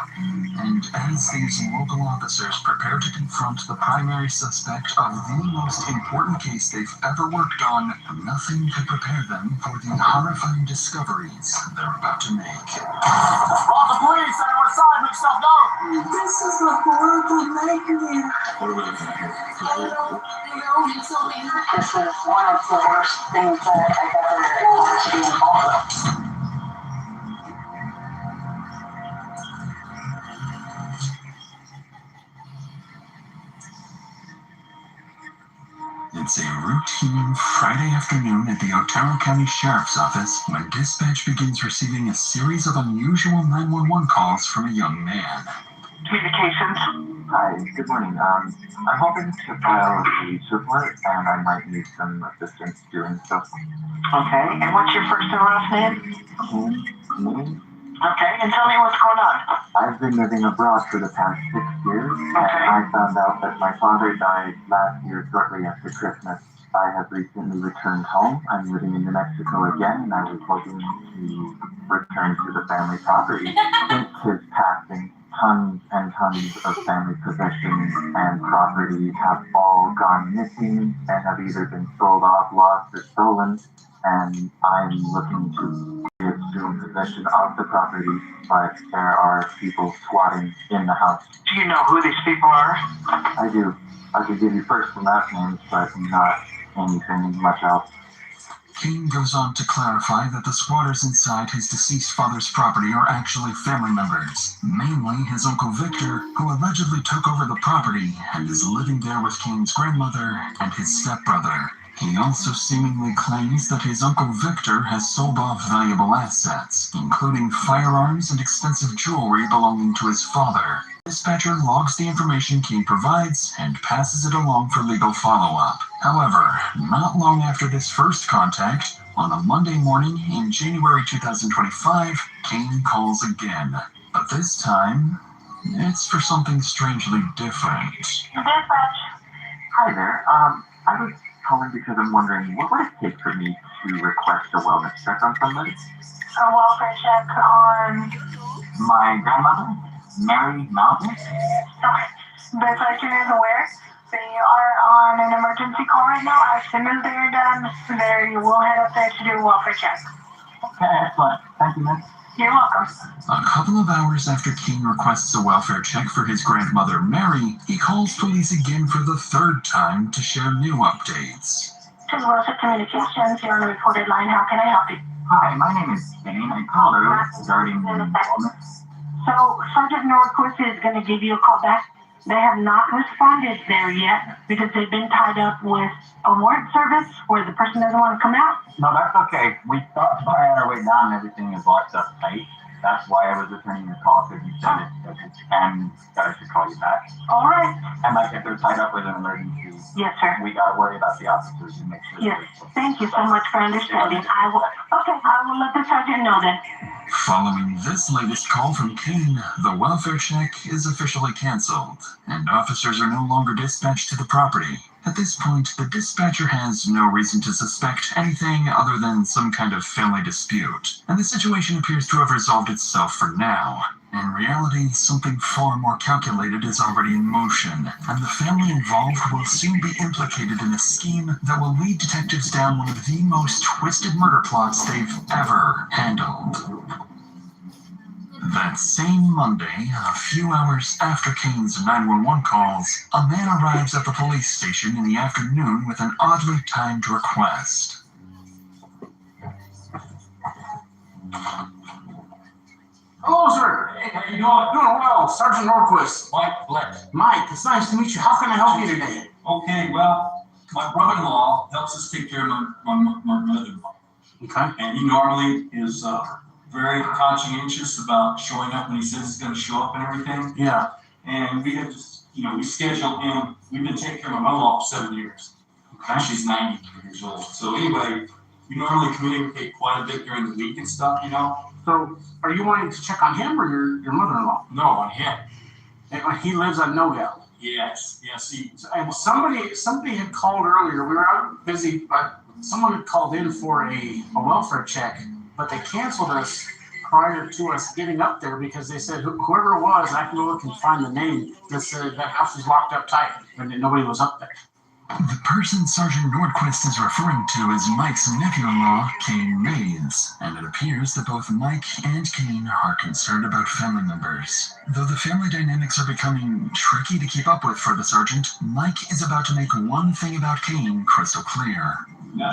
S11: And as these local officers prepare to confront the primary suspect of the most important case they've ever worked on, nothing could prepare them for the horrifying discoveries they're about to make.
S10: Call the police! Anyone
S9: outside, make yourself known.
S8: This is a horrible nightmare.
S3: What are we looking at here?
S8: You told me not.
S4: This is one of the worst things that I've ever been involved with.
S13: It's a routine Friday afternoon at the Otero County Sheriff's Office when dispatch begins receiving a series of unusual 911 calls from a young man.
S16: Communications. Hi, good morning. I'm hoping to file a police report, and I might need some assistance doing so.
S5: Okay, and what's your first and last name?
S16: Me?
S5: Okay, and tell me what's going on.
S16: I've been living abroad for the past 6 years, and I found out that my father died last year shortly after Christmas. I have recently returned home. I'm living in New Mexico again, and I was hoping to return to the family property. Since his passing, tons and tons of family possessions and property have all gone missing and have either been sold off, lost, or stolen, and I'm looking to assume possession of the property, but there are people squatting in the house.
S5: Do you know who these people are?
S16: I do. I could give you first and last names, but not anything much else.
S13: King goes on to clarify that the squatters inside his deceased father's property are actually family members, mainly his Uncle Victor, who allegedly took over the property and is living there with King's grandmother and his stepbrother. He also seemingly claims that his Uncle Victor has sold off valuable assets, including firearms and expensive jewelry belonging to his father. Dispatcher logs the information King provides and passes it along for legal follow-up. However, not long after this first contact, on a Monday morning in January 2025, King calls again. But this time, it's for something strangely different.
S16: Dispatch. Hi there. I was calling because I'm wondering, what would it take for me to request a wellness check on somebody?
S8: A welfare check on
S16: My grandmother, Mary Mountain.
S8: Okay. The question is where? They are on an emergency call right now. As soon as they're done, you will head up there to do a welfare check.
S16: Okay, excellent. Thank you, miss.
S8: You're welcome.
S13: A couple of hours after King requests a welfare check for his grandmother, Mary, he calls police again for the third time to share new updates.
S8: To Wilson Communications, you're on a recorded line. How can I help you?
S16: Hi, my name is Dane. I called earlier regarding wellness.
S5: So Sergeant Norquist is going to give you a call back. They have not responded there yet because they've been tied up with a warrant service where the person doesn't want to come out.
S16: No, that's okay. We stopped by on our way down and everything is locked up tight. That's why I was returning your call because you said it and that I should call you back.
S5: All right.
S16: And like if they're tied up with an emergency,
S5: yes, sir.
S16: We gotta worry about the officers and make sure.
S5: Yes. Thank you so much for understanding. I will let the sergeant know then.
S13: Following this latest call from King, the welfare check is officially canceled, and officers are no longer dispatched to the property. At this point, the dispatcher has no reason to suspect anything other than some kind of family dispute, and the situation appears to have resolved itself for now. In reality, something far more calculated is already in motion, and the family involved will soon be implicated in a scheme that will lead detectives down one of the most twisted murder plots they've ever handled. That same Monday, a few hours after Kane's 911 calls, a man arrives at the police station in the afternoon with an oddly timed request.
S19: Hello, sir. Hey, how you doing? Doing well. Sergeant Norquist. Mike Fleck. Mike, it's nice to meet you. How can I help you today?
S20: Okay, well, my brother-in-law helps us take care of my mother-in-law. Okay. And he normally is very conscientious about showing up when he says he's going to show up and everything.
S19: Yeah.
S20: And we have just, we scheduled him. We've been taking care of my mother-in-law for 7 years. Okay. She's 90 years old. So anyway, we normally communicate quite a bit during the week and stuff,
S19: So, are you wanting to check on him or your mother-in-law?
S20: No, on him.
S19: And he lives on No Gal.
S20: Yes.
S19: And somebody had called earlier. We were out busy, but someone had called in for a welfare check, but they canceled us prior to us getting up there because they said whoever it was, I can look and find the name, that said that house was locked up tight and nobody was up there.
S13: The person Sergeant Nordquist is referring to is Mike's nephew-in-law, Kane Mays, and it appears that both Mike and Kane are concerned about family members. Though the family dynamics are becoming tricky to keep up with for the sergeant, Mike is about to make one thing about Kane crystal clear.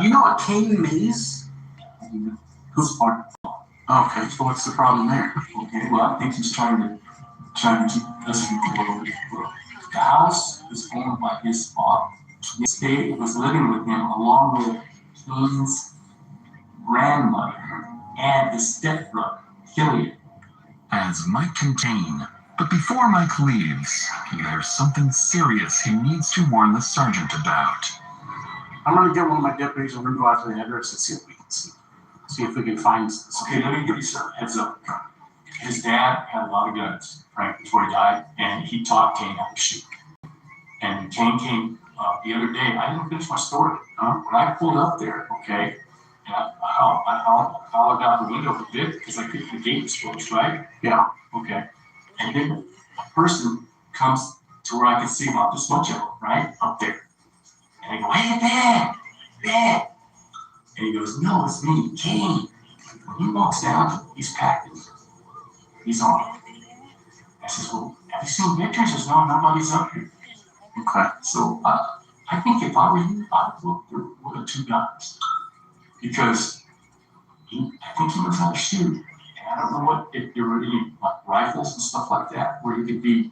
S19: You know what Kane Mays?
S20: Who's part?
S19: Okay, so what's the problem there?
S20: Okay, well, I think he's trying to keep us from the world. The house is owned by his father. He was living with him along with Kane's grandmother and his stepbrother, Killian.
S13: As Mike can Kane. But before Mike leaves, there's something serious he needs to warn the sergeant about.
S19: I'm going to get one of my deputies and we're going to go out to the address and see what we can see. See if we can find something.
S20: Okay, let me give you some heads up. His dad had a lot of guns, right, before he died, and he taught Kane how to shoot. And Kane came the other day. I didn't finish my story. When I pulled up there, okay, and I followed out the window a bit because I think the gate was closed, right?
S19: Yeah.
S20: Okay. And then a person comes to where I can see him off this mojo, right, up there. And I go, hey, Dad. And he goes, no, it's me, Kane. When he walks down, he's packed. He's on. I says, well, have you seen pictures? He says, no, nobody's up here. Okay. So I think if I were you, I would look through one of two guys. Because I think he knows how to shoot. And I don't know if there were any rifles and stuff like that where he could be,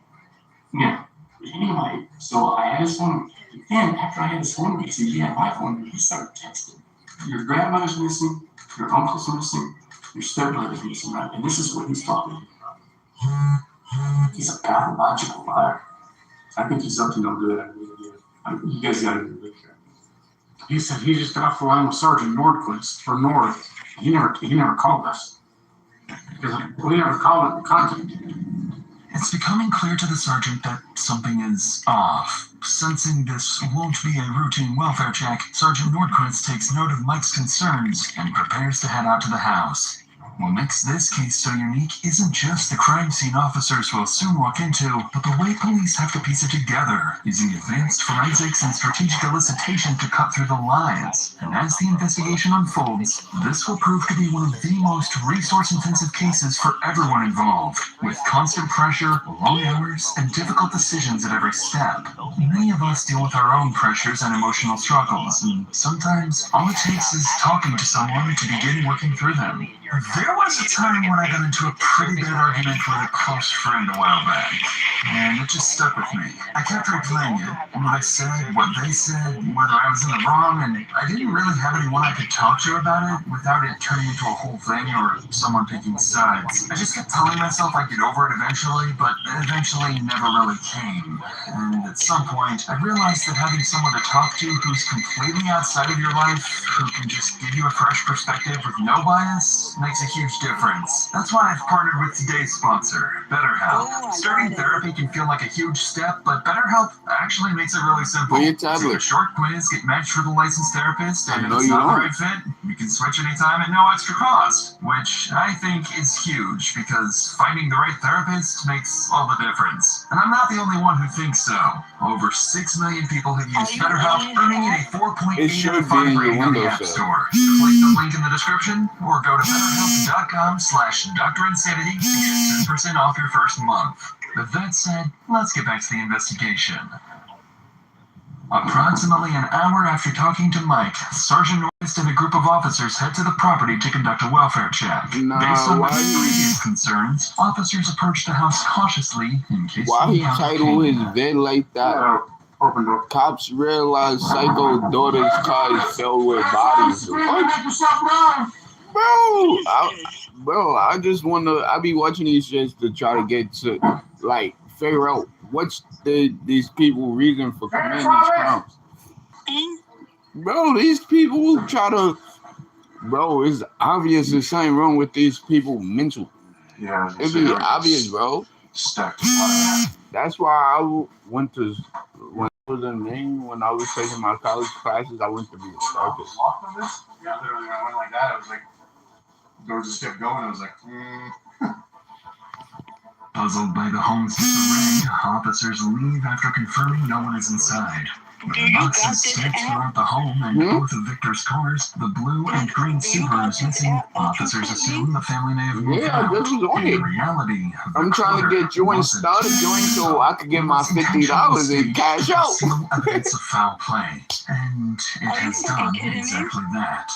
S20: anyway. So I had his phone. Then after I had his phone, he said, yeah, my phone. He started texting. Your grandmother's missing, your uncle's missing, your stepbrother's missing, right? And this is what he's talking about. He's a pathological liar. I think he's up to no good. You guys got to be really careful.
S19: He said he just got off the line with Sergeant Nordquist for North. He never called us. Because we never called him contacted him.
S13: It's becoming clear to the sergeant that something is off. Sensing this won't be a routine welfare check, Sergeant Nordquist takes note of Mike's concerns and prepares to head out to the house. What makes this case so unique isn't just the crime scene officers will soon walk into, but the way police have to piece it together, using advanced forensics and strategic elicitation to cut through the lies. And as the investigation unfolds, this will prove to be one of the most resource-intensive cases for everyone involved, with constant pressure, long hours, and difficult decisions at every step. Many of us deal with our own pressures and emotional struggles, and sometimes all it takes is talking to someone to begin working through them. There was a time when I got into a pretty bad argument with a close friend a while back, and it just stuck with me. I kept replaying it, what I said, what they said, whether I was in the wrong, and I didn't really have anyone I could talk to about it without it turning into a whole thing or someone picking sides. I just kept telling myself I'd get over it eventually, but it eventually never really came. And at some point, I realized that having someone to talk to who's completely outside of your life, who can just give you a fresh perspective with no bias, makes a huge difference. That's why I've partnered with today's sponsor, BetterHelp. Starting therapy can feel like a huge step, but BetterHelp actually makes it really simple. Take a short quiz, get matched with a licensed therapist, and if it's not the right fit, you can switch anytime at no extra cost, which I think is huge because finding the right therapist makes all the difference. And I'm not the only one who thinks so. Over 6 million people have used BetterHelp, earning it a 4.8 out of 5 rating on the App Store. Click the link in the description or go to BetterHelp.com/DrInsanity to get 10% off your first month. With that said, let's get back to the investigation. Approximately an hour after talking to Mike, Sergeant Nordquist and a group of officers head to the property to conduct a welfare check. Based on Mike's previous concerns, officers approach the house cautiously in case
S1: why he titled his vid like that? Cops realize Psycho daughter's car is filled with bodies. Bro, I just want to. I be watching these shits to try to get to figure out what's these people reason for committing these crimes. Bro, these people try to. Bro, it's obvious there's something wrong with these people mental.
S10: Yeah,
S1: it'd be obvious, bro. That's why I went to. When I was in Maine, when I was taking my college classes, I went to be a therapist.
S10: Yeah, literally, I went like that. I was like, the door just kept going. I was like,
S13: Puzzled by the home's disarray, officers leave after confirming no one is inside. Boxes scattered throughout the home and both of Victor's cars, the blue and green Subaru is missing. Officers assume the family may have moved out.
S1: this was on
S13: In
S1: it.
S13: reality,
S1: I'm trying to get you and started doing so I could get my $50 in cash out.
S13: Evidence of foul play, and it has done exactly that.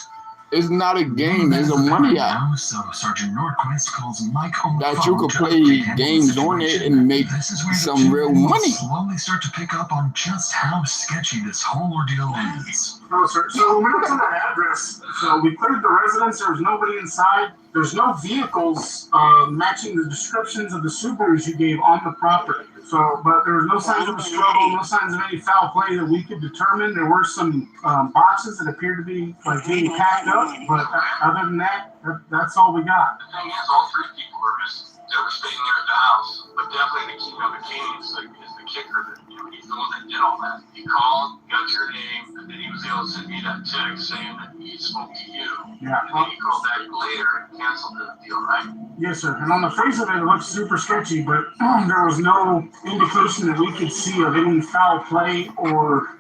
S1: It's not a game, it's a money app.
S13: So Sergeant Nordquist calls Mike on
S1: that you could play games on it and make some real money.
S13: Slowly start to pick up on just how sketchy this whole ordeal is.
S19: Oh, sir. So we went to that address. So we cleared the residence. There was nobody inside. There's no vehicles matching the descriptions of the Subarus you gave on the property. So, but there was no signs of a struggle, no signs of any foul play that we could determine. There were some boxes that appeared to be like being packed up, but other than that, that's all we got.
S20: The thing is, all three people were just staying there at the house, but definitely the Kane is the kicker. That he's the one that did all that. He called, got your name, and then he was able to send me that text saying that he spoke to you.
S19: Yeah.
S20: And then he called back later and canceled the deal, right?
S19: Yes, sir. And on the face of it, it looked super sketchy, but there was no indication that we could see of any foul play or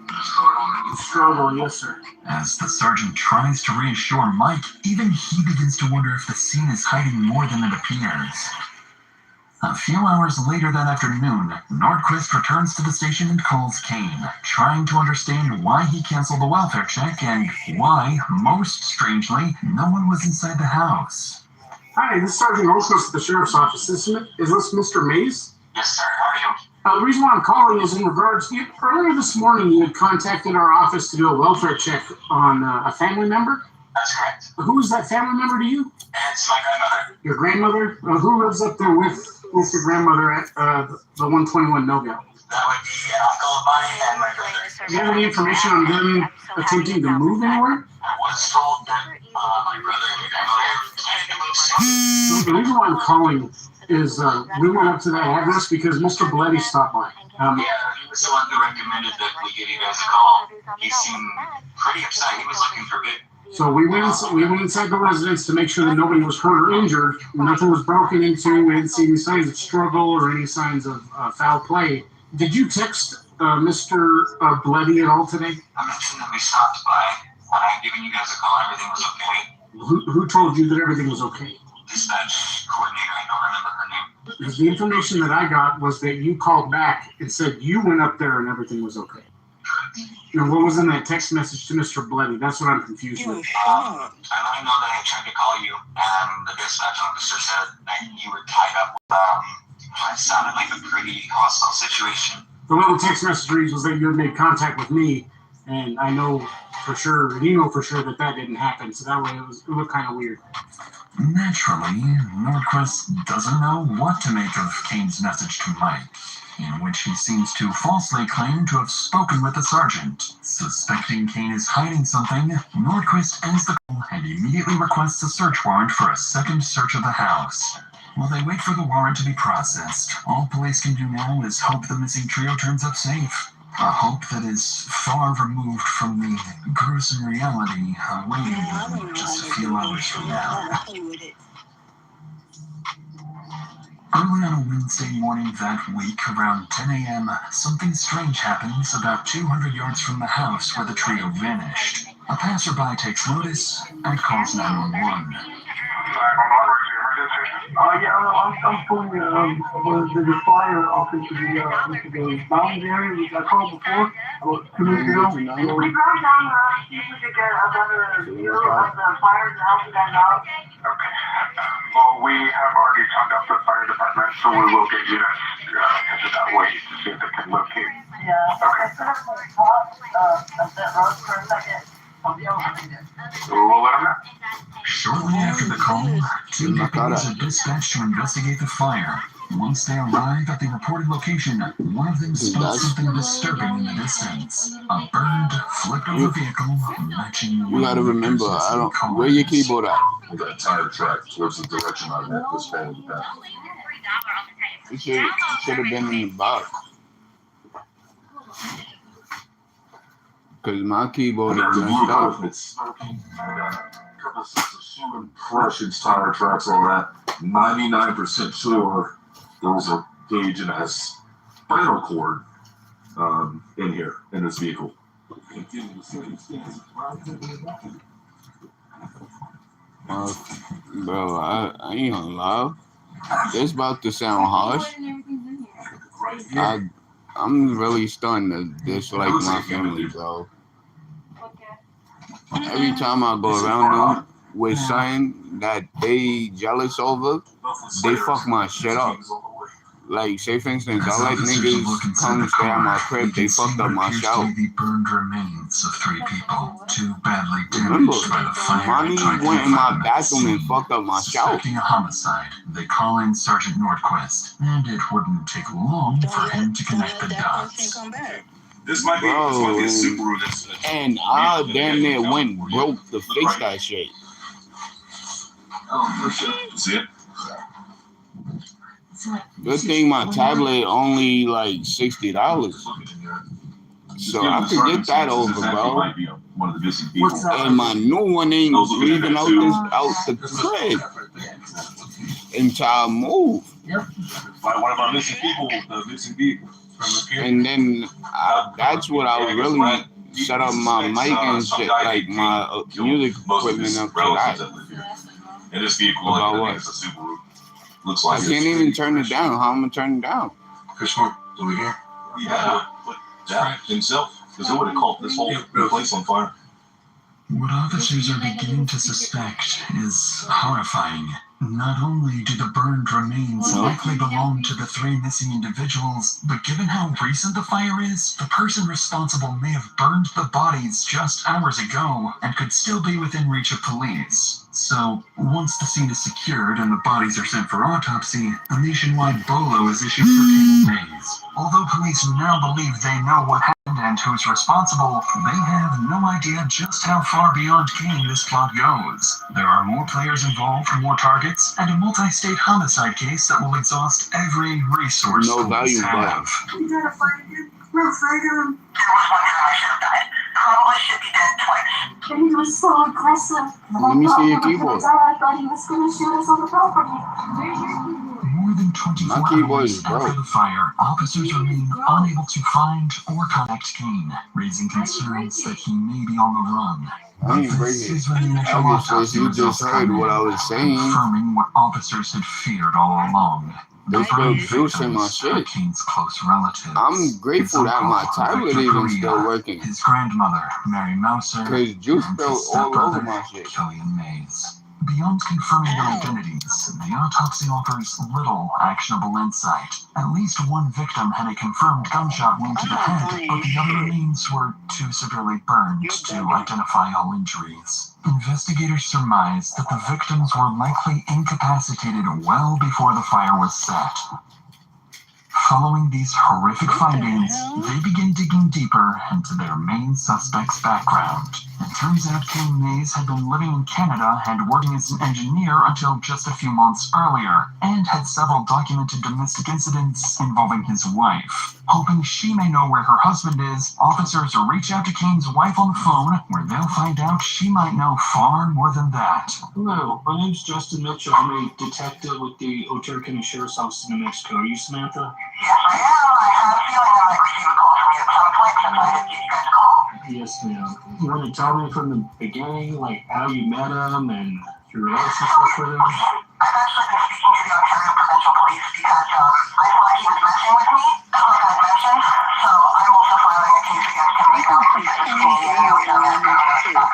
S19: struggle. Yes, sir.
S13: As the sergeant tries to reassure Mike, even he begins to wonder if the scene is hiding more than it appears. A few hours later that afternoon, Nordquist returns to the station and calls Kane, trying to understand why he canceled the welfare check and why, most strangely, no one was inside the house.
S19: Hi, this is Sergeant Nordquist at the Sheriff's Office. Is this Mr. Mays?
S20: Yes, sir. How are you?
S19: The reason why I'm calling is in regards to earlier this morning you had contacted our office to do a welfare check on a family member.
S20: That's correct.
S19: Who is that family member to you?
S20: It's my grandmother.
S19: Your grandmother? Who lives up there with your grandmother at the 121 No-Go?
S20: That would be an uncle of mine and my brother.
S19: Do you have any information on them attempting to move anywhere?
S20: I was told that my brother and grandmother were planning to move soon.
S19: The reason why I'm calling is we went up to that address because Mr. Bleddy stopped by.
S20: Yeah, he was the one who recommended that we give you guys a call. He seemed pretty upset. He was looking for good.
S19: So we went inside the residence to make sure that nobody was hurt or injured. Nothing was broken into. We didn't see any signs of struggle or any signs of foul play. Did you text Mr. Bleddy at all today?
S20: I mentioned that we stopped by. When I had given you guys a call, everything was okay.
S19: Who told you that everything was okay?
S20: Dispatch coordinator, I don't remember her name.
S19: Because the information that I got was that you called back and said you went up there and everything was okay. Now, what was in that text message to Mr. Bleddy? That's what I'm confused with.
S20: I let him know that I tried to call you, and the dispatch officer said that you were tied up with, it sounded like a pretty hostile situation.
S19: The way the text message reads was that you had made contact with me, and I know for sure, and you know for sure that didn't happen, so that way it looked kind of weird.
S13: Naturally, Nordquist doesn't know what to make of Kane's message to Mike, in which he seems to falsely claim to have spoken with the sergeant. Suspecting Kane is hiding something, Nordquist ends the call and immediately requests a search warrant for a second search of the house. While they wait for the warrant to be processed, all police can do now is hope the missing trio turns up safe. A hope that is far removed from the gruesome reality awaiting them just a few hours from now. Early on a Wednesday morning that week, around 10 a.m., something strange happens about 200 yards from the house where the trio vanished. A passerby takes notice and calls 911.
S16: I'm pulling the fire off into the mountains area. I called before, about 2 minutes ago. We drove down to see if we could get a better view of the fires and help you guys out.
S10: Okay. Well, we have already turned up the fire department, so we will get you headed that way to see if they can locate.
S16: Yeah. Okay. I'm going to pause that road for a second. I'll be over there.
S10: We'll let them know.
S13: Shortly after the call, two deputies are dispatched to investigate the fire. Once they arrive at the reported location, one of them spots something disturbing in the distance. A burned, flipped over vehicle matching.
S1: You gotta remember, where your keyboard at?
S10: We got a tire track towards the direction I met this family back.
S1: It should have been in the box. Because my keyboard is messed up.
S10: Shoe impressions, tire tracks, all that. 99% sure there was a gauge in a spinal cord
S3: in here, in this vehicle.
S1: Bro, I ain't gonna lie. This about to sound harsh. I'm really starting to dislike my family, bro. Every time I go around them with something that they jealous over, they fuck my shit up. Like, say for instance, I let niggas come stay at my crib, they fucked up my shower.
S13: The burned remains of 3 people, 2 badly damaged by the fire.
S1: Money went in my bathroom and fucked up my shower.
S13: Suspecting a homicide, they call in Sergeant Nordquist, and it wouldn't take long for him to connect the dots.
S3: This might be a Subaru that's...
S1: And I damn near went broke to fix that shit.
S3: Oh, for sure. See it?
S1: Good thing my tablet only like $60. So I could get that over, bro. And my new one ain't leaving out the crib until I move.
S3: One of our missing people, the missing vehicle.
S1: And then that's what I would really set up my mic and shit, like my music equipment up to that.
S3: And this vehicle,
S1: about what?
S3: It's a Subaru. Looks like
S1: I can't even turn it down. How am I turn it down?
S3: Fishmark, over here. Yeah, that himself. Because they would have caught this whole place on fire.
S13: What officers are beginning to suspect is horrifying. Not only do the burned remains likely belong to the 3 missing individuals, but given how recent the fire is, the person responsible may have burned the bodies just hours ago and could still be within reach of police. So, once the scene is secured and the bodies are sent for autopsy, a nationwide BOLO is issued for King Mays. Although police now believe they know what happened and who's responsible, they have no idea just how far beyond Kane this plot goes. There are more players involved, more targets, and a multi-state homicide case that will exhaust every resource police have.
S10: We gotta find him. We'll find him. There was one time I should have died. Probably should be dead twice.
S12: He was so aggressive.
S1: Let me see your keyboard.
S12: I thought he was going to shoot us on the property.
S13: More than 24 hours after the fire, officers remain unable to find or contact Kane, raising concerns that he may be on the run.
S1: I ain't breaking it. You just heard what I was saying.
S13: Confirming what officers had feared all along.
S1: They still juicing my shit.
S13: Kane's close relatives.
S1: I'm grateful that my tablet even still working.
S13: His grandmother, Mary Mouser,
S1: because juice spilled all over my shit.
S13: Killian Mays. Beyond confirming their identities, the autopsy offers little actionable insight. At least one victim had a confirmed gunshot wound to the head, but the other remains were too severely burned to identify all injuries. Investigators surmise that the victims were likely incapacitated well before the fire was set. Following these horrific findings, they begin digging deeper into their main suspect's background. It turns out King Mays had been living in Canada and working as an engineer until just a few months earlier, and had several documented domestic incidents involving his wife. Hoping she may know where her husband is, officers reach out to Kane's wife on the phone, where they'll find out she might know far more than that.
S19: Hello, my name's Justin Mitchell. I'm a detective with the Otero County Sheriff's Office in New Mexico. Are you Samantha?
S10: Yes, I am. I have a feeling I might receive a call from you at some point since I did give you guys a call.
S19: Yes, ma'am. You want to tell me from the beginning, like how you met him and your relationship with him?
S10: I've actually been speaking to the Ontario Provincial Police because I thought he was messing with me, like I mentioned. So I'm also filing a case against him right now for participating in illegal stuff.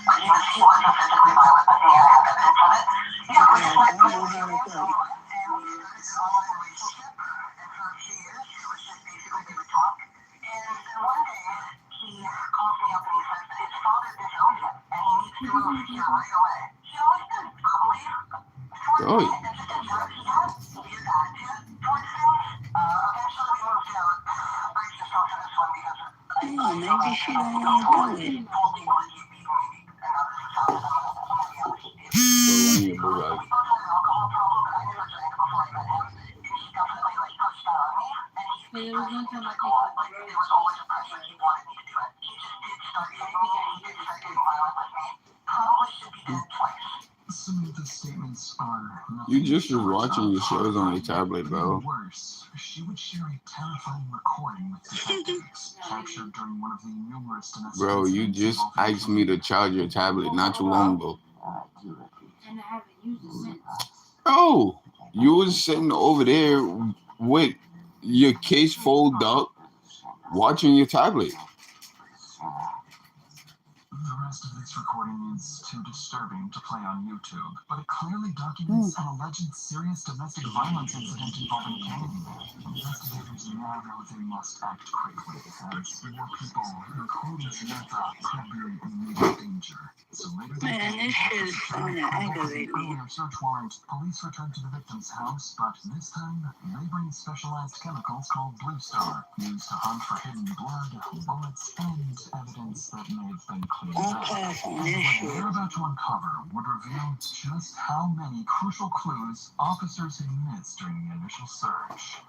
S10: But he wasn't physically violent with me, and I have evidence of it. Yeah, we're just like and we started an online relationship. And for a few years, it was just basically we would talk. And then one day, he calls me up and he says that his father disowned him, and he needs to move here right away. He always did, probably.
S1: Oh.
S2: Maybe she don't want to do it.
S13: Some of the statements are
S1: you just was watching your shows on your tablet, bro.
S13: Worse, she would share a terrifying recording with detectives captured during one of the numerous domestic
S1: Bro, you just asked me to charge your tablet not too long ago. Oh, you was sitting over there with your case folded up, watching your tablet.
S13: The rest of this recording is too disturbing to play on YouTube, but it clearly documents an alleged serious domestic violence incident involving Kane. Investigators now know they must act quickly, as more people, including Samantha, could be in immediate danger. So later that
S2: Man,
S13: day,
S2: this shit is starting to aggravate me.
S13: earlier search warrant, police returned to the victim's house, but this time they bring specialized chemicals called Blue Star, used to hunt for hidden blood, bullets, and evidence that may have been cleaned
S2: I'll
S13: up.
S2: pass on
S13: And
S2: this
S13: what
S2: shit.
S13: they're about to uncover would reveal just how many crucial clues officers had missed during the initial search.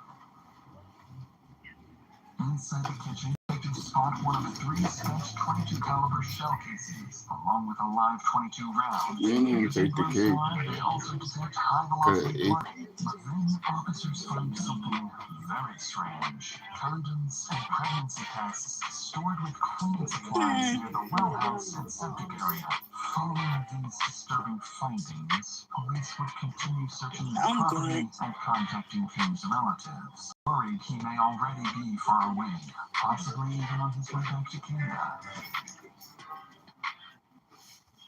S13: Inside the kitchen, detectives spot one of 3 sketched .22 caliber shell casings, along with a live .22 round.
S1: You didn't even take the cake.
S13: They also detect high velocity blood. But then officers find something very strange. Condoms and pregnancy tests stored with cleaning supplies near the well house and septic area. Following these disturbing findings, police would continue searching the property and contacting Kane's relatives, worried he may already be far away, possibly even on his way back to Canada.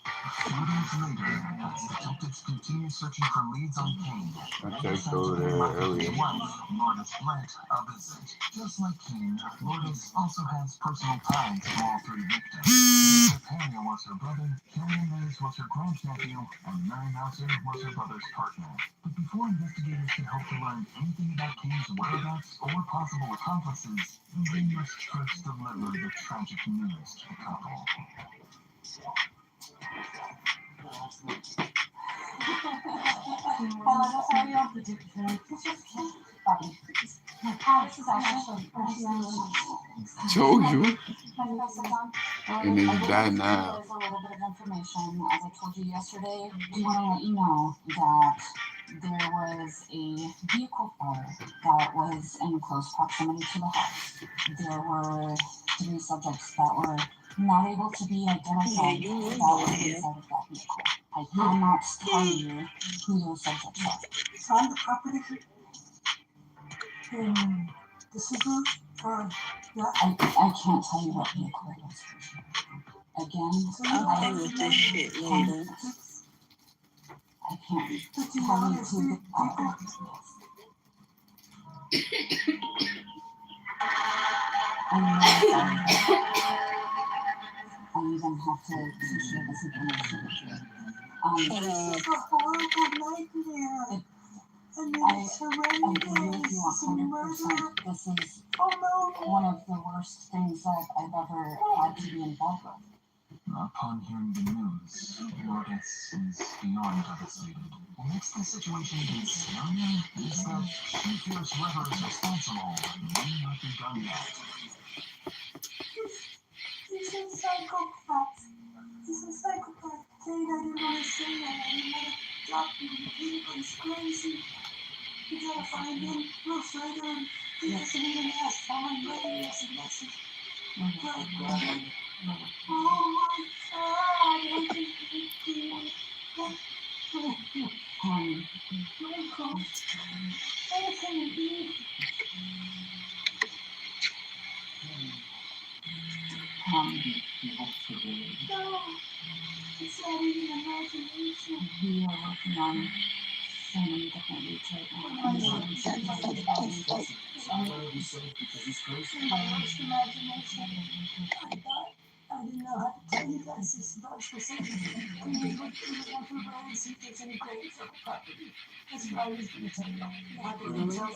S13: A few days later, as detectives continue searching for leads on Kane,
S1: I checked over there earlier.
S13: his wife, Lourdes Blett, a visit. Just like Kane, Lourdes also has personal ties to all 3 victims. Perry was her brother, Carrie Mays was her grandnephew, and Mary Mouser was her brother's partner. But before investigators could hope to learn anything about Kane's whereabouts or possible accomplices, they must first deliver the tragic news to the couple.
S1: Told you. And then you died now.
S4: There's a little bit of information. As I told you yesterday, we want to let you know that there was a vehicle fire that was in close proximity to the house. There were 3 subjects that were not able to be identified that were inside of that vehicle. I cannot tell you who those subjects are.
S5: On the property in the Subaru, yeah.
S4: I can't tell you what vehicle it was. Again,
S2: I'll play with this shit later.
S4: I can't tell you who the I even have to share this information with you. I agree with you 100%. This is one of the worst things that I've ever had to be involved with.
S13: Upon hearing the news, Lourdes is beyond devastated. What makes the situation even scarier is that she fears whoever is responsible may not be done yet.
S5: He's a psychopath. He's a psychopath. Kane, I didn't want to say that. I didn't want to drop him. He's crazy. You gotta find him. We'll find him. He hasn't even asked how I'm ready. He has a message. Right, right. Oh my God. I can Michael. Anything you need. No. It's not even imagination.
S4: We are working on so many different routes right now.
S5: I'm going to be safe because he's crazy. My worst imagination. I didn't know how to tell you guys this about specific. I mean, we looked through the infrared and see if there's any graves on the property. That's what I was going to tell you. I didn't tell you.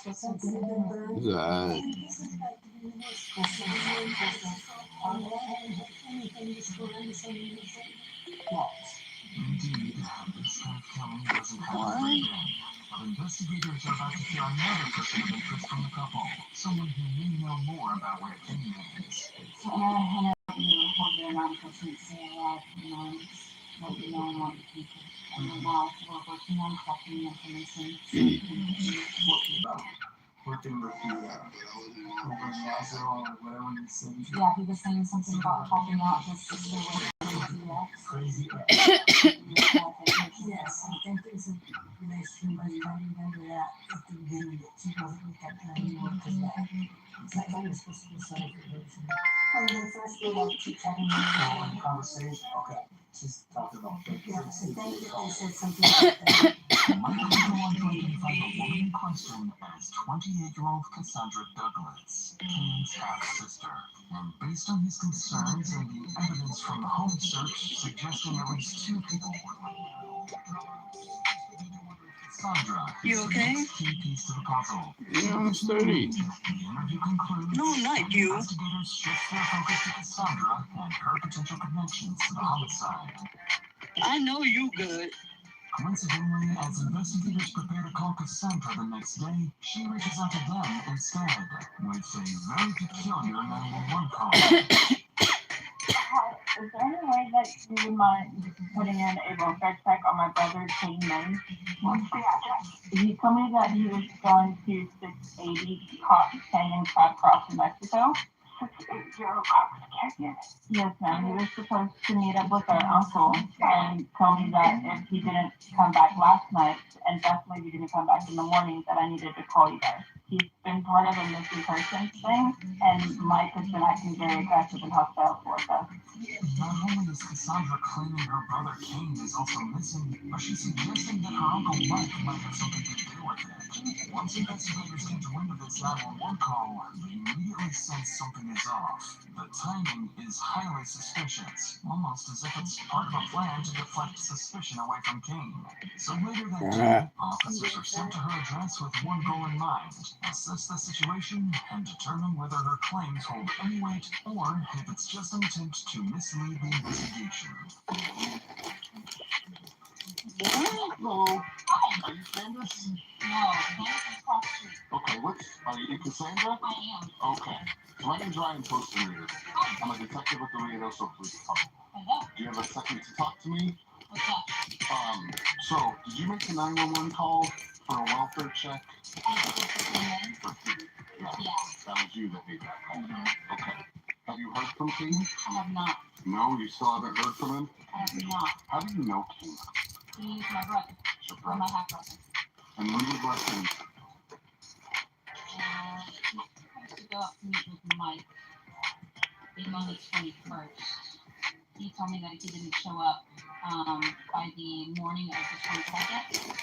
S5: That's what's been burned.
S1: Yeah.
S5: This is like the most anything to store anything.
S13: Indeed, this kind of killing doesn't have to begin. But investigators are about to hear another person of interest from the couple, someone who may know more about where Kane is.
S4: So I know you have your non-person say a lot, what you know and what you can do. And now we're working on collecting information so we can see what we know.
S5: working with the natural or whatever you said.
S4: Yeah, he was saying something about helping out his sister with DX.
S5: Crazy.
S4: Yes, I think there's a relation by fighting under that at the beginning that she wasn't with that plan anymore because that. It's like I was supposed to be sorry for version. When they first did like keep chatting
S5: Oh, conversation. Okay. She's talking about
S4: yeah, I think that they said something about that.
S11: Michael will go on to identify the woman in question as 28-year-old Cassandra Douglas, Kane's half-sister. And based on his concerns and the evidence from the home search suggesting at least 2 people. Cassandra,
S2: you okay?
S11: key piece to the puzzle.
S1: Yeah, I'm sturdy.
S11: The interview concludes.
S2: No, not you.
S11: Investigators shift their focus to Cassandra and her potential connections to the homicide.
S2: I know you good.
S11: Coincidentally, as investigators prepare to call Cassandra the next day, she reaches out to them instead with a very peculiar 911 call.
S21: Hi, is there any way that you would mind putting in a welfare check on my brother, King Maine? What's the address? He told me that he was going to 680 Canyon Crab Cross in Mexico. 680 Cox Canyon? Yes, ma'am. He was supposed to meet up with our uncle and told me that if he didn't come back last night, and definitely he didn't come back in the morning, that I needed to call you guys. He's been part of a missing persons thing, and Mike has been acting very aggressive and hostile towards us.
S11: Not only is Cassandra claiming her brother Kane is also missing, but she's suggesting that her uncle Mike might have something to do with it. Once investigators get wind of this 911 call, they immediately sense something is off. The timing is highly suspicious, almost as if it's part of a plan to deflect suspicion away from Kane. So later that day, officers are sent to her address with one goal in mind: assess the situation and determine whether her claims hold any weight or if it's just an attempt to mislead the investigation.
S1: Hello. Are you Candace?
S21: No,
S1: Okay, are you Cassandra?
S21: I am.
S1: Okay. My name's Ryan Poster. I'm a detective with the Riodoso Police Department.
S21: Hello.
S1: Do you have a second to talk to me?
S21: What's up?
S1: So, did you make a 911 call for a welfare check? Yeah. That was you that made that call. Okay. Have you heard from King?
S21: I have not.
S1: No, you still haven't heard from him?
S21: I have not.
S1: How do you know King?
S21: He's my brother.
S1: Your
S21: Or
S1: brother.
S21: my half-brother.
S1: And when was last time?
S21: He's supposed to go up to meet with Mike. Maybe on the 21st. He told me that if he didn't show up by the morning of the 22nd,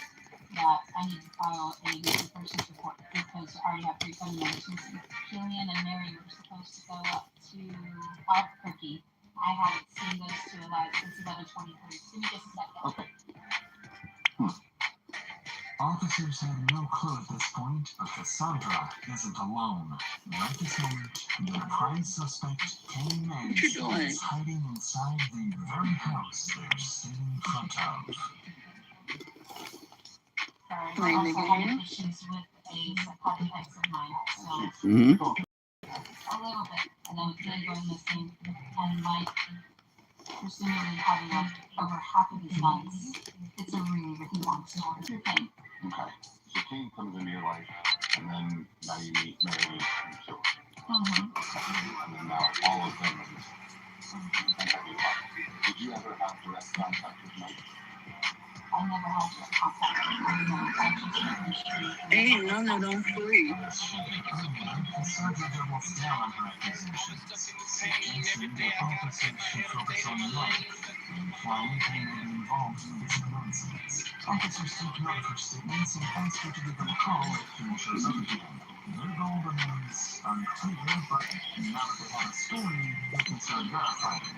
S21: that I need to file a missing persons report because I already have 3 family members missing. Killian and Mary were supposed to go up to Albuquerque. I haven't seen those 2 alive since 11/23. Give me just a second.
S1: Okay.
S11: Officers had no clue at this point, but Cassandra isn't alone. Right this moment, the prime suspect, Kane Mays, is hiding inside the very house they're sitting in front of.
S21: Sorry, I also had issues with a psychotic ex of mine, so a little bit, and I was really going missing, and Mike presumably having like over half of his guns. It's a really, really long story. Through Kane.
S1: Okay. So King comes into your life, and then now you meet Mary and Joe. And then now all of them are missing. Did you ever have direct contact with Mike?
S21: I never had direct contact with him. I just
S2: Ain't none of them free.
S11: Cassandra doubles down on her accusations, suggesting that officers should focus on Mike, implying he may be involved in this nonsense. Officers take note of her statements and ask her to give them a call if King shows up again. Their goal remains unclear, but now that they have a story, they can start verifying.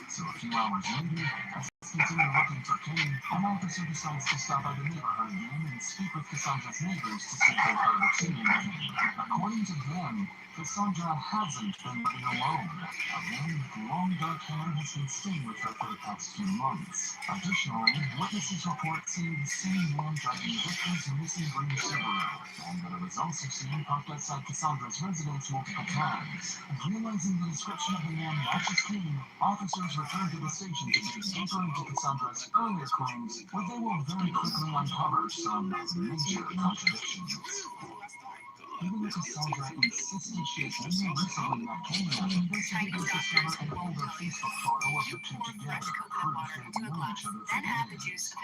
S11: So a few hours later, as they continue looking for Kane, an officer decides to stop by the neighborhood again and speak with Cassandra's neighbors to see if they've heard or seen anything. According to them, Cassandra hasn't been living alone. A man with long dark hair has been staying with her for the past few months. Additionally, witnesses report seeing the same man driving Victor's missing green Subaru, and that it was also seen parked outside Cassandra's residence multiple times. Realizing the description of the man matches Kane, officers return to the station to dig deeper into Cassandra's earlier claims, where they will very quickly uncover some major contradictions.
S13: Even with a soundtrack with 60 chicks and recently met Kenya, investigators discovered an older Facebook photo of the two together, proof they knew each other for years.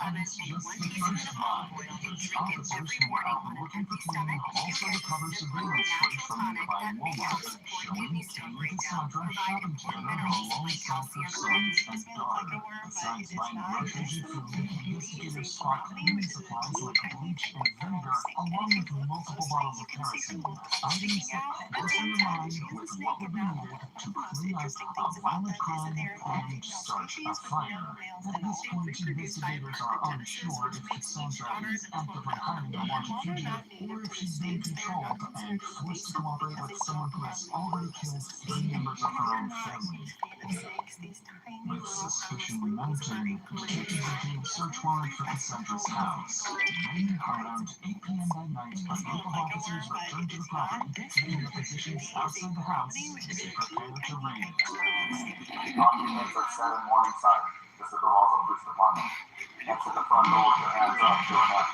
S13: And it's just the first lie, because officers who were out looking for Kenya also recovered surveillance footage from nearby Walmart showing Kenya and Cassandra shopping together alongside their sons and daughter. Besides buying groceries and food, investigators spot cleaning supplies like bleach and vinegar, along with multiple bottles of kerosene, items that closely align with what would be needed to clean up a violent crime and start a fire. At this point, investigators are unsure if Cassandra is actively hiding a wanted fugitive or if she's being controlled and forced to cooperate with someone who has already killed 3 members of her own family. With suspicion mounting, detectives obtained a search warrant for Cassandra's house. Then, around 8 p.m. that night, a group of officers returned to the property, taking the positions outside the house as they prepared to raid.
S10: Occupants are set in warning sign. This is the Roswell Police Department. Exit the front door with your hands up, door now.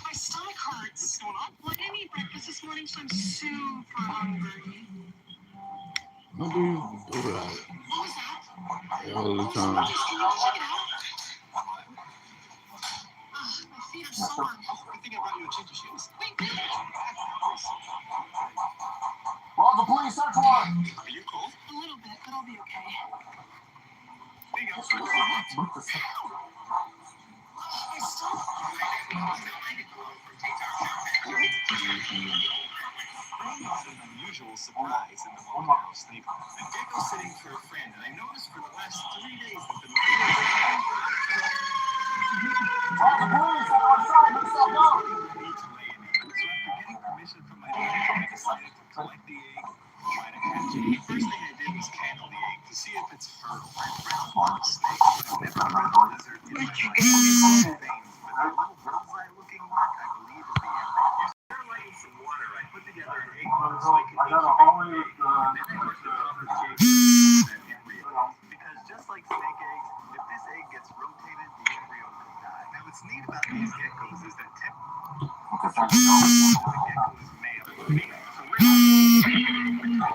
S2: My stomach hurts. What's going on? Well, I didn't eat breakfast this morning, so I'm super hungry.
S1: What do you do that?
S2: What was that?
S1: All the time.
S2: Can you check it out? My feet are sore. Good thing I brought you a change of shoes. Wait, really?
S10: Roswell Police search warrant.
S2: Are you cold? A little bit, but I'll be okay. There you go. My stomach. Rain was an unusual surprise in the Morehouse neighborhood. A gecko sitting for a friend, and I noticed for the last 3 days that the
S10: Police, outside, let's go.
S2: So after getting permission from my landlord, I decided to collect the egg and try to hatch it. The first thing I did was candle the egg to see if it's fertile. Brown water snake, I've never heard of lizard in my life. But the little bullseye-looking mark, I believe, is the embryo. After lighting some water, I put together an egg box so I could incubate the egg, and then I worked it up for the egg that embryo. Because just like snake eggs, if this egg gets rotated, the embryo could die. Now, what's neat about these geckos is that the gecko is male or female. So we're going to 80 to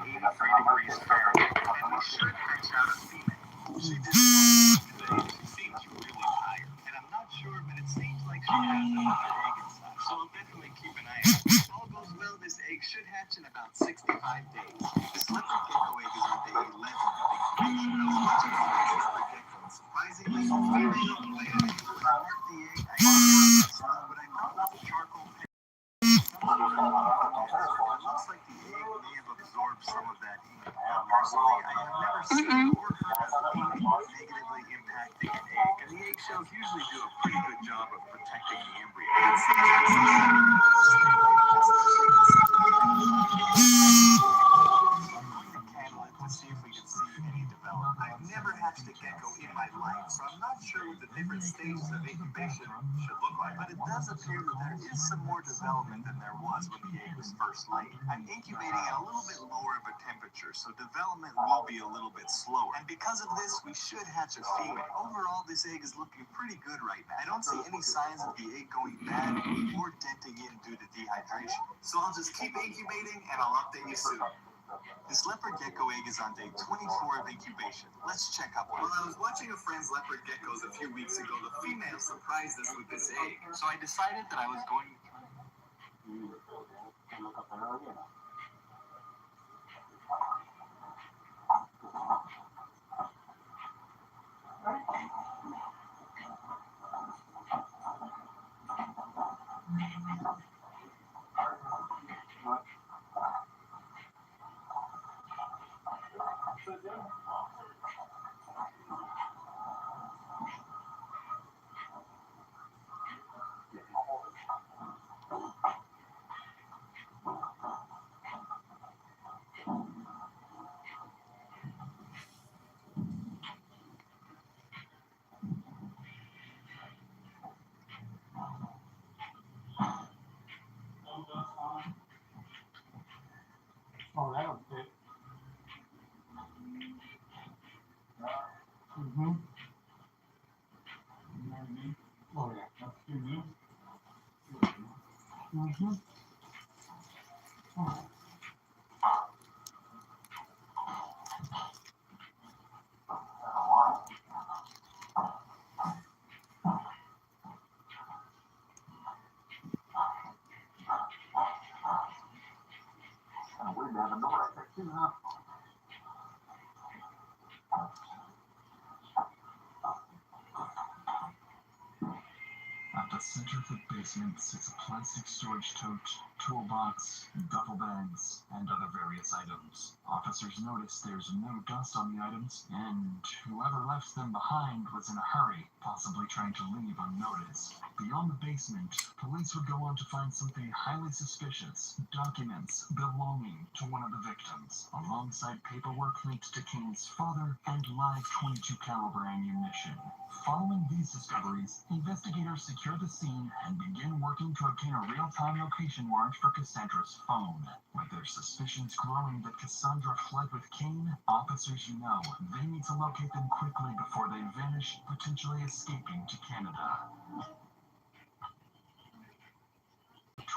S2: 83 degrees Fahrenheit, and we should hatch out a female. She did today. She seems really tired, and I'm not sure, but it seems like she has another egg inside. So I'll definitely keep an eye out. If all goes well, this egg should hatch in about 65 days. This leopard gecko egg is on day 11 of incubation. I was watching a leopard gecko. Surprisingly, the female planted to mark the egg. I didn't know what I thought was a charcoal pen. It looks like the egg may have absorbed some of that heat. Now, personally, I have never seen or heard of heat negatively impacting an egg, and the eggshells usually do a pretty good job of protecting the embryo. It seems like to see if we can see any development. I've never hatched a gecko in my life, so I'm not sure what the different stages of incubation should look like, but it does appear that there is some more development than there was when the egg was first laid. I'm incubating at a little bit lower of a temperature, so development will be a little bit slower. And because of this, we should hatch a female. Overall, this egg is looking pretty good right now. I don't see any signs of the egg going bad or denting in due to dehydration. So I'll just keep incubating and I'll update you soon. This leopard gecko egg is on day 24 of incubation. Let's check up on it. While I was watching a friend's leopard geckos a few weeks ago, the female surprised us with this egg. So I decided that I was going to...
S19: Oh, that'll fit. Mm-hmm. Oh, yeah.
S11: Weird to have a door right there too, huh? At the center of the basement sits a plastic storage tote, toolbox, duffel bags, and other various items. Officers notice there's no dust on the items, and whoever left them behind was in a hurry, possibly trying to leave unnoticed. Beyond the basement, police would go on to find something highly suspicious: documents belonging to one of the victims, alongside paperwork linked to Kane's father and live .22 caliber ammunition. Following these discoveries, investigators secure the scene and begin working to obtain a real-time location warrant for Cassandra's phone. With their suspicions growing that Cassandra fled with Kane, officers know they need to locate them quickly before they vanish, potentially escaping to Canada.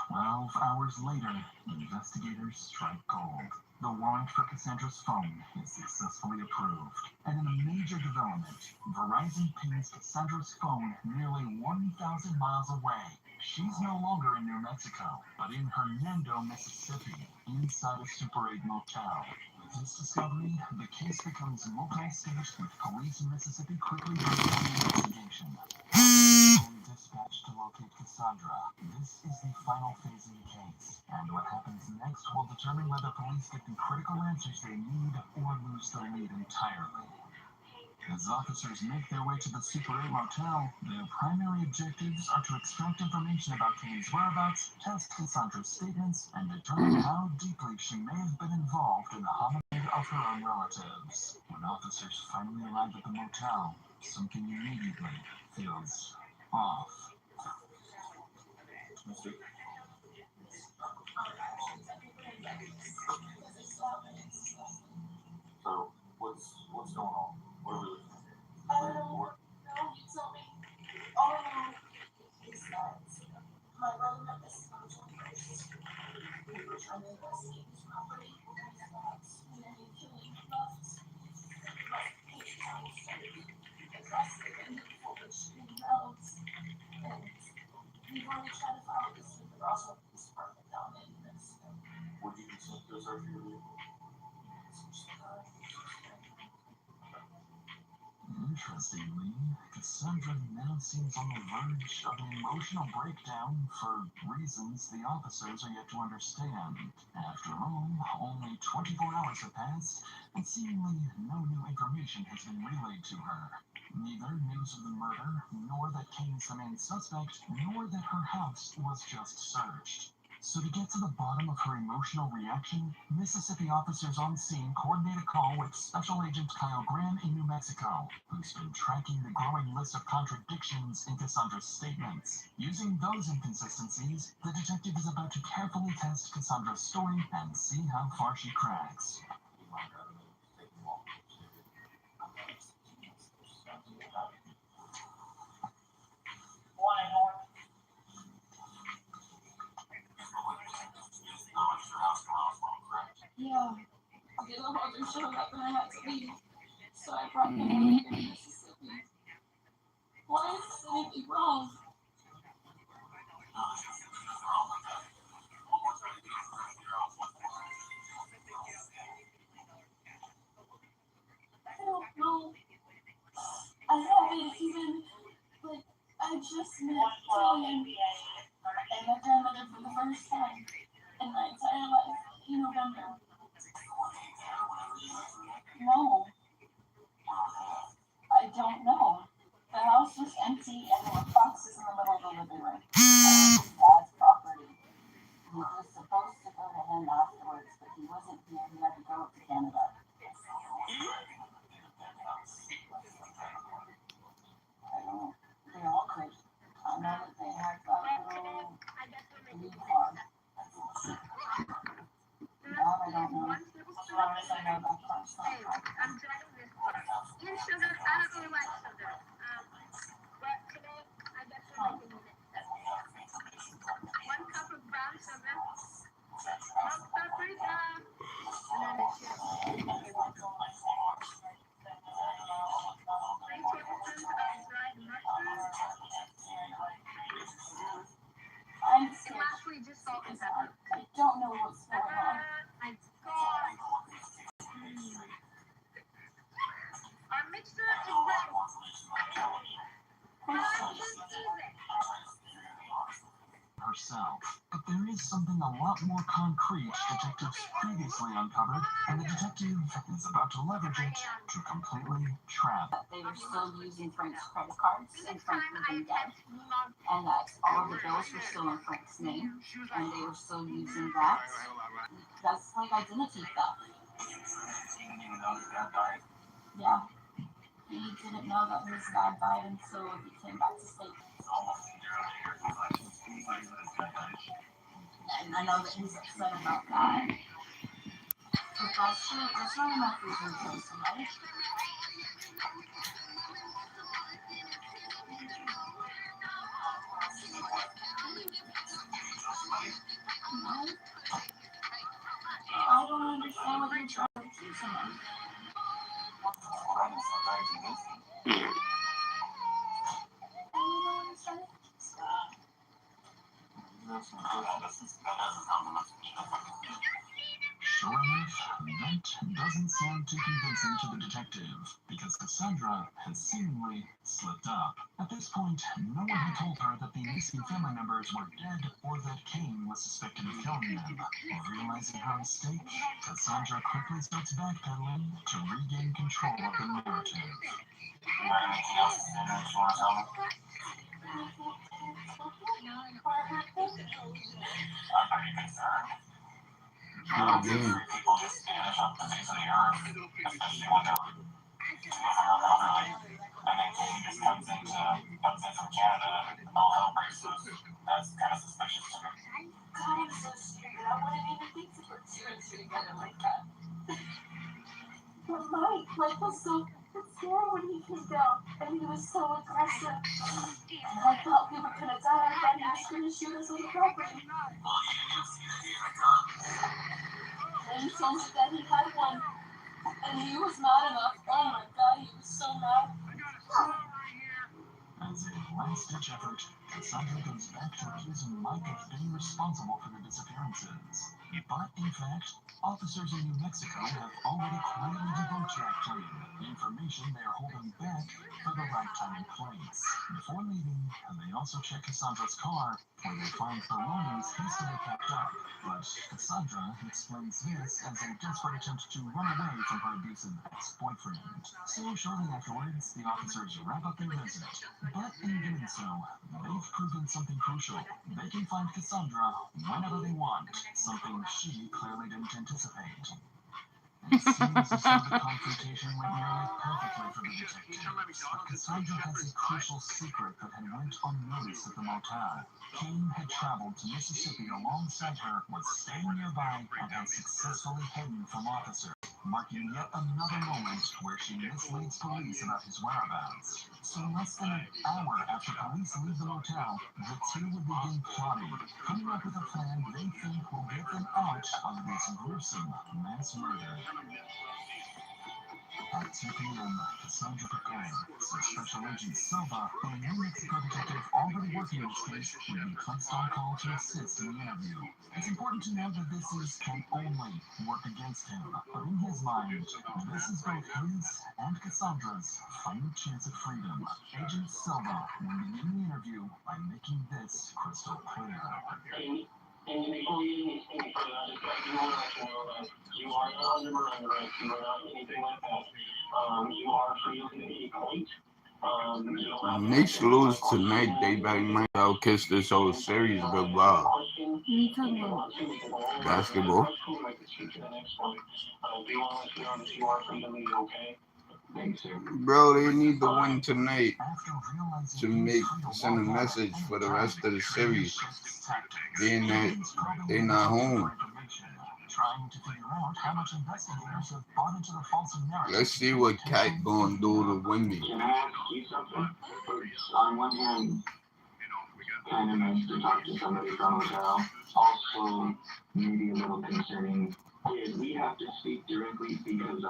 S11: 12 hours later, investigators strike gold. The warrant for Cassandra's phone is successfully approved. And in a major development, Verizon pings Cassandra's phone nearly 1,000 miles away. She's no longer in New Mexico, but in Hernando, Mississippi, inside a Super 8 motel. With this discovery, the case becomes multi-staged, with police in Mississippi quickly begin the investigation. Dispatched to locate Cassandra. This is the final phase of the case, and what happens next will determine whether police get the critical answers they need or lose their lead entirely. As officers make their way to the Super 8 motel, their primary objectives are to extract information about Kane's whereabouts, test Cassandra's statements, and determine how deeply she may have been involved in the homicide of her own relatives. When officers finally arrive at the motel, something immediately feels off. So, what's going on? What are we looking at?
S7: No, you tell me. All I know is that my brother met this on the 21st. We were trying to investigate his property, and we thought we had been killing left. My patient was started aggressive and hateful, which we know. And we've already tried to file this with the Roswell Police Department down in New Mexico.
S11: Would you consent to a search for your vehicle? Interestingly, Cassandra now seems on the verge of an emotional breakdown for reasons the officers are yet to understand. After all, only 24 hours have passed, and seemingly no new information has been relayed to her. Neither news of the murder, nor that Kane is the main suspect, nor that her house was just searched. So to get to the bottom of her emotional reaction, Mississippi officers on scene coordinate a call with Special Agent Kyle Graham in New Mexico, who's been tracking the growing list of contradictions in Cassandra's statements. Using those inconsistencies, the detective is about to carefully test Cassandra's story and see how far she cracks.
S7: Yeah, the little brother showed up and I had to leave, so I brought him over here to Mississippi. Why is anything wrong? I don't know. I haven't even, like, I just met Julian and my grandmother for the first time in my entire life in November. No. I don't know. The house was empty and there were boxes in the middle of the living room. It was his dad's property. He was supposed to go to him afterwards, but he wasn't here. He had to go to Canada. They all could. I know that they had that little blue car. That I don't know. As long as I know that car's not
S12: I'm driving this car. And sugar, I don't really like sugar. But today, I guess we're making it. 1 cup of brown
S11: himself. But there is something a lot more concrete detectives previously uncovered, and the detective is about to leverage it to completely trap.
S4: They were still using Frank's credit cards, and Frank was in debt. And that all of the bills were still in Frank's name, and they were still using that. That's like identity theft.
S14: He didn't even know his dad died.
S4: Yeah. He didn't know that his dad died until he came back to state.
S14: It's almost a year later. He's like, his dad died.
S4: And I know that he's upset about that. But that's not enough reason to kill somebody. No. I don't understand what you're trying to do to me.
S14: I don't understand.
S11: Sure enough, that doesn't sound too convincing to the detective, because Cassandra has seemingly slipped up. At this point, no one had told her that the missing family members were dead or that Kane was suspected of killing them. Realizing her mistake, Cassandra quickly starts backpedaling to regain control of the narrative.
S14: Anything else you want to tell me? I'm pretty concerned. People just vanish off the face of the earth, especially when they're elderly. And then Kane just comes in from Canada and all hell breaks loose. That's kind of suspicious to me.
S4: God, I'm so stupid. I wouldn't even think to put two and two together like that. But Mike was so scared when he came down, and he was so aggressive. And I thought we were gonna die. I thought he was gonna shoot us on the property.
S14: Well, you didn't see that he had a gun.
S4: And he told me that he had one, and he was mad enough. Oh my God, he was so mad.
S11: As a last-ditch effort, Cassandra goes back to accusing Mike of being responsible for the disappearances. But, in fact, officers in New Mexico have already quietly debunked that claim, information they are holding back for the right time and place. Before leaving, they also check Cassandra's car, where they find belongings hastily packed up. But Cassandra explains this as a desperate attempt to run away from her abusive ex-boyfriend. So shortly afterwards, the officers wrap up their visit. But in doing so, they've proven something crucial. They can find Cassandra whenever they want, something she clearly didn't anticipate. It seems as though the confrontation went nearly perfectly for the detectives, but Cassandra has a crucial secret that had went unnoticed at the motel. Kane had traveled to Mississippi alongside her, was staying nearby, and had successfully hidden from officers, marking yet another moment where she misleads police about his whereabouts. So less than an hour after police leave the motel, the two would begin plotting, coming up with a plan they think will get them out of this gruesome mass murder. At 2 p.m., Cassandra prepared, so Special Agent Silva, a New Mexico detective already working this case, would be placed on call to assist in the interview. It's important to note that this can only work against him, but in his mind, this is both his and Cassandra's final chance at freedom. Agent Silva will begin the interview by making this crystal clear.
S15: And before you speak further, I just do want to let you know that you are not under Miranda rights. You are not anything like that. You are free to keep point.
S1: Knicks lose tonight, they might outkiss this whole series goodbye.
S4: What are you talking about?
S1: Basketball. Bro, they need to win tonight to send a message for the rest of the series, being that they're not home. Let's see what Cat gonna do to Wendy.
S15: On one hand, kind of nice to talk to somebody from hotel. Also, maybe a little concerning. We have to speak directly because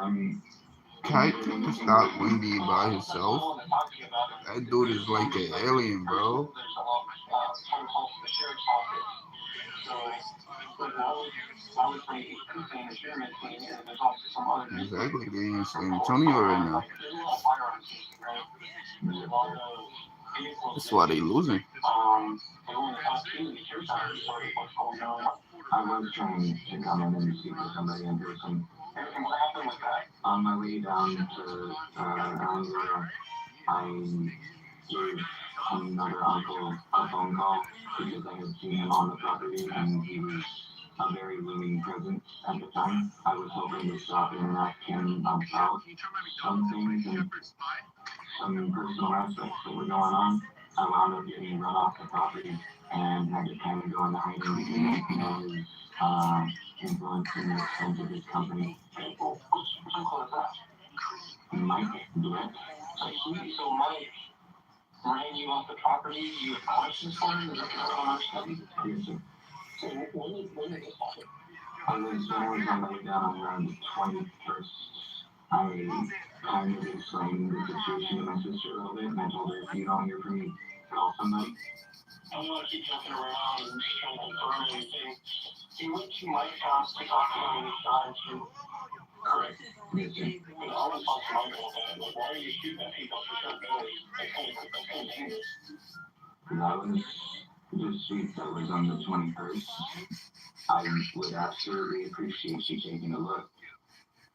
S1: Cat can't stop Wendy by himself. That dude is like an alien, bro. Exactly, they in San Antonio right now. That's why they losing.
S15: when the past 2 weeks, you're trying to sort of what's going on. I was trying to come in and speak with somebody in person. And what happened with that? On my way down to Anglia, I gave another uncle a phone call because I had seen him on the property and he was a very looming presence at the time. I was hoping to stop in and ask him about some things and some personal aspects that were going on. I wound up getting run off the property and had to kind of go into hiding because you know his influence and the extent of his company. Mike Brett. I see. So Mike ran you off the property. You had questions for him? Is that what I understand? Yes, sir. So when did this happen? I was on my way down around the 21st. I kind of explained the situation to my sister a little bit, and I told her, if you don't hear from me, call somebody. I don't want to keep jumping around and trying to confirm anything. You went to Mike's house to talk to him and he decided to. Correct. Yes, sir. But I was talking to Mike about that. Like, why are you shooting at people for so early? That's kind of dangerous. That was this week. That was on the 21st. I would absolutely appreciate you taking a look.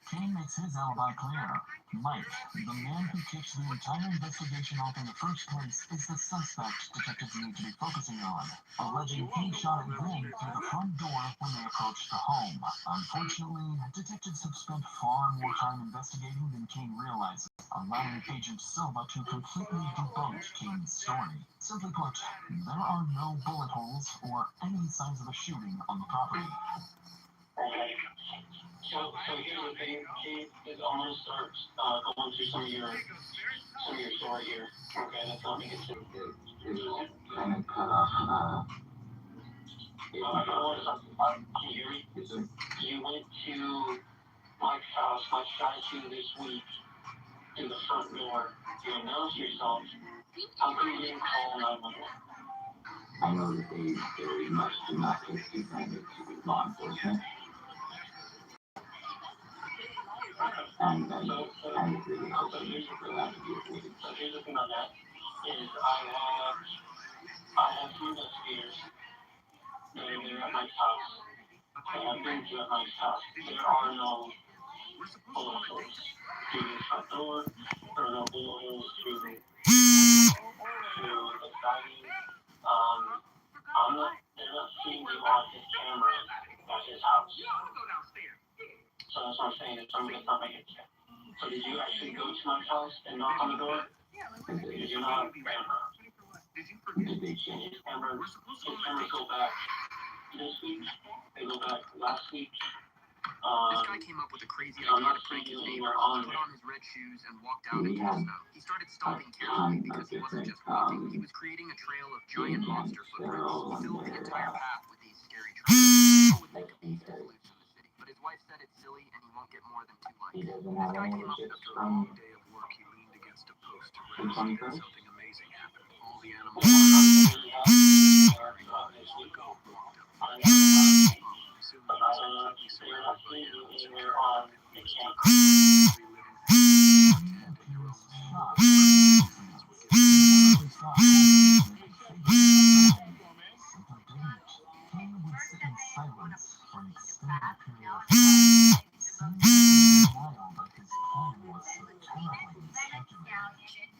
S9: Kane makes his alibi clear. Mike, the man who kicked the entire investigation off in the first place, is the suspect detectives need to be focusing on, alleging he shot at them through the front door when they approached the home. Unfortunately, detectives have spent far more time investigating than Kane realizes, allowing Agent Silva to completely debunk Kane's story. Simply put, there are no bullet holes or any signs of a shooting on the property.
S15: Okay. So here's the thing, Kate, is I'm going to start going through some of your story here. Okay, that's not making sense.
S3: It was kind of cut off.
S15: Can you hear me?
S3: Yes, sir.
S15: You went to Mike's house, Mike's tried to this week, to the front door. You announced yourself. How come you didn't call 911?
S3: I know that they very much do not take advantage of law enforcement. And really hope that for that to be avoided.
S15: So here's the thing on that, is I have 2 investigators that are there at Mike's house. I have been to at Mike's house. There are no bullet holes through the front door. There are no bullet holes through the siding. They're not seeing you on his camera at his house. So that's what I'm saying. It's not making sense. So did you actually go to Mike's house and knock on the door? Because you're not on camera. And his cameras go back this week. They go back last week.
S2: This guy came up with a crazy idea to prank his neighbor, put on his red shoes, and walked out into the snow. He started stomping carefully because he wasn't just walking, he was creating a trail of giant monster footprints. He filled the entire path with these scary tracks. People would think of these as loose in the city, but his wife said it's silly and he won't get more than 2 likes. This guy came up after a long day of work. He leaned against a post to rest, and something amazing happened. All the animals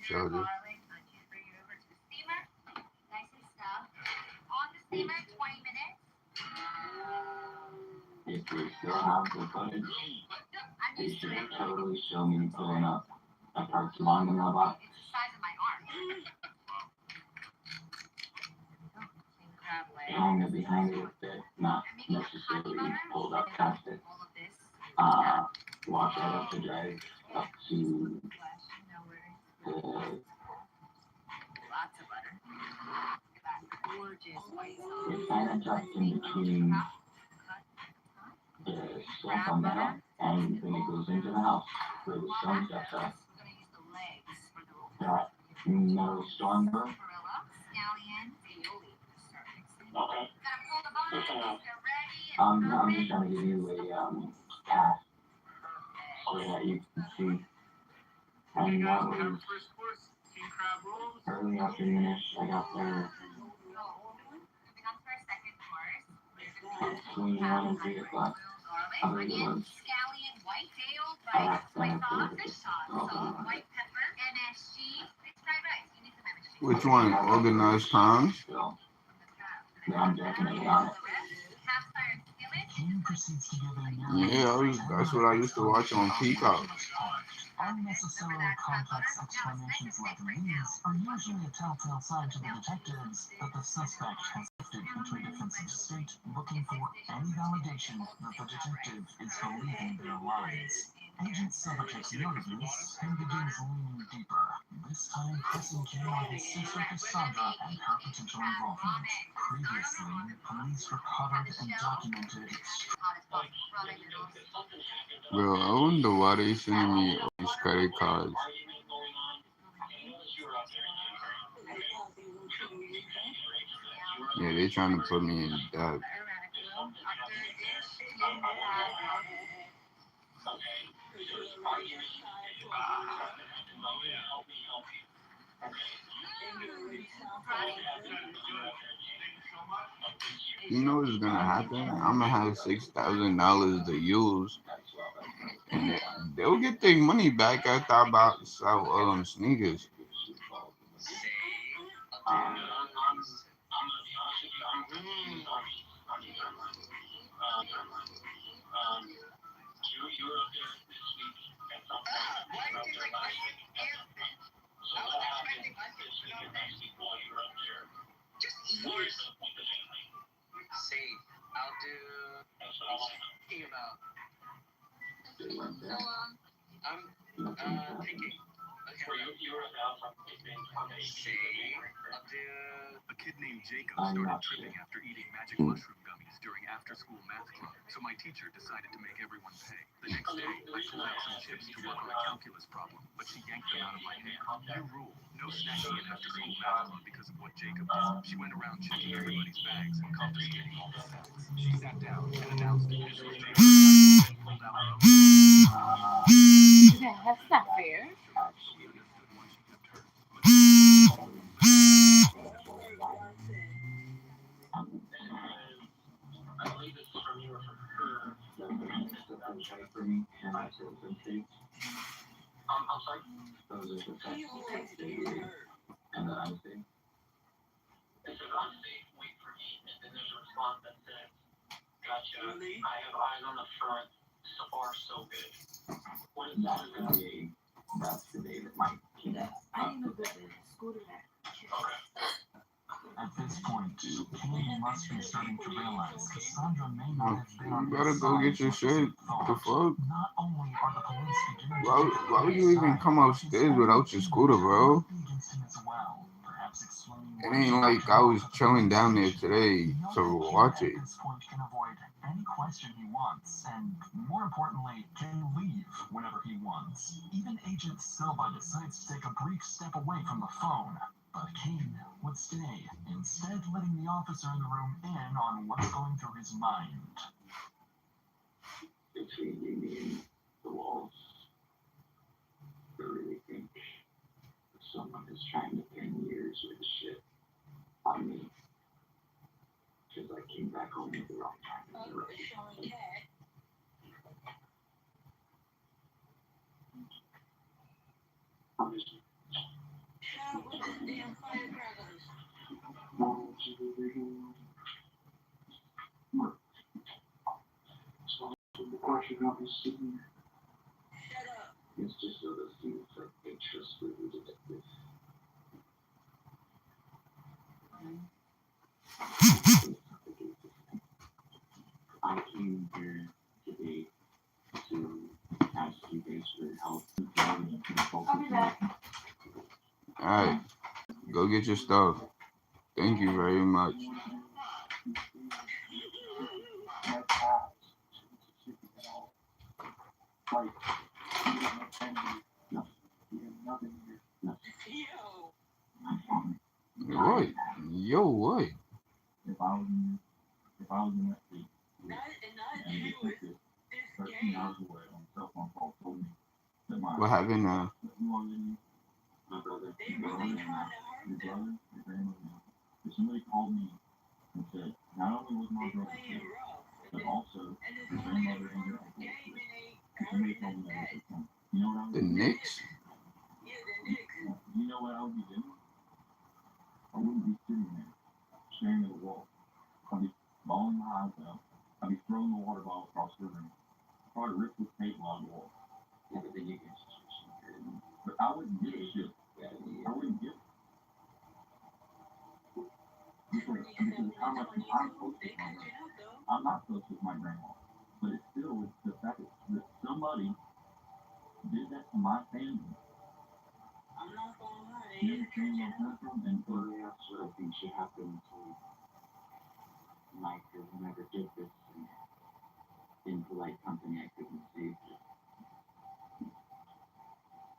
S1: Showed it.
S3: If they still have the footage, they should totally show me pulling up a parked along the mailbox. Behind it a bit, not necessarily pulled up past it. Walk right up the drive up to the it's kind of tucked in between the stuff on the hill and when it goes into the house where the stone steps up. That no storm door.
S15: Okay.
S3: I'm just trying to give you a path so that you can see. And that was early afternoonish. I got there
S12: Onion, scallion, white day-old rice, soy sauce, fish sauce, salt, white pepper, MSG, it's fried rice. You need some MSG.
S1: Which one? Organized crimes? Yeah, that's what I used to watch on Peacock.
S11: Unnecessarily complex explanations like these are usually a telltale sign to the detectives that the suspect has drifted into a defensive state, looking for any validation that the detective is believing their lies. Agent Silverchick's note of this and begins leaning deeper, this time pressing Kay on his sister Cassandra and her potential involvement. Previously, police recovered and documented
S1: Bro, I wonder why they sending me all these credit cards. Yeah, they trying to put me in debt. You know what's gonna happen? I'm gonna have $6,000 to use, and they'll get their money back after I sell sneakers.
S2: I'll do thinking about. I'm thinking. A kid named Jacob started tripping after eating magic mushroom gummies during after-school math club, so my teacher decided to make everyone pay. The next day, I pulled out some chips to work on a calculus problem, but she yanked them out of my hand. New rule: no snacking in after-school math club because of what Jacob did. She went around checking everybody's bags and confiscating all the snacks. She sat down and announced that this was Jacob's time, and pulled out her own.
S21: Yeah, that's not fair.
S15: Gotcha. Really? I have eyes on the front. So far, so good. What is that? That's the day that my
S21: I didn't know that the scooter that.
S11: At this point, Kay must be starting to realize Cassandra may not have been on
S1: You gotta go get your shit. The fuck?
S11: Not only are the police beginning to
S1: Why would you even come upstairs without your scooter, bro? It ain't like I was chilling down there today to watch it.
S11: At this point can avoid any question he wants, and more importantly, can leave whenever he wants. Even Agent Silva decides to take a brief step away from the phone, but Kane would stay, instead letting the officer in the room in on what's going through his mind.
S15: between me and the walls. I really think someone is trying to pin years with shit on me. Because I came back home at the wrong time. Of course you're gonna be sitting there. Shut up. It's just so that seems like a trustworthy detective. I came here today to ask you guys for help.
S21: I'll be back.
S1: Alright, go get your stuff. Thank you very much. What? Yo, what?
S15: If I was in that seat, and they took it 13 hours away on cell phone call, told me that
S1: What happened now?
S15: My brother, your grandmother, if somebody called me and said, not only was my brother killed,
S1: The Knicks?
S15: You know what I would be doing? I wouldn't be sitting there, staring at the wall. I'd be bawling my eyes out. I'd be throwing the water bottle across the room. I'd probably rip the table out of the wall. Yeah, but then you can but I wouldn't give a shit. I wouldn't give because how much I'm close with my grandma. I'm not close with my grandma. But it's still the fact that somebody did that to my family. I'm not gonna lie. You understand where I'm coming from? And so that's what I think should happen to Mike, because whoever did this in polite company, I couldn't see.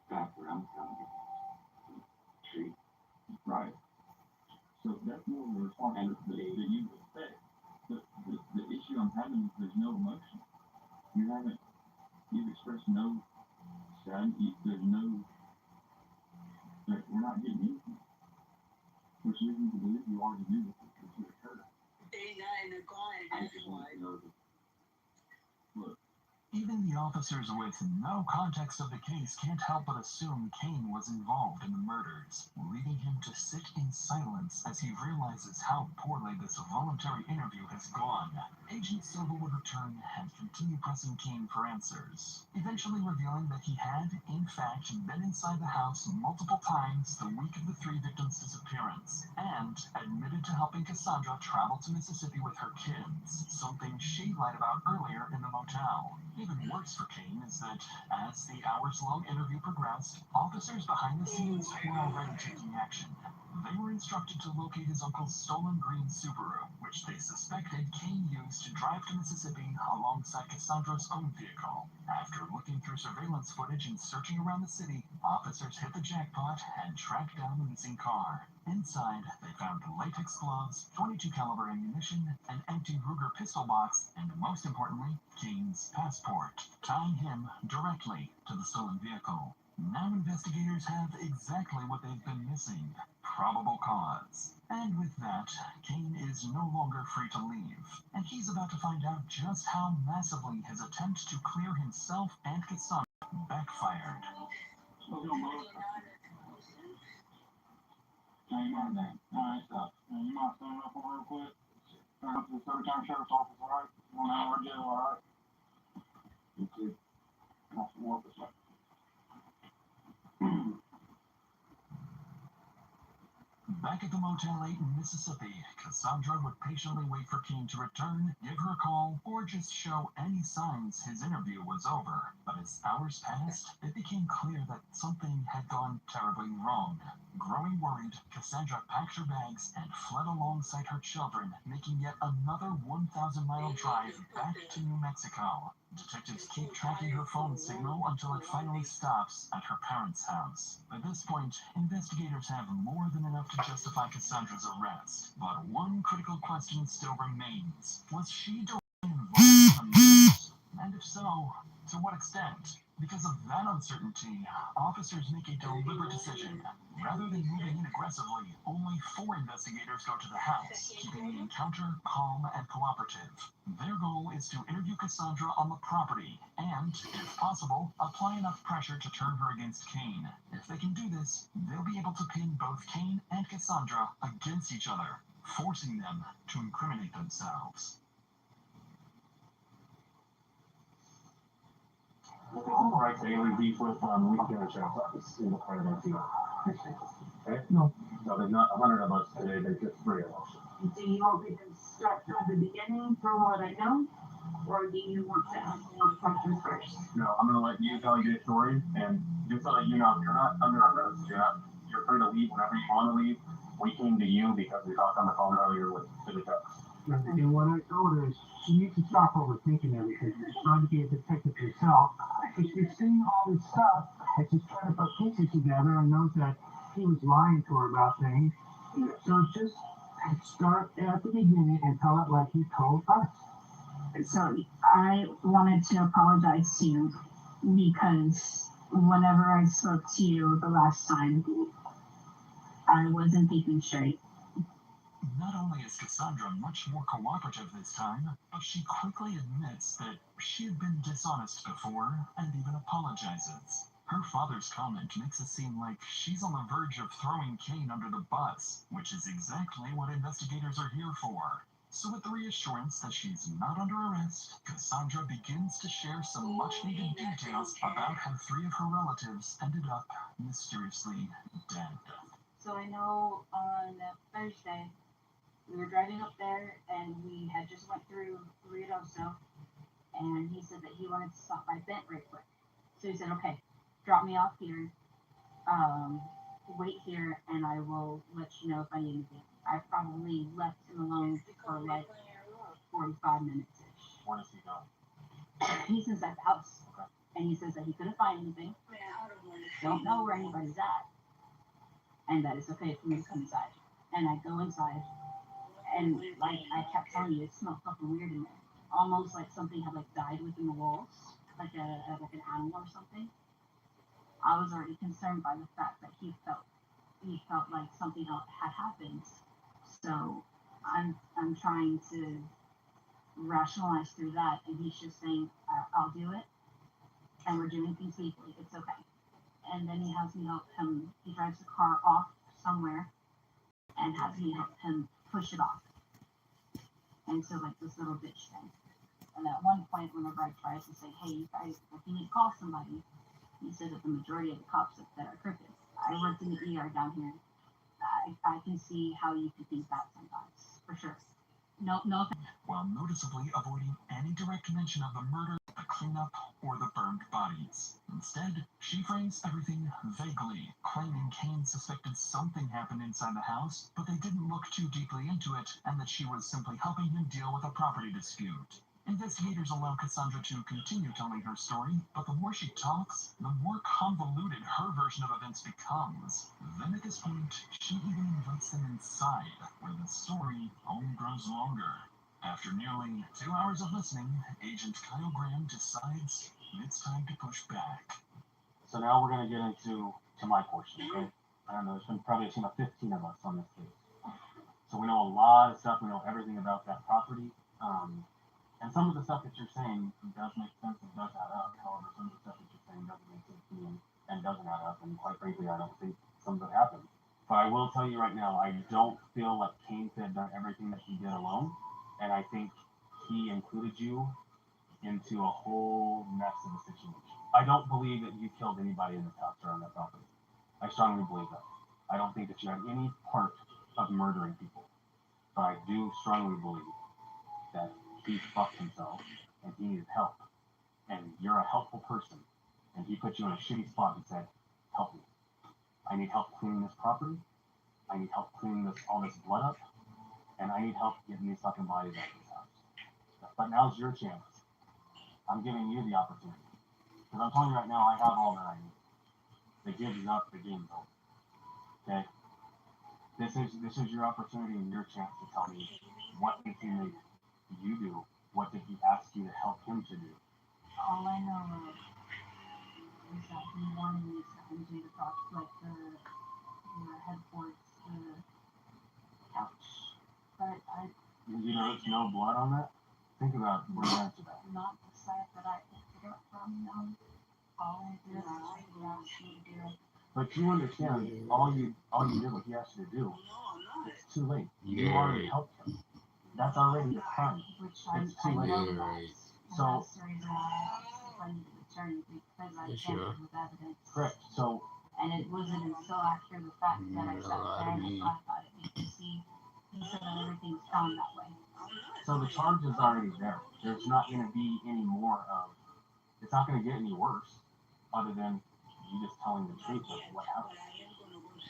S15: That's where I'm coming from. See? Right. So that's more of a responsibility that you would say. The issue I'm having is there's no emotion. You've expressed no sadness. There's no, like, we're not getting anything. Which leads me to believe you already knew this would occur. I just want to know that, look.
S11: Even the officers with no context of the case can't help but assume Kane was involved in the murders, leaving him to sit in silence as he realizes how poorly this voluntary interview has gone. Agent Silva would return and continue pressing Kane for answers, eventually revealing that he had, in fact, been inside the house multiple times the week of the three victims' disappearance, and admitted to helping Cassandra travel to Mississippi with her kids, something she lied about earlier in the motel. Even worse for Kane is that, as the hours-long interview progressed, officers behind the scenes were already taking action. They were instructed to locate his uncle's stolen green Subaru, which they suspected Kane used to drive to Mississippi alongside Cassandra's own vehicle. After looking through surveillance footage and searching around the city, officers hit the jackpot and tracked down the missing car. Inside, they found latex gloves, .22 caliber ammunition, an empty Ruger pistol box, and most importantly, Kane's passport, tying him directly to the stolen vehicle. Now investigators have exactly what they've been missing: probable cause. And with that, Kane is no longer free to leave, and he's about to find out just how massively his attempt to clear himself and Cassandra backfired.
S15: Now you mind that. Alright, stop. Now you mind standing up real quick? Turn up to the third-time sheriff's office, alright? 1 hour jail, alright? You too. That's the work this way.
S11: Back at the Motel 8 in Mississippi, Cassandra would patiently wait for Kane to return, give her a call, or just show any signs his interview was over. But as hours passed, it became clear that something had gone terribly wrong. Growing worried, Cassandra packed her bags and fled alongside her children, making yet another 1,000-mile drive back to New Mexico. Detectives keep tracking her phone signal until it finally stops at her parents' house. By this point, investigators have more than enough to justify Cassandra's arrest. But one critical question still remains. Was she directly involved in the murders? And if so, to what extent? Because of that uncertainty, officers make a deliberate decision. Rather than moving in aggressively, only 4 investigators go to the house, keeping the encounter calm and cooperative. Their goal is to interview Cassandra on the property and, if possible, apply enough pressure to turn her against Kane. If they can do this, they'll be able to pin both Kane and Cassandra against each other, forcing them to incriminate themselves.
S16: Right, daily beef with we can get a sheriff's office in the part of that deal. Okay? No. So there's not 100 of us today, there's just 3 of us.
S21: Do you want me to start from the beginning from what I know? Or do you want to ask me the questions first?
S16: No, I'm going to let you tell your story, and just so that you know, you're not under arrest. You're free to leave whenever you want to leave. We came to you because we talked on the phone earlier with the detectives.
S10: And what I told her is she needs to stop overthinking everything. She's trying to be a detective herself. Because she's seeing all this stuff and she's trying to put pieces together and knows that he was lying to her about things. So just start at the beginning and tell it like he told us.
S21: So I wanted to apologize to you because whenever I spoke to you the last time, I wasn't thinking straight.
S13: Not only is Cassandra much more cooperative this time, but she quickly admits that she had been dishonest before and even apologizes. Her father's comment makes it seem like she's on the verge of throwing Kane under the bus, which is exactly what investigators are here for. So with the reassurance that she's not under arrest, Cassandra begins to share some much-needed details about how 3 of her relatives ended up mysteriously dead.
S21: So I know on Thursday, we were driving up there and we had just went through Ruidoso, and he said that he wanted to stop by Bent right quick. So he said, okay, drop me off here, wait here, and I will let you know if I need anything. I probably left him alone for like 45 minutes-ish.
S19: Where does he go?
S21: He's inside the house, and he says that he couldn't find anything, don't know where anybody's at, and that it's okay for me to come inside. And I go inside, and like I kept telling you, it smelled fucking weird in there. Almost like something had like died within the walls, like an animal or something. I was already concerned by the fact that he felt like something else had happened. So I'm trying to rationalize through that, and he's just saying, I'll do it, and we're doing things legally, it's okay. And then he has me help him, he drives the car off somewhere, and has me help him push it off into like this little ditch thing. And at one point, whenever I tried to say, hey, you guys, if you need to call somebody, he said that the majority of the cops up there are crooked. I worked in the ER down here. I can see how you could think that sometimes, for sure. No.
S13: While noticeably avoiding any direct mention of the murder, the cleanup, or the burned bodies. Instead, she frames everything vaguely, claiming Kane suspected something happened inside the house, but they didn't look too deeply into it, and that she was simply helping him deal with a property dispute. Investigators allow Cassandra to continue telling her story, but the more she talks, the more convoluted her version of events becomes. Then at this point, she even invites them inside, where the story only grows longer. After nearly 2 hours of listening, Agent Kyle Graham decides it's time to push back.
S19: So now we're going to get into my portion, okay? I don't know, there's been probably a team of 15 of us on this case. So we know a lot of stuff, we know everything about that property. And some of the stuff that you're saying does make sense and does add up. However, some of the stuff that you're saying doesn't make sense to me and doesn't add up. And quite frankly, I don't think some of it happened. But I will tell you right now, I don't feel like Kane could have done everything that he did alone. And I think he included you into a whole mess of a situation. I don't believe that you killed anybody in this house or on that property. I strongly believe that. I don't think that you had any part of murdering people. But I do strongly believe that he fucked himself and he needed help. And you're a helpful person. And he put you in a shitty spot and said, help me. I need help cleaning this property. I need help cleaning all this blood up. And I need help getting these fucking bodies out of this house. But now's your chance. I'm giving you the opportunity. Because I'm telling you right now, I have all that I need. The game's up, the game's over. Okay? This is your opportunity and your chance to tell me what did he make you do? What did he ask you to help him to do?
S21: All I know is that he wanted me to empty the box, like the headboards, the couch. But
S19: You know there's no blood on that? Think about where you answer that.
S21: Not the side that I picked it up from, no. All I did was he asked me to do it.
S19: But you understand, all you did what he asked you to do, it's too late. You already helped him. That's already a crime. It's too late. So, correct. So,
S21: and it wasn't until after the fact that I sat there and thought about it, because he said that everything's done that way.
S19: So the charge is already there. There's not going to be any more of. It's not going to get any worse, other than you just telling the truth of what happened.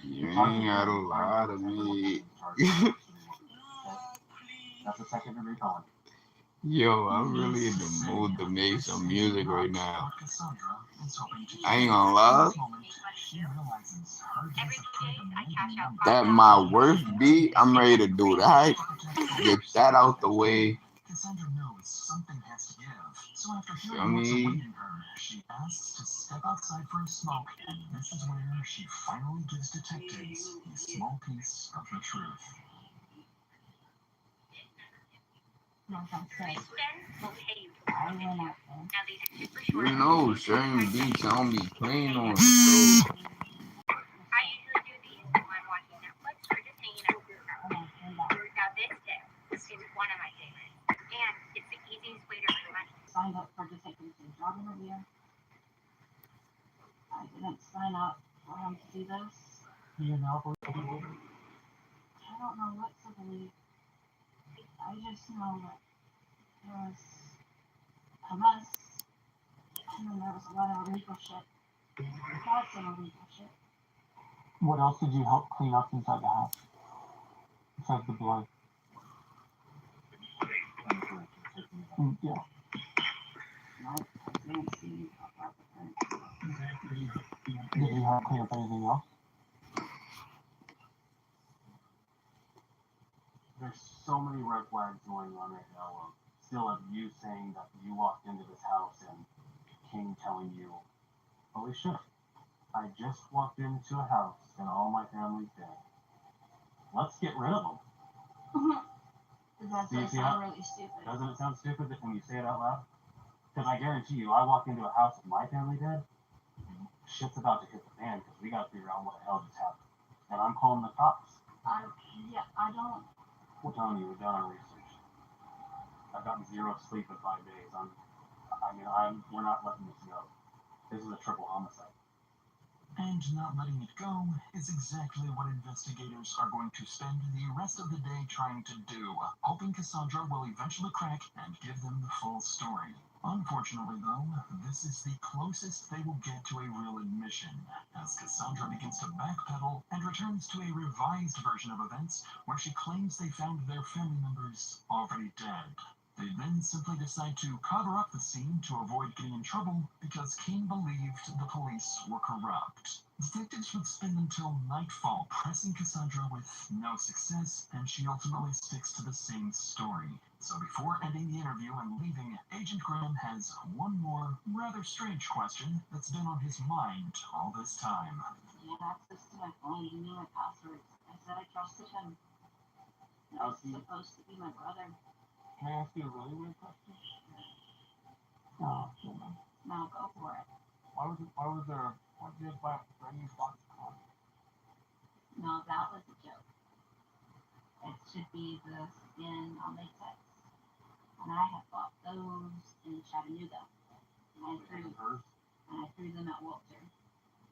S1: You ain't got a lot of me.
S19: That's a second-degree felony.
S1: Yo, I'm really in the mood to make some music right now. I ain't gonna lie. That my worth beat, I'm ready to do that. Get that out the way. Feel me?
S13: She asks to step outside for a smoke, and this is where she finally gives detectives a small piece of the truth.
S21: Like I said,
S12: We'll pay you.
S21: I went out there.
S12: At least it's super short.
S1: You know, certain beats I don't be playing on, so
S12: I usually do these when I'm watching Netflix or just hanging out with your house. Now this tip is one of my favorites, and it's the easiest way to earn money.
S21: Signed up for detectives and job interview. I didn't sign up for him to do this.
S19: You know,
S21: I don't know what to believe. I just know that there was a mess, and then there was a lot of illegal shit. Lots of illegal shit.
S19: what else did you help clean up inside the house? Besides the blood? Yeah.
S21: Nope, I didn't see
S19: Did you help clean up anything else? There's so many red flags going on right now. Still of you saying that you walked into this house and King telling you, holy shit, I just walked into a house and all my family's dead. Let's get rid of them.
S21: That does sound really stupid.
S19: Doesn't it sound stupid that when you say it out loud? Because I guarantee you, I walk into a house with my family dead, shit's about to hit the fan because we got to figure out what the hell just happened. And I'm calling the cops.
S21: I don't.
S19: We're telling you, we've done our research. I've gotten 0 sleep in 5 days. We're not letting this go. This is a triple homicide.
S13: And not letting it go is exactly what investigators are going to spend the rest of the day trying to do, hoping Cassandra will eventually crack and give them the full story. Unfortunately, though, this is the closest they will get to a real admission, as Cassandra begins to backpedal and returns to a revised version of events where she claims they found their family members already dead. They then simply decide to cover up the scene to avoid getting in trouble because King believed the police were corrupt. Detectives would spend until nightfall pressing Cassandra with no success, and she ultimately sticks to the same story. So before ending the interview and leaving, Agent Graham has one more rather strange question that's been on his mind all this time.
S21: He had access to my phone, he knew my passwords. I said I trusted him. That was supposed to be my brother.
S19: Can I ask you a really weird question? No,
S21: No, go for it.
S19: why did you buy a brand new box car?
S21: No, that was a joke. It should be the skin on latex. And I had bought those in Chattanooga. And I threw them at Walter.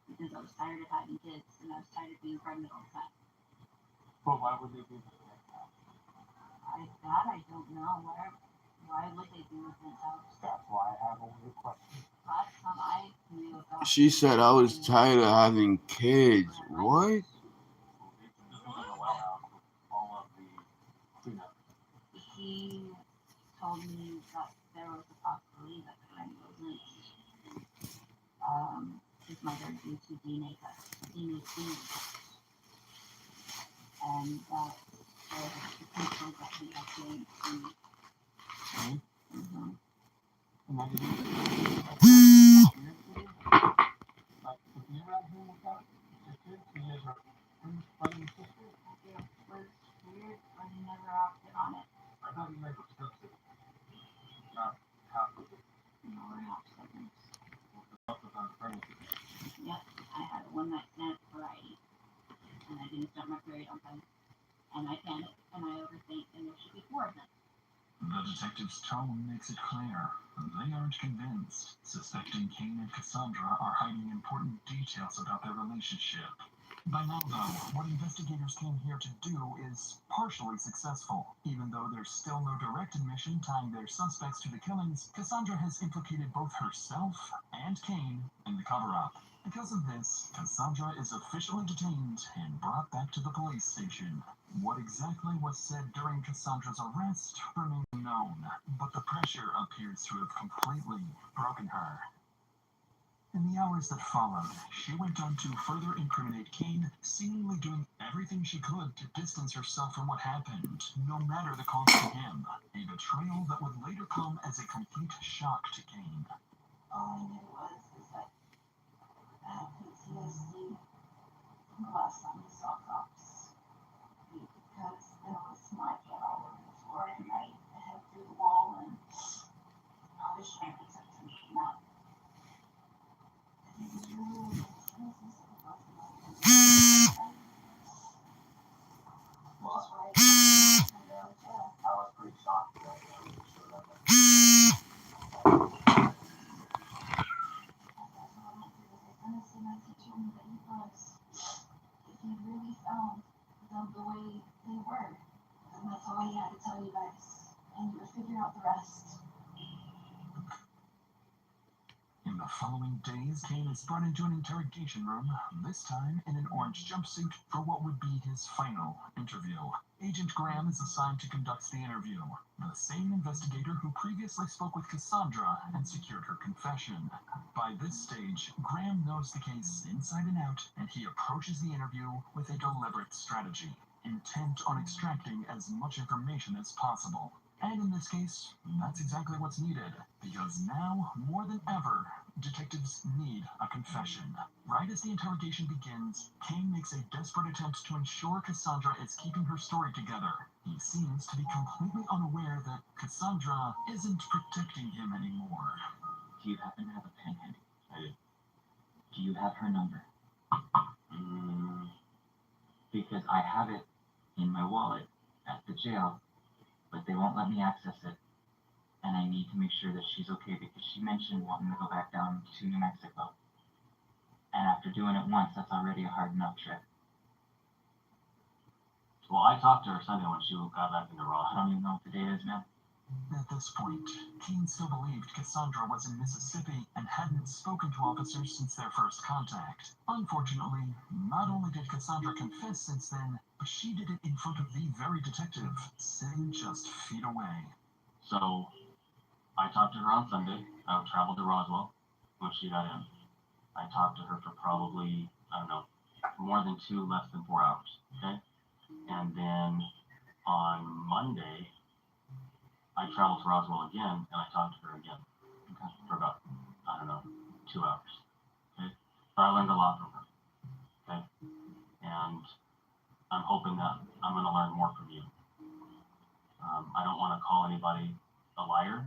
S21: Because I was tired of having kids and I was tired of being pregnant all the time.
S19: But why would they do that?
S21: I don't know. Why would they do it themselves?
S19: That's why I have a weird question.
S21: Last time I knew about
S1: she said I was tired of having kids. What?
S21: He told me that there was a possibility that Karen wasn't his mother due to DNA tests. And that there was a potential that he had changed.
S19: And I didn't like, if you around him with that, your kids, he is a brother and sister.
S21: It was weird, but he never acted on it.
S19: I thought you guys were sisters. Not half of it.
S21: No, we're not siblings.
S19: Yep,
S21: I had a one-night stand variety. And I didn't start my period on time. And I panicked, and I overthink, and there should be 4 of them.
S13: The detective's tone makes it clear they aren't convinced, suspecting Kane and Cassandra are hiding important details about their relationship. By now, though, what investigators came here to do is partially successful. Even though there's still no direct admission tying their suspects to the killings, Cassandra has implicated both herself and Kane in the cover-up. Because of this, Cassandra is officially detained and brought back to the police station. What exactly was said during Cassandra's arrest remains unknown, but the pressure appears to have completely broken her. In the hours that followed, she went on to further incriminate Kane, seemingly doing everything she could to distance herself from what happened, no matter the cost to him. A betrayal that would later come as a complete shock to Kane.
S21: All I knew was that I had PTSD from the last time we saw cops. Because there was my blood all over the floor, and I had to told me that you guys, if you really found them the way they were, and that's all he had to tell you guys, and you would figure out the rest.
S13: In the following days, Kane is brought into an interrogation room, this time in an orange jumpsuit for what would be his final interview. Agent Graham is assigned to conduct the interview, the same investigator who previously spoke with Cassandra and secured her confession. By this stage, Graham knows the case inside and out, and he approaches the interview with a deliberate strategy, intent on extracting as much information as possible. And in this case, that's exactly what's needed, because now, more than ever, detectives need a confession. Right as the interrogation begins, Kane makes a desperate attempt to ensure Cassandra is keeping her story together. He seems to be completely unaware that Cassandra isn't protecting him anymore.
S6: Do you happen to have a pen handy? I do. Do you have her number? Because I have it in my wallet at the jail, but they won't let me access it, and I need to make sure that she's okay because she mentioned wanting to go back down to New Mexico. And after doing it once, that's already a hard enough trip.
S9: Well, I talked to her Sunday when she got back into Raw.
S6: I don't even know what the date is now.
S13: At this point, Kane still believed Cassandra was in Mississippi and hadn't spoken to officers since their first contact. Unfortunately, not only did Cassandra confess since then, but she did it in front of the very detective, sitting just feet away.
S9: So, I talked to her on Sunday. I traveled to Roswell when she got in. I talked to her for probably, I don't know, more than 2, less than 4 hours, okay? And then on Monday, I traveled to Roswell again, and I talked to her again, okay, for about, I don't know, 2 hours, okay? But I learned a lot from her, okay? And I'm hoping that I'm going to learn more from you. I don't want to call anybody a liar,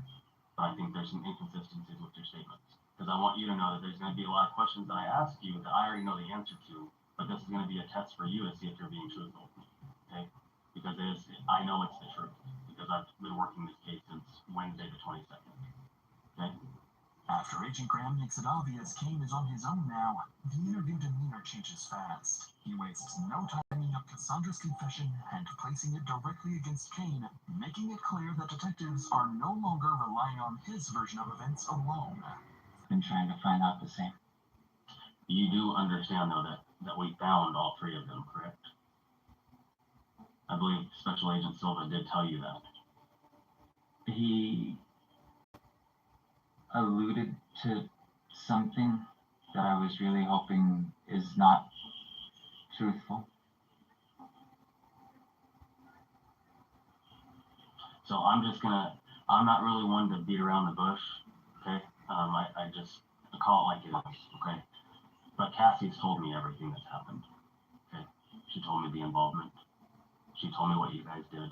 S9: but I think there's some inconsistencies with your statements. Because I want you to know that there's going to be a lot of questions that I ask you that I already know the answer to, but this is going to be a test for you to see if you're being truthful, okay? Because I know it's the truth, because I've been working this case since Wednesday the 22nd, okay?
S13: After Agent Graham makes it obvious Kane is on his own now, the interview demeanor changes fast. He wastes no time bringing up Cassandra's confession and placing it directly against Kane, making it clear that detectives are no longer relying on his version of events alone.
S6: Been trying to find out the same.
S9: You do understand, though, that we found all 3 of them, correct? I believe Special Agent Silva did tell you that.
S6: He alluded to something that I was really hoping is not truthful.
S9: So I'm not really one to beat around the bush, okay? I just call it like it is, okay? But Cassie's told me everything that's happened, okay? She told me the involvement. She told me what you guys did.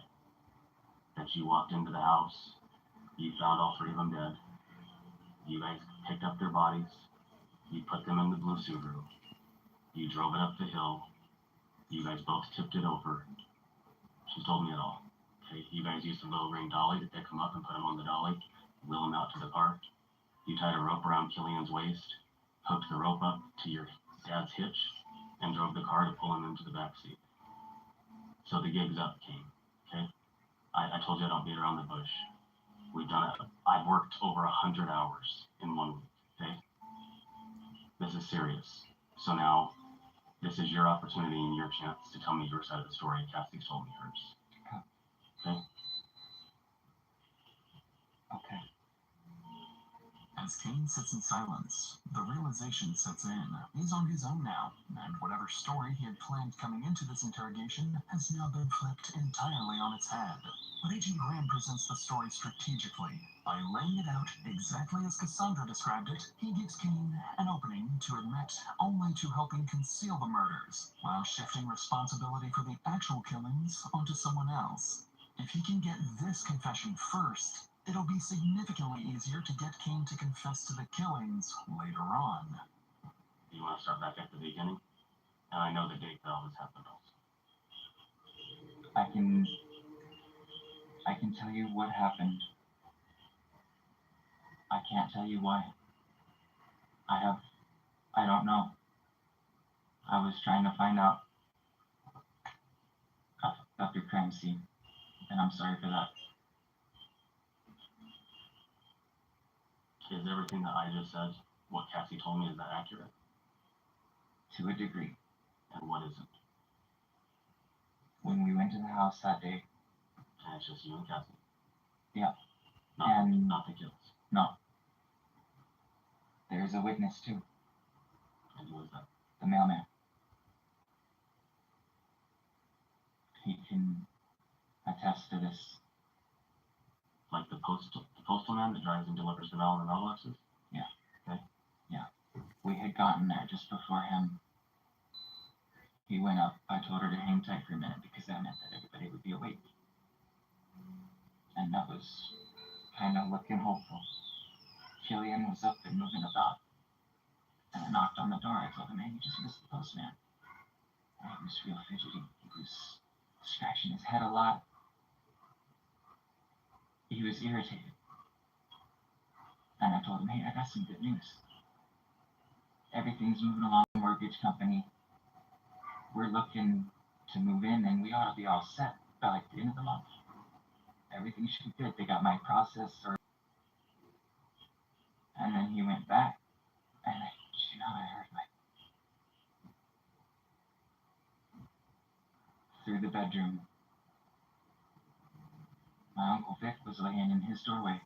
S9: That you walked into the house, you found all 3 of them dead. You guys picked up their bodies. You put them in the blue Subaru. You drove it up the hill. You guys both tipped it over. She told me it all. Okay, you guys used a little ring dolly to pick them up and put them on the dolly, wheel them out to the car. You tied a rope around Killian's waist, hooked the rope up to your dad's hitch, and drove the car to pull him into the back seat. So the gig's up, King. Okay? I told you I don't beat around the bush. We've done it. I've worked over 100 hours in 1 week, okay? This is serious. So now, this is your opportunity and your chance to tell me your side of the story. Cassie told me hers. Okay?
S6: Okay.
S13: As Kane sits in silence, the realization sets in. He's on his own now, and whatever story he had planned coming into this interrogation has now been flipped entirely on its head. But Agent Graham presents the story strategically. By laying it out exactly as Cassandra described it, he gives Kane an opening to admit only to helping conceal the murders, while shifting responsibility for the actual killings onto someone else. If he can get this confession first, it'll be significantly easier to get Kane to confess to the killings later on.
S9: You want to start back at the beginning? And I know the date that all this happened also.
S6: I can tell you what happened. I can't tell you why. I don't know. I was trying to find out about your crime scene, and I'm sorry for that.
S15: Is everything that I just said, what Cassie told me, is that accurate?
S6: To a degree.
S15: And what isn't?
S6: When we went to the house that day.
S15: And it's just you and Cassie?
S6: Yeah.
S15: Not the kids?
S6: No. There's a witness too.
S15: And who is that?
S6: The mailman. He can attest to this.
S15: Like the postal man that drives and delivers the mail in the mailboxes?
S6: Yeah.
S15: Okay.
S6: Yeah. We had gotten there just before him. He went up. I told her to hang tight for a minute because that meant that everybody would be awake. And that was kind of looking hopeful. Killian was up and moving about. And I knocked on the door. I told him, hey, you just missed the postman. And he was real fidgety. He was scratching his head a lot. He was irritated. And I told him, hey, I got some good news. Everything's moving along the mortgage company. We're looking to move in, and we ought to be all set by like the end of the month. Everything should be good. They got my processor. And then he went back, and I heard like through the bedroom. My Uncle Vic was laying in his doorway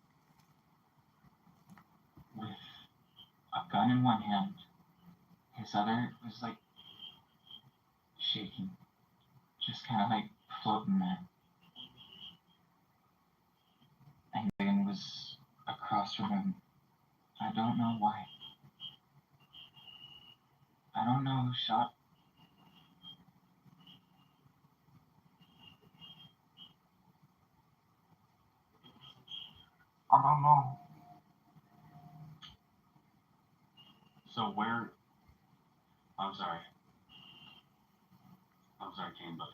S6: with a gun in one hand. His other was like shaking, just kind of like floating there. And Megan was across from him. I don't know why. I don't know who shot. I don't know.
S15: So where... I'm sorry, Kane, but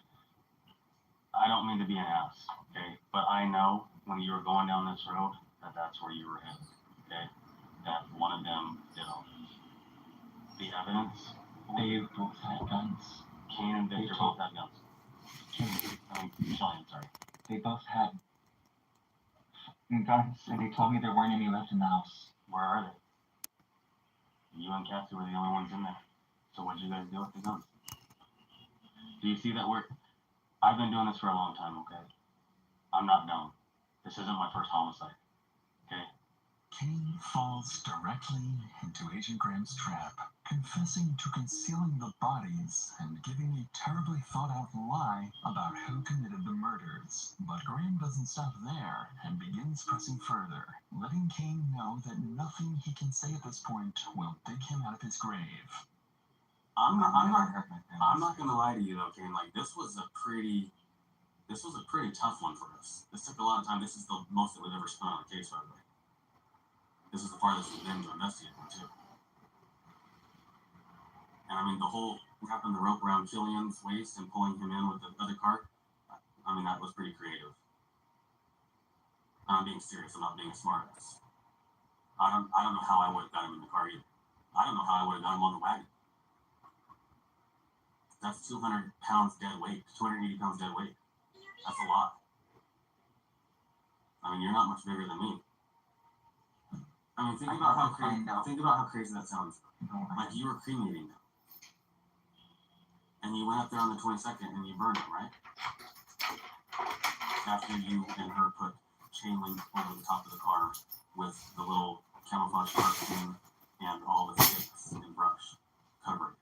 S15: I don't mean to be an ass, okay? But I know when you were going down this road that that's where you were headed, okay? That one of them did all this. The evidence...
S6: They both had guns.
S15: Kane and Victor both had guns. Killian, sorry.
S6: They both had guns, and they told me there weren't any left in the house.
S15: Where are they? You and Cassie were the only ones in there. So what'd you guys do with the guns? Do you see that I've been doing this for a long time, okay? I'm not dumb. This isn't my first homicide, okay?
S13: Kane falls directly into Agent Graham's trap, confessing to concealing the bodies and giving a terribly thought-out lie about who committed the murders. But Graham doesn't stop there and begins pressing further, letting Kane know that nothing he can say at this point will dig him out of his grave.
S15: I'm not gonna lie to you though, Kane. Like this was a pretty tough one for us. This took a lot of time. This is the most that we've ever spent on a case, by the way. This is the farthest we've been to investigate one too. And I mean, the whole wrapping the rope around Killian's waist and pulling him in with the other car. I mean, that was pretty creative. I'm being serious. I'm not being a smartass. I don't know how I would have got him in the car either. I don't know how I would have got him on the wagon. That's 200 pounds dead weight, 280 pounds dead weight. That's a lot. I mean, you're not much bigger than me. I mean, think about how crazy that sounds. Like you were cremating them. And you went up there on the 22nd and you burned them, right? After you and her put chain link over the top of the car with the little camouflage cartoon and all the sticks and brush covering.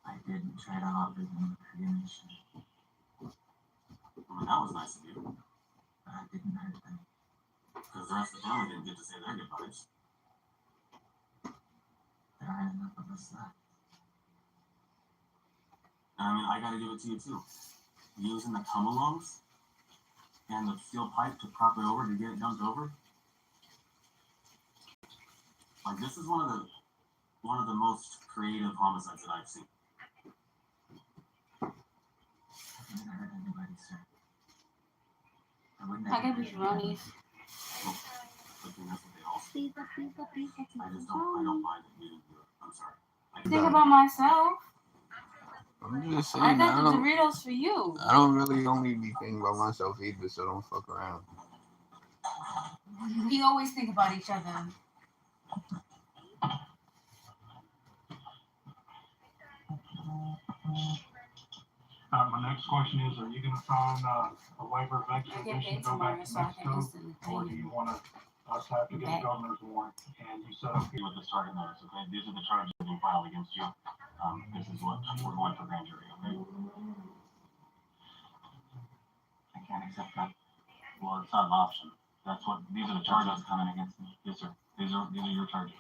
S6: I didn't try to offer them a cremation.
S15: I mean, that was nice of you.
S6: But I didn't hurt them.
S15: Because the rest of the family didn't get to say their goodbyes.
S6: There aren't enough of us left.
S15: And I mean, I gotta give it to you too. Using the come-alongs and the steel pipe to prop it over to get it dumped over. Like this is one of the most creative homicides that I've seen.
S6: I didn't hurt anybody, sir. I wouldn't
S17: I
S6: have
S17: gave you Ronnie's.
S15: I just don't buy that you didn't do it.
S17: Think about myself.
S1: I'm just saying.
S17: I got the Doritos for you.
S1: I don't really only be thinking about myself either, so don't fuck around.
S17: We always think about each other.
S16: My next question is, are you going to sign a waiver of extradition to go back to Mexico, or do you want us to have to get a governor's warrant? And you said, okay,
S6: With the starting notice, okay? These are the charges that we filed against you. This is what we're going for grand jury, okay? I can't accept that. Well, it's not an option. These are the charges coming against me. Yes, sir. These are your charges.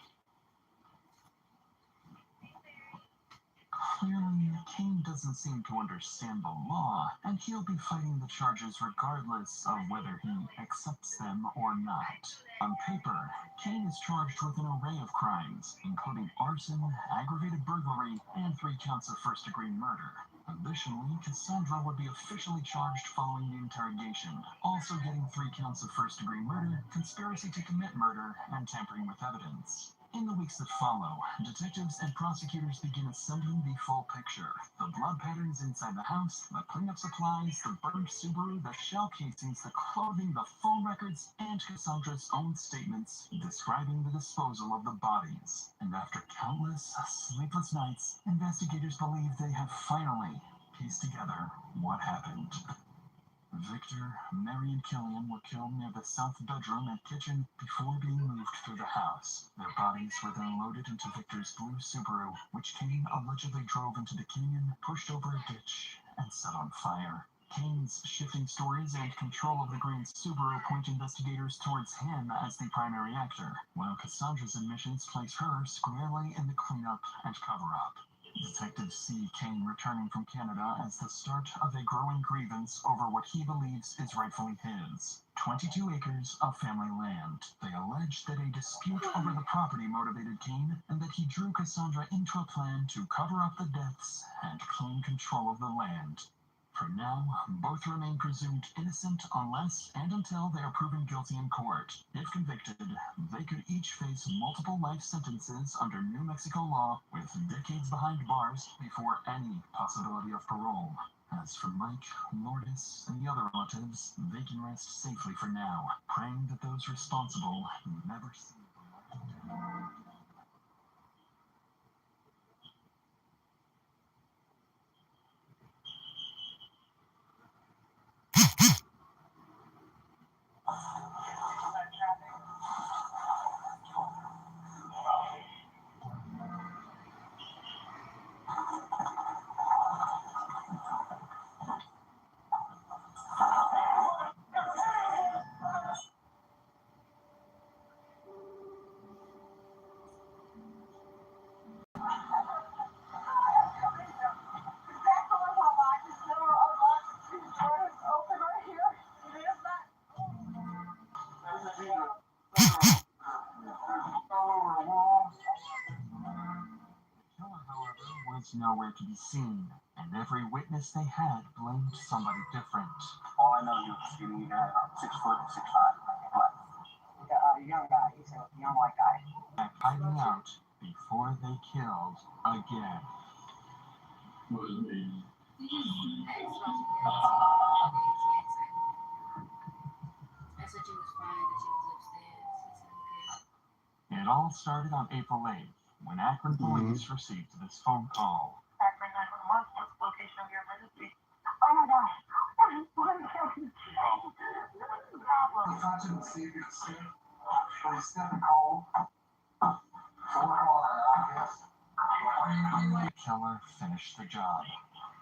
S13: Clearly, Kane doesn't seem to understand the law, and he'll be fighting the charges regardless of whether he accepts them or not. On paper, Kane is charged with an array of crimes, including arson, aggravated burglary, and 3 counts of first-degree murder. Additionally, Cassandra would be officially charged following the interrogation, also getting 3 counts of first-degree murder, conspiracy to commit murder, and tampering with evidence. In the weeks that follow, detectives and prosecutors begin assembling the full picture. The blood patterns inside the house, the cleanup supplies, the burned Subaru, the shell casings, the clothing, the phone records, and Cassandra's own statements describing the disposal of the bodies. And after countless sleepless nights, investigators believe they have finally pieced together what happened. Victor, Mary, and Killian were killed near the south bedroom and kitchen before being moved through the house. Their bodies were then loaded into Victor's blue Subaru, which Kane allegedly drove into the canyon, pushed over a ditch, and set on fire. Kane's shifting stories and control of the green Subaru point investigators towards him as the primary actor, while Cassandra's admissions place her squarely in the cleanup and cover-up. Detectives see Kane returning from Canada as the start of a growing grievance over what he believes is rightfully his. 22 acres of family land. They allege that a dispute over the property motivated Kane, and that he drew Cassandra into a plan to cover up the deaths and claim control of the land. For now, both remain presumed innocent unless and until they are proven guilty in court. If convicted, they could each face multiple life sentences under New Mexico law, with decades behind bars before any possibility of parole. As for Mike, Lourdes, and the other relatives, they can rest safely for now, praying that those responsible never see the light of day. Nowhere to be seen, and every witness they had blamed somebody different.
S14: all I know, he was a skinny guy, 6 foot, 6'5", black. A young guy, he's a young white guy.
S13: Hiding out before they killed again. It all started on April 8th, when Akron police received this phone call.
S21: Akron 911, what's the location of your emergency? Oh my gosh, what is happening?
S13: The killer finished the job.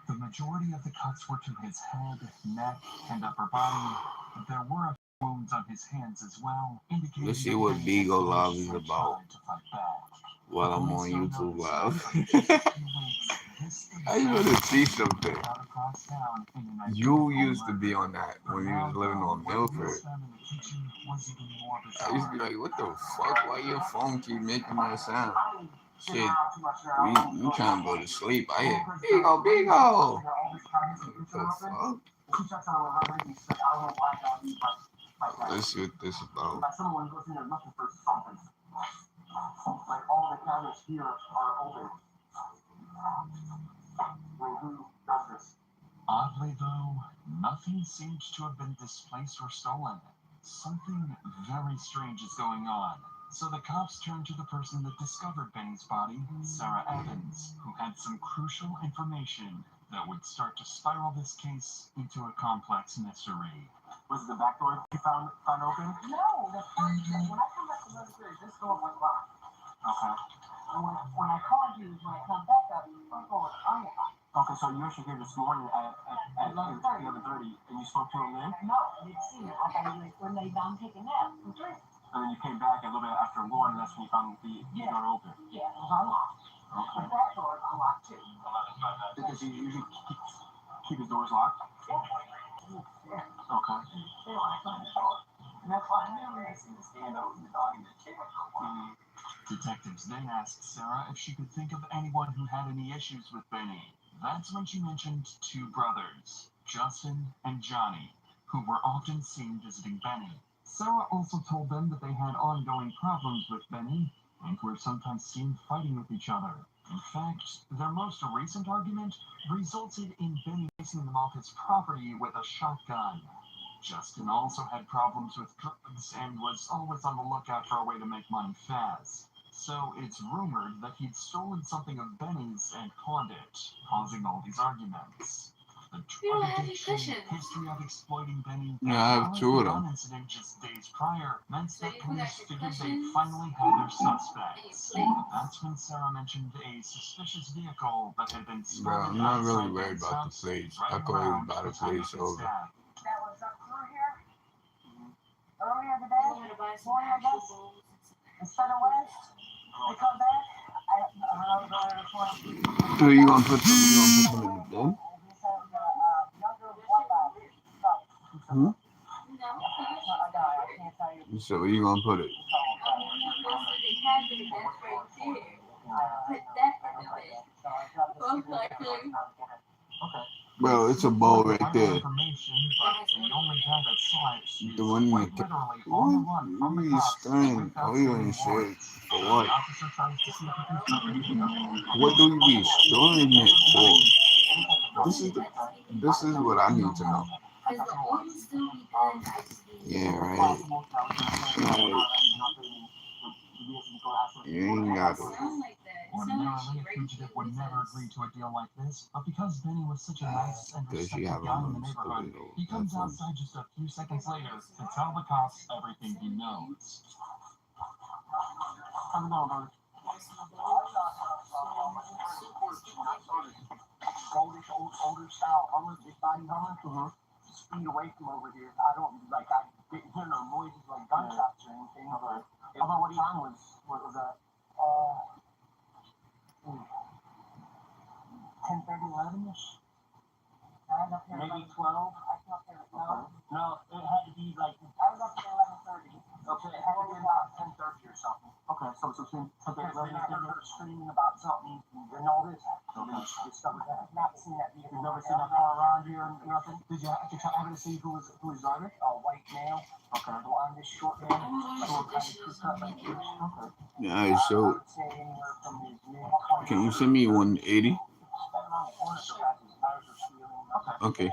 S13: The majority of the cuts were to his head, neck, and upper body, but there were a few wounds on his hands as well, indicating
S1: let's see what Beagle Live is about while I'm on YouTube Live. I just want to see something. You used to be on that when you was living on Milford. I used to be like, what the fuck? Why your phone keep making that sound? Shit, we trying to go to sleep. I hear, Beagle! What the fuck? Let's see what this is about.
S14: Someone goes in there looking for something. Like all the counters here are open.
S9: Who does this?
S11: Oddly though, nothing seems to have been displaced or stolen. Something very strange is going on. So the cops turned to the person that discovered Benny's body, Sarah Evans, who had some crucial information that would start to spiral this case into a complex mystery.
S9: Was it the back door you found open?
S5: No, the front door. When I come back to Missouri, this door was locked.
S9: Okay.
S5: And when I called you, when I come back up, the front door was unlocked.
S9: Okay, so you actually here this morning at 11:30, and you spoke to him then?
S5: No, I didn't see him. I thought he was laid down taking naps from drinking.
S9: And then you came back a little bit after 1, and that's when you found the door open.
S5: Yeah, it was unlocked.
S9: Okay.
S5: The back door is unlocked too.
S9: Because he usually keep his doors locked?
S5: Yeah.
S9: Okay.
S5: And that's why I never seen the stand over the dog in the chair.
S11: Detectives then asked Sarah if she could think of anyone who had any issues with Benny. That's when she mentioned two brothers, Justin and Johnny, who were often seen visiting Benny. Sarah also told them that they had ongoing problems with Benny and were sometimes seen fighting with each other. In fact, their most recent argument resulted in Benny chasing them off his property with a shotgun. Justin also had problems with drugs and was always on the lookout for a way to make money fast. So it's rumored that he'd stolen something of Benny's and pawned it, causing all these arguments. The drug addiction, history of exploiting Benny,
S1: Yeah, I have two of them.
S11: one incident just days prior meant that police figured they finally had their suspects. That's when Sarah mentioned a suspicious vehicle that had been
S1: Bro, I'm not really worried about the plates. I could worry about the plates over.
S5: That was up through here. Earlier today, morning I guess. Instead of west, they come back. I don't know where the
S1: So you gonna put them in the bin? Hmm? So where you gonna put it? Bro, it's a bowl right there. The one you can. What? You stirring oil and shit for what? What do you be storing it for? This is what I need to know. Yeah, right. You ain't got it.
S11: Ordinarily, a fugitive would never agree to a deal like this, but because Benny was such a nice and respected guy in the neighborhood, he comes outside just a few seconds later to tell the cops everything he knows.
S9: How's it going, brother? Goldish, older style Hummer, big body Hummer. Speed away from over here. I didn't hear no noises like gunshots or anything. Okay. How about what time was that? 10:30, 11-ish? Maybe 12? I was up there at 12. No, it had to be like... I was up there at 11:30. Okay, it had to be about 10:30 or something. Okay, so between 10:30 and 11:30. I heard her screaming about something and all this. So we discovered that. I've not seen that vehicle. You've never seen that car around here or nothing? Did you happen to see who was driving? A white male. Okay. Blondish, short man. Short, kind of crew cut like this. Okay.
S1: Yeah, so can you send me 180? Okay.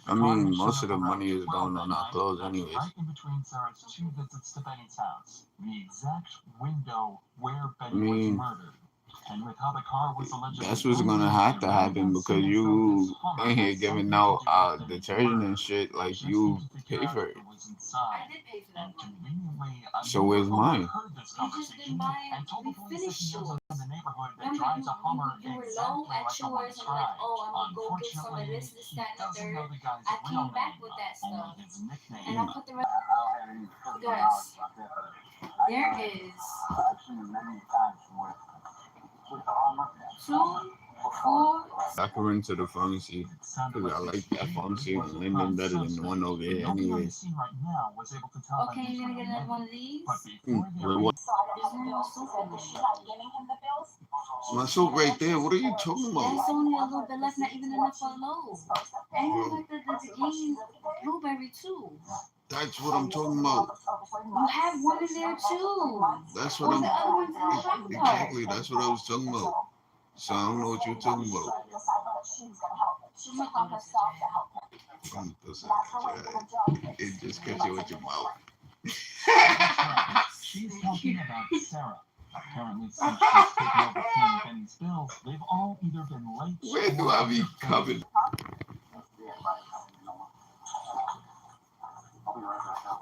S1: I mean, most of the money is going on our clothes anyways.
S11: Right in between Sarah's two visits to Benny's house, the exact window where Benny was murdered. And with how the car was allegedly
S1: That's what's gonna have to happen because you in here giving out detergent and shit like you pay for it.
S17: I did pay for that one.
S1: So where's mine?
S17: You just didn't buy it. We finished yours. Remember, you were low at yours and like, oh, I'm gonna go get some of this, that, and the third. I came back with that stuff, and I put the rest. Guys, there is 2, 4.
S1: I can run to the pharmacy because I like that pharmacy in Linden better than the one over here anyways.
S17: Okay, you're gonna get another one of these?
S1: What?
S17: There's no more soap in there.
S1: My soap right there. What are you talking about?
S17: There's only a little bit left, not even enough for a load. And you like the green blueberry too.
S1: That's what I'm talking about.
S17: You have one in there too.
S1: That's what I'm.
S17: The other one's in the front part.
S1: Exactly. That's what I was talking about. So I don't know what you're talking about.
S7: Decided that she's gonna help him. She took on herself to help him.
S1: I'm just saying, it just catch you with your mouth.
S6: She's talking about Sarah. Apparently, since she's taken over paying Benny's bills, they've all either been late.
S1: Where do I be coming?
S10: I'll be right back out.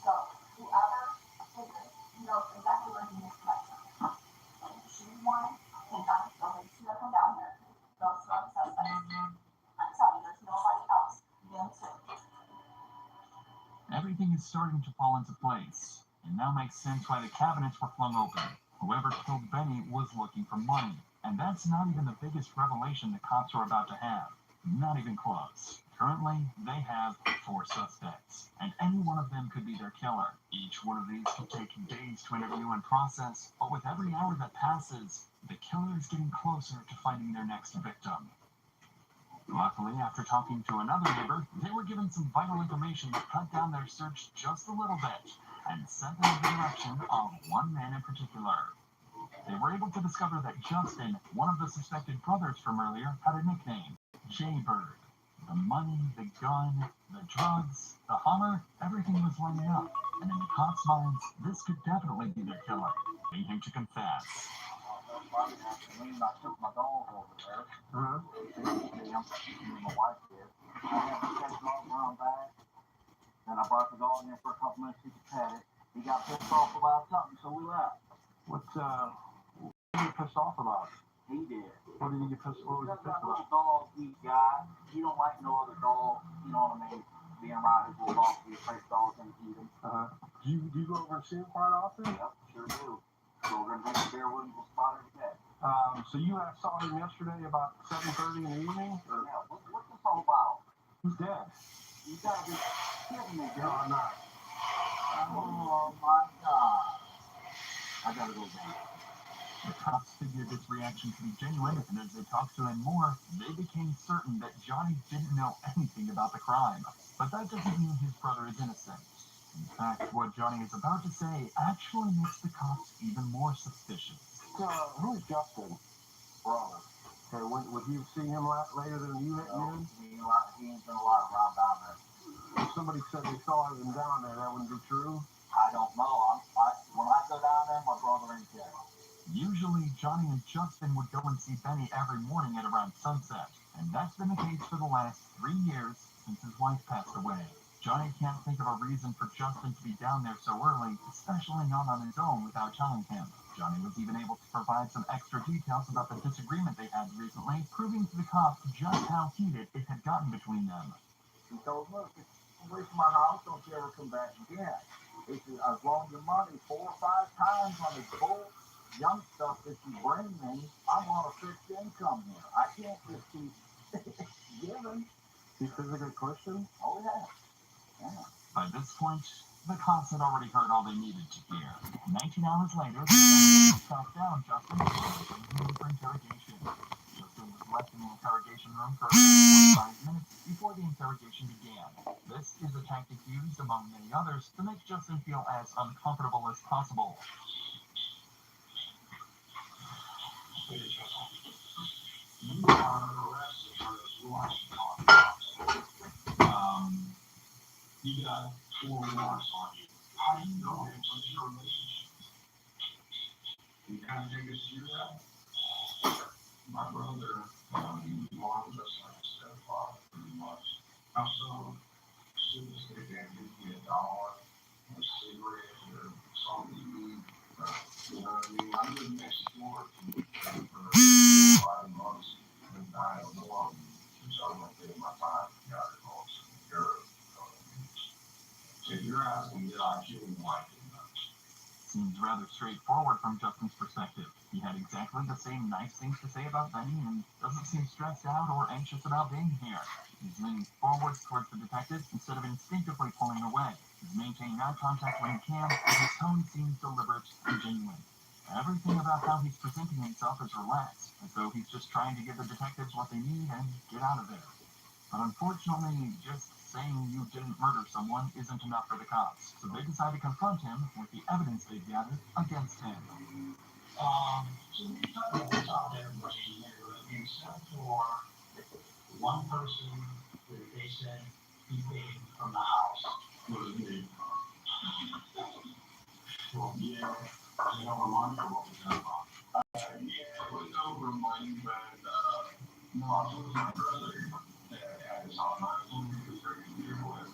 S7: So whoever knows exactly where he is next. She won, and the way to come down there. Those two other suspects. I'm telling you, there's nobody else. Them two.
S6: Everything is starting to fall into place. It now makes sense why the cabinets were flung open. Whoever killed Benny was looking for money. And that's not even the biggest revelation the cops are about to have. Not even close. Currently, they have 4 suspects, and any one of them could be their killer. Each one of these could take days to interview and process, but with every hour that passes, the killer is getting closer to finding their next victim. Luckily, after talking to another neighbor, they were given some vital information that cut down their search just a little bit, and sent them in the direction of one man in particular. They were able to discover that Justin, one of the suspected brothers from earlier, had a nickname, Jaybird. The money, the gun, the drugs, the Hummer, everything was lining up. And in the cops' minds, this could definitely be their killer, leading him to confess.
S10: I took my dog over there. My wife did. I had to take the dog around back. Then I brought the dog in for a couple minutes to pet it. He got pissed off about something, so we left. What did you get pissed off about? He did. What did you get pissed? What was you pissed about? Dog he got. He don't like no other dog. You know what I mean? Being around his little dog, he afraid dogs and eat him. Do you go over and see him quite often? Yep, sure do. So we're gonna drink a beer with him to spot every day. So you saw him yesterday about 7:30 in the evening? Or? Yeah. What's this all about? He's dead. You gotta be kidding me, dude. No, I'm not. Oh my God. I gotta go back.
S6: The cops figured this reaction to be genuine, and as they talked to him more, they became certain that Johnny didn't know anything about the crime. But that doesn't mean his brother is innocent. In fact, what Johnny is about to say actually makes the cops even more suspicious.
S10: Who's Justin? Brother. Okay, would you see him later than you hit him? He ain't been a lot around down there. If somebody said they saw him down there, that wouldn't be true? I don't know. When I go down there, my brother ain't there.
S6: Usually, Johnny and Justin would go and see Benny every morning at around sunset, and that's been the case for the last 3 years since his wife passed away. Johnny can't think of a reason for Justin to be down there so early, especially not on his own without telling him. Johnny was even able to provide some extra details about the disagreement they had recently, proving to the cops just how heated it had gotten between them.
S10: He told me, away from my house, don't you ever come back again. He said, I've loaned you money 4 or 5 times on this bull young stuff that you bring me. I'm on a fixed income here. I can't just keep giving. He's physically Christian? Oh, yeah.
S6: By this point, the cops had already heard all they needed to hear. 19 hours later, they stopped down Justin and bring him for interrogation. Justin was left in the interrogation room for about 45 minutes before the interrogation began. This is a tactic used, among many others, to make Justin feel as uncomfortable as possible.
S10: You are arrested for this warrants. You got 4 warrants on you. How do you know him? What's your relationship? Can you kind of take us through that? My brother, he was born with us like a stepfather, pretty much. Also, as soon as they can give me $1, a cigarette, or something to eat, you know what I mean? I lived next door for 5 months and died alone. So I'm going to take my time and got it all taken care of. If you're asking, did I kill him, I did not.
S11: seems rather straightforward from Justin's perspective. He had exactly the same nice things to say about Benny and doesn't seem stressed out or anxious about being here. He's leaning forward towards the detective instead of instinctively pulling away. He's maintaining eye contact when he can, and his tone seems deliberate and genuine. Everything about how he's presenting himself is relaxed, as though he's just trying to give the detectives what they need and get out of there. But unfortunately, just saying you didn't murder someone isn't enough for the cops, so they decide to confront him with the evidence they've gathered against him.
S15: So we talked to everybody in the neighborhood except for one person that they said he paid from the house. Was me. Well, yeah, I don't remind you what was going on. Yeah, it was over money, but no, I was my brother that had his own money because they're here with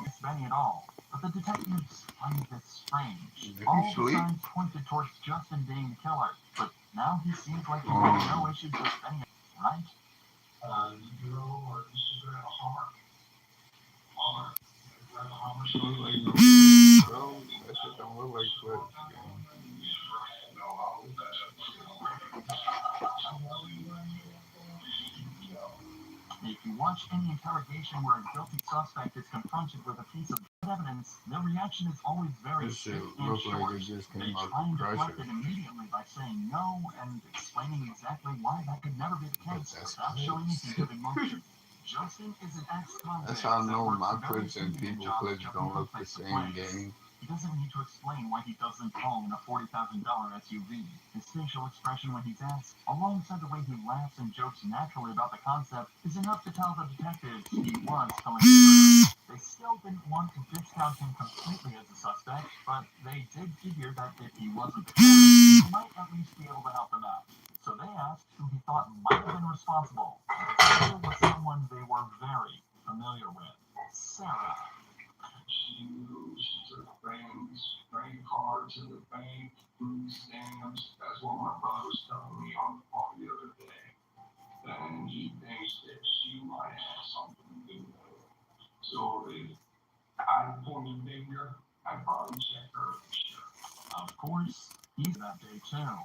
S11: It's Benny at all, but the detectives find this strange. All the signs pointed towards Justin being the killer, but now he seems like he has no issues with Benny, right?
S15: You drove or used to drive a Hummer. Hummer. Drive a Hummer.
S1: That shit don't look like clips, gang.
S11: If you watch any interrogation where a guilty suspect is confronted with a piece of evidence, their reaction is always very
S1: This shit
S11: quick and
S1: look
S11: short.
S1: like it just
S11: They
S1: came out
S11: try and
S1: the
S11: deflect
S1: crusher.
S11: it immediately by saying no and explaining exactly why that could never be the case without showing a hint of emotion. Justin is an ex-convict.
S1: That's how I know
S11: that
S1: my
S11: works very
S1: clips and
S11: convenient
S1: people
S11: jobs
S1: clips
S11: jumping
S1: don't
S11: from
S1: look the
S11: place to
S1: same,
S11: place.
S1: gang.
S11: He doesn't need to explain why he doesn't own a $40,000 SUV. His facial expression when he's asked, alongside the way he laughs and jokes naturally about the concept, is enough to tell the detectives he was telling the truth. They still didn't want to discount him completely as a suspect, but they did figure that if he wasn't the killer, he might at least be able to help them out. So they asked who he thought might have been responsible. The killer was someone they were very familiar with, Sarah.
S15: She knew she took bank card to the bank, food stamps. That's what my brother was telling me on the phone the other day. And he thinks that she might have something to do with it. So if I pointed finger, I'd probably check her for sure.
S11: Of course, he's that day too.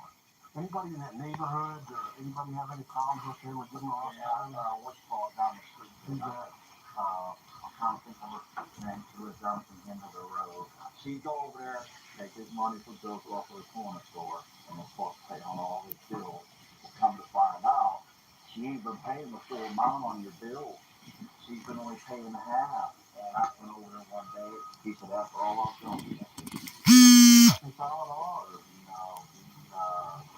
S18: Anybody in that neighborhood, anybody have any problems with him or giving off time? What's called down the street? Who's that? I'm trying to think of her name. She lives down from the end of the road. She'd go over there, take his money for bills off of the corner store, and of course pay on all his bills. Well, come to find out, she ain't been paying the full amount on your bills. She's been only paying half. And I went over there one day, he said, after all I've done, he found all of it, you know.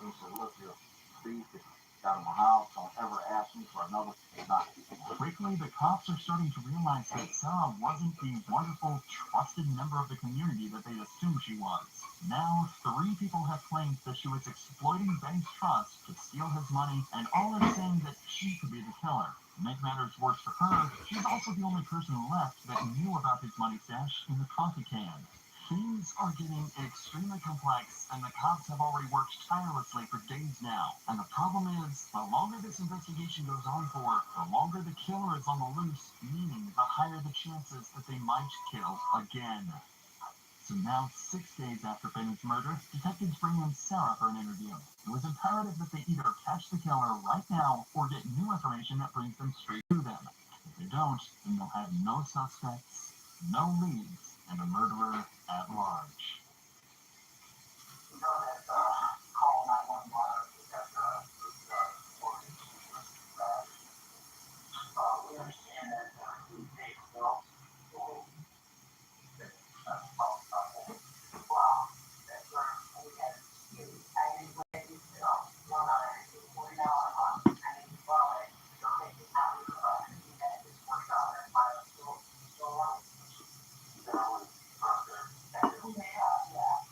S18: He said, look, you're a thief, if you're out of my house, don't ever ask me for another night.
S11: Quickly, the cops are starting to realize that Sarah wasn't the wonderful, trusted member of the community that they assumed she was. Now, 3 people have claimed that she was exploiting Benny's trust to steal his money, and all are saying that she could be the killer. To make matters worse for her, she's also the only person left that knew about his money stash in the coffee can. Things are getting extremely complex, and the cops have already worked tirelessly for days now. And the problem is, the longer this investigation goes on for, the longer the killer is on the loose, meaning the higher the chances that they might kill again. So now, 6 days after Benny's murder, detectives bring in Sarah for an interview. It was imperative that they either catch the killer right now or get new information that brings them straight to them. If they don't, then they'll have no suspects, no leads, and a murderer at large.
S18: Call 911 because we understand that they well,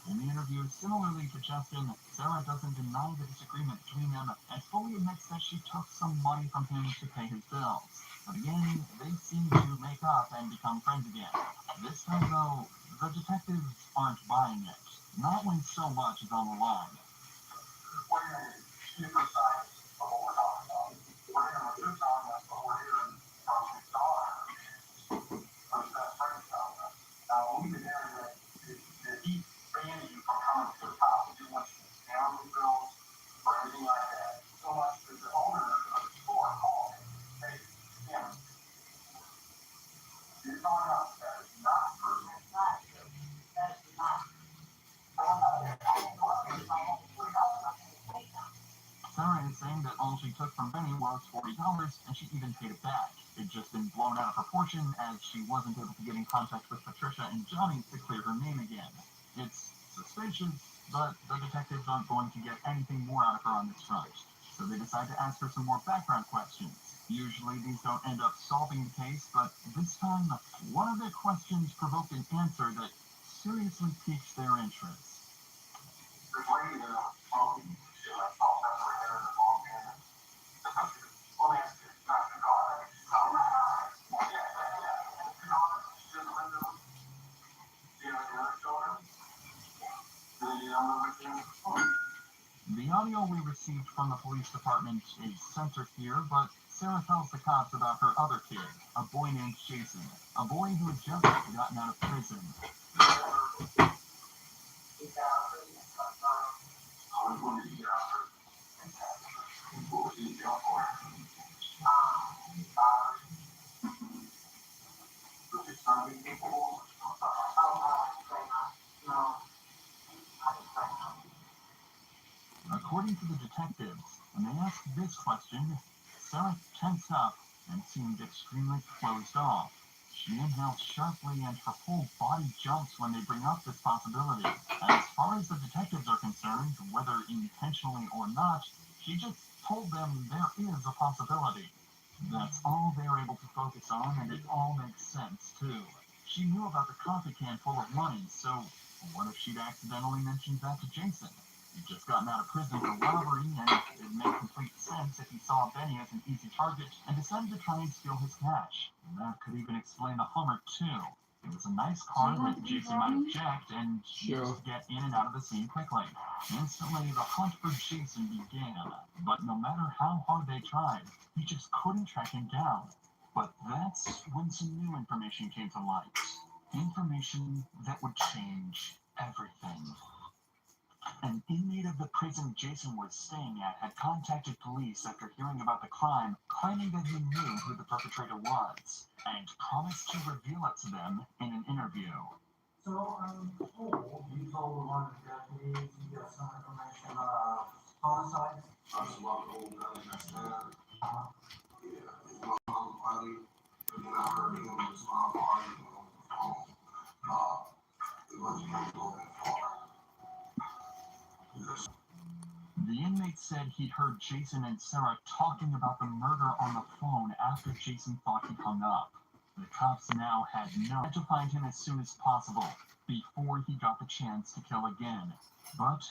S11: In the interview, similarly to Justin, Sarah doesn't deny the disagreement between them and fully admits that she took some money from him to pay his bills. But again, they seem to make up and become friends again. This time, though, the detectives aren't buying it. Not when so much is on the line. bill she took from Benny was $40, and she even paid it back. It'd just been blown out of proportion as she wasn't able to get in contact with Patricia and Johnny to clear her name again. It's suspicious, but the detectives aren't going to get anything more out of her on this front. So they decide to ask her some more background questions. Usually these don't end up solving the case, but this time, one of their questions provoked an answer that seriously piques their interest. The audio we received from the police department is censored here, but Sarah tells the cops about her other kid, a boy named Jason, a boy who had just gotten out of prison. According to the detectives, when they asked this question, Sarah tensed up and seemed extremely closed off. She inhales sharply and her whole body jumps when they bring up this possibility. As far as the detectives are concerned, whether intentionally or not, she just told them there is a possibility. That's all they're able to focus on, and it all makes sense, too. She knew about the coffee can full of money, so what if she'd accidentally mentioned that to Jason? He'd just gotten out of prison for robbery, and it made complete sense if he saw Benny as an easy target and decided to try and steal his cash. That could even explain the Hummer, too. It was a nice car that Jason might have jacked and used to get in and out of the scene quickly. Instantly, the hunt for Jason began, but no matter how hard they tried, he just couldn't track him down. But that's when some new information came to light. Information that would change everything. An inmate of the prison Jason was staying at had contacted police after hearing about the crime, claiming that he knew who the perpetrator was, and promised to reveal it to them in an interview.
S8: So I'm told you told one of the deputies you got some information about homicide?
S10: That's about the old guy that's dead. Yeah, his mom party, and then I heard him and his mom party on the phone. It wasn't really going far.
S11: The inmate said he'd heard Jason and Sarah talking about the murder on the phone after Jason thought he hung up. The cops now had to find him as soon as possible, before he got the chance to kill again. But,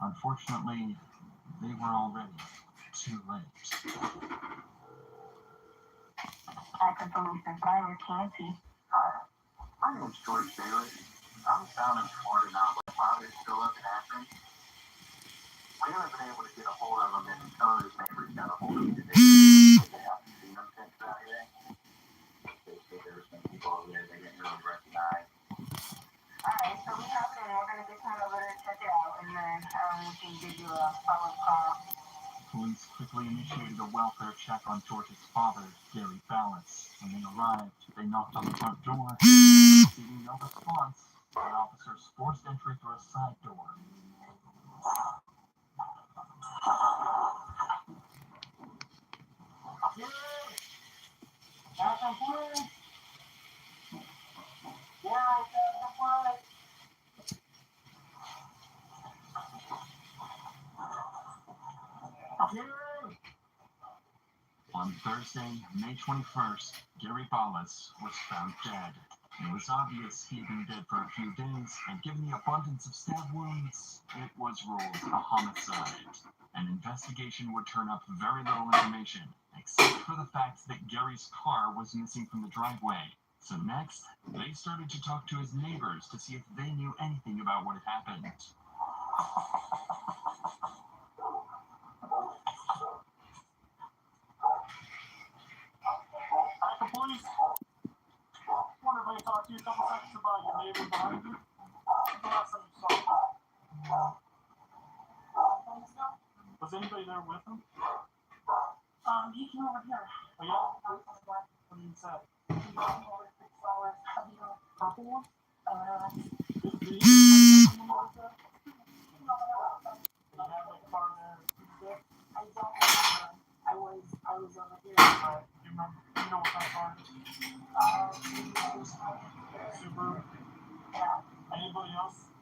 S11: unfortunately, they were already too late.
S21: I could believe survivor Canty.
S22: Hi, my name's George Bailey. I'm down in Florida now, but my father's still up in Akron. We haven't been able to get a hold of him, and some of his neighbors got a hold of him today. They haven't seen him since Saturday. They said there were some people over there they didn't really recognize.
S21: Alright, so we have it, and we're gonna get him over to check it out, and then we can give you a follow-up call.
S11: Police quickly initiated a welfare check on George's father, Gary Ballas. When they arrived, they knocked on the front door. Receiving no response, the officers forced entry through a side door. On Thursday, May 21st, Gary Ballas was found dead. It was obvious he'd been dead for a few days, and given the abundance of stab wounds, it was ruled a homicide. An investigation would turn up very little information, except for the fact that Gary's car was missing from the driveway. So next, they started to talk to his neighbors to see if they knew anything about what had happened.
S8: Police. Wonder if I can talk to you a couple seconds about your neighbor behind you. The last time you saw him. Was anybody there with him?
S21: He came over here.
S8: Oh, yeah? What do you say?
S21: He came over 6 hours.
S8: Purple one? Did he have a car there?
S21: I don't remember.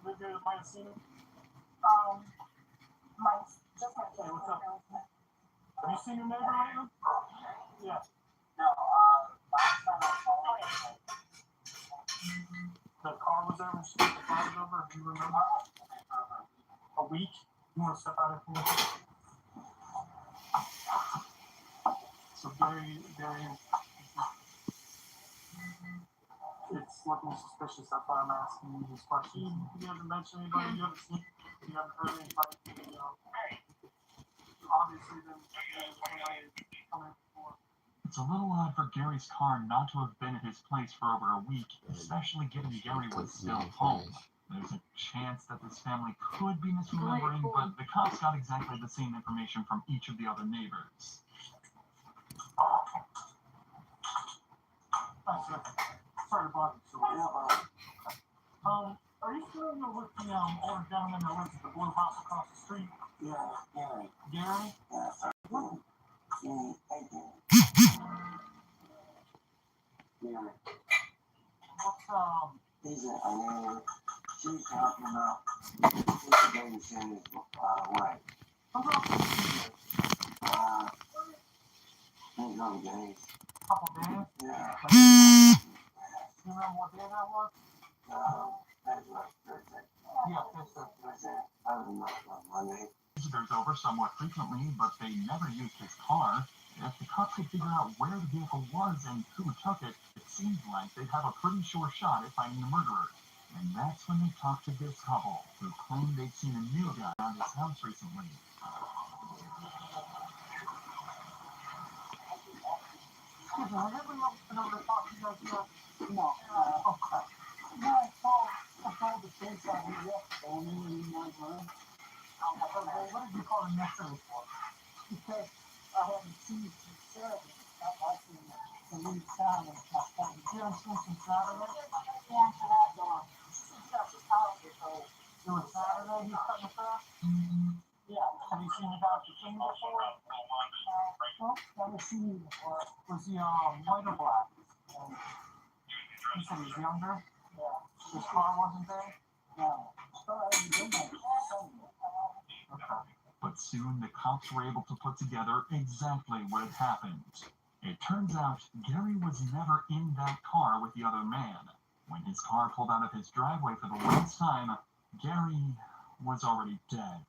S8: live there that might have seen it?
S21: Just my
S8: Hey, what's up? Have you seen your neighbor lately? Yeah.
S21: No, last time I saw it,
S8: The car was there when she took the car was over. Do you remember? A week? You want to step out of here? So Gary, it's looking suspicious. That's why I'm asking you these questions. You haven't mentioned anybody. You haven't seen. You haven't heard anybody. You know. Obviously, then somebody coming before.
S11: It's a little odd for Gary's car not to have been at his place for over a week, especially given Gary was still home. There's a chance that this family could be misremembering, but the cops got exactly the same information from each of the other neighbors.
S8: Sorry to bother you. Are you familiar with the older gentleman that lives at the blue house across the street?
S10: Yeah, Gary.
S8: Gary?
S10: Yeah, sorry. Gary.
S8: What's
S10: He's she's helping him out. She's babysitting his wife. He's on days.
S8: Couple days?
S10: Yeah.
S8: You remember what day that was?
S10: That's last Thursday.
S8: Yeah, that's Thursday.
S10: I was not on Monday.
S11: Visitors over somewhat frequently, but they never used his car. If the cops could figure out where the vehicle was and who took it, it seemed like they'd have a pretty sure shot at finding the murderer. And that's when they talked to this couple, who claimed they'd seen a new guy around his house recently.
S8: Excuse me, have you ever been over to talk to you guys yet?
S21: No.
S8: Okay.
S21: No, I told the kids that we left family in my room.
S8: What did you call him yesterday for?
S21: Because I haven't seen some service. I seen the lead sound of my phone.
S8: You haven't seen some Saturday?
S21: Yeah, so that's on. She's powerful, so.
S8: It was Saturday he cut the grass?
S21: Yeah.
S8: Have you seen the guy with the king before?
S21: Well, never seen him before.
S8: Was he white or black? You said he's younger?
S21: Yeah.
S8: His car wasn't there?
S21: No. So I haven't been there for Sunday.
S8: Okay.
S11: But soon the cops were able to put together exactly what had happened. It turns out Gary was never in that car with the other man. When his car pulled out of his driveway for the last time, Gary was already dead.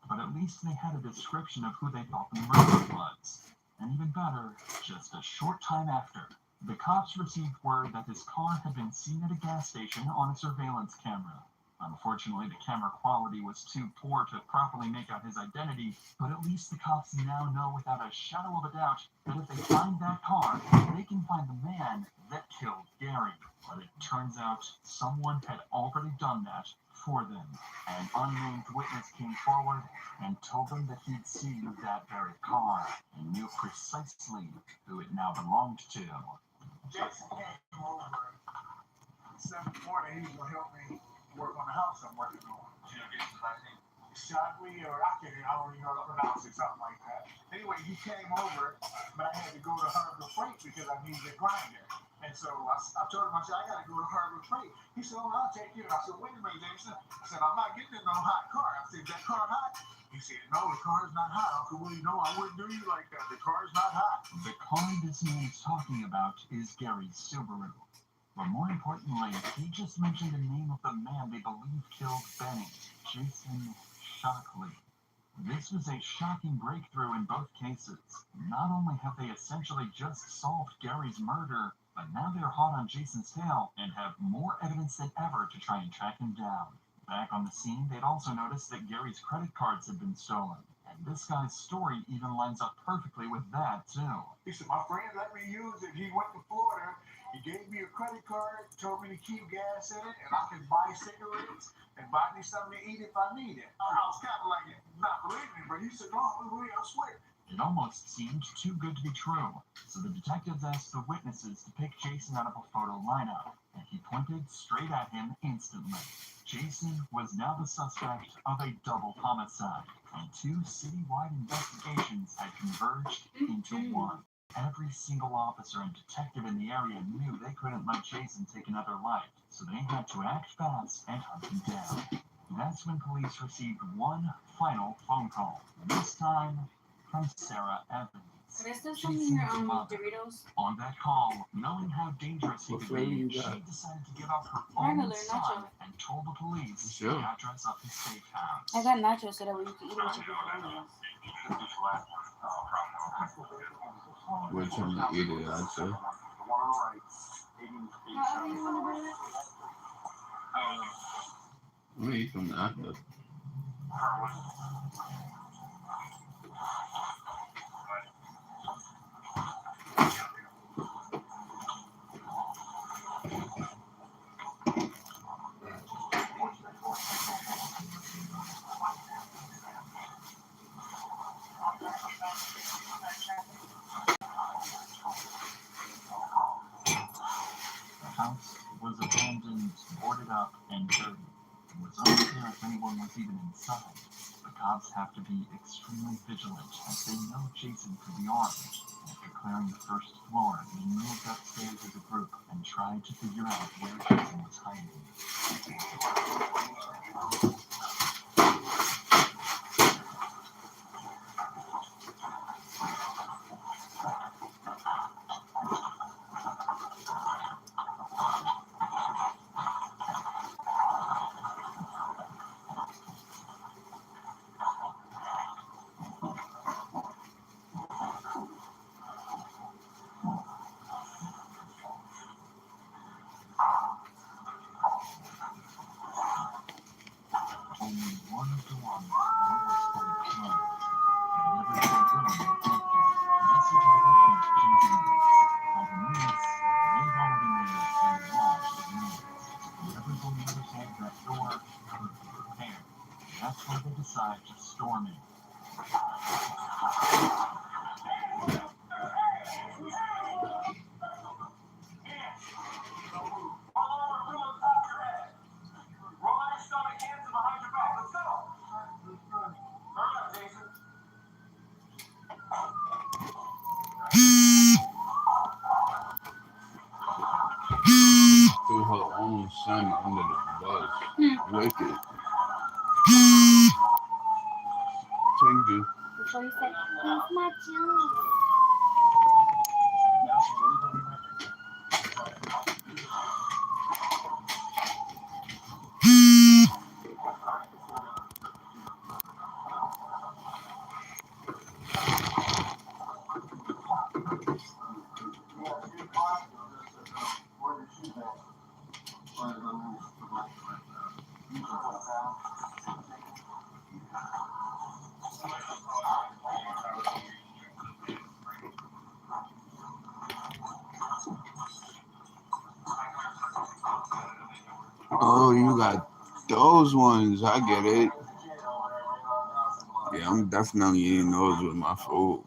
S11: But at least they had a description of who they thought the murderer was. And even better, just a short time after, the cops received word that his car had been seen at a gas station on a surveillance camera. Unfortunately, the camera quality was too poor to properly make out his identity, but at least the cops now know without a shadow of a doubt that if they find that car, they can find the man that killed Gary. But it turns out someone had already done that for them. An unnamed witness came forward and told them that he'd seen that very car and knew precisely who it now belonged to.
S10: Jason came over 7 morning. He was going to help me work on the house I'm working on. Shotwee or I don't even know how to pronounce it, something like that. Anyway, he came over, but I had to go to Harbor Freight because I needed a grinder. And so I told him, I said, I got to go to Harbor Freight. He said, oh, I'll take you. I said, wait a minute, Jason. I said, I'm not getting in no hot car. I said, is that car hot? He said, no, the car's not hot. I said, well, you know, I wouldn't do you like that. The car's not hot.
S11: The car this man is talking about is Gary's Subaru. But more importantly, he just mentioned the name of the man they believe killed Benny, Jason Shockley. This was a shocking breakthrough in both cases. Not only have they essentially just solved Gary's murder, but now they're hot on Jason's tail and have more evidence than ever to try and track him down. Back on the scene, they'd also noticed that Gary's credit cards had been stolen. And this guy's story even lines up perfectly with that, too.
S10: He said, my friend let me use it. He went to Florida. He gave me a credit card, told me to keep gas in it, and I could buy cigarettes and buy me something to eat if I need it. I was kind of like not believing it, but he said, no, I swear.
S11: It almost seemed too good to be true, so the detectives asked the witnesses to pick Jason out of a photo lineup, and he pointed straight at him instantly. Jason was now the suspect of a double homicide, and 2 citywide investigations had converged into one.
S13: Every single officer and detective in the area knew they couldn't let Jason take another life, so they had to act fast and hunt him down. That's when police received one final phone call, this time from Sarah Evans. Jason's mother. On that call, knowing how dangerous he could be, she decided to give up her own son and told the police the address of his safe house.
S4: I got nachos so that way you can eat it with your friends.
S1: We're trying to eat it, I'd say. I'm gonna eat some after.
S13: The house was abandoned, boarded up, and dirty. It was unclear if anyone was even inside. The cops have to be extremely vigilant as they know Jason could be armed. After clearing the first floor, they moved upstairs as a group and tried to figure out where Jason was hiding. Only one of the ones was fully clothed. Whenever they were willing and empty, messages were from Jason. By the minutes, they already made a lot of noise. Whatever's on the other side of that door could be repaired. That's why they decide to storm it.
S1: Threw her own son under the bus. Wicked. Thank you.
S4: Before you said, it's my job.
S1: Oh, you got those ones. I get it. Yeah, I'm definitely eating those with my food.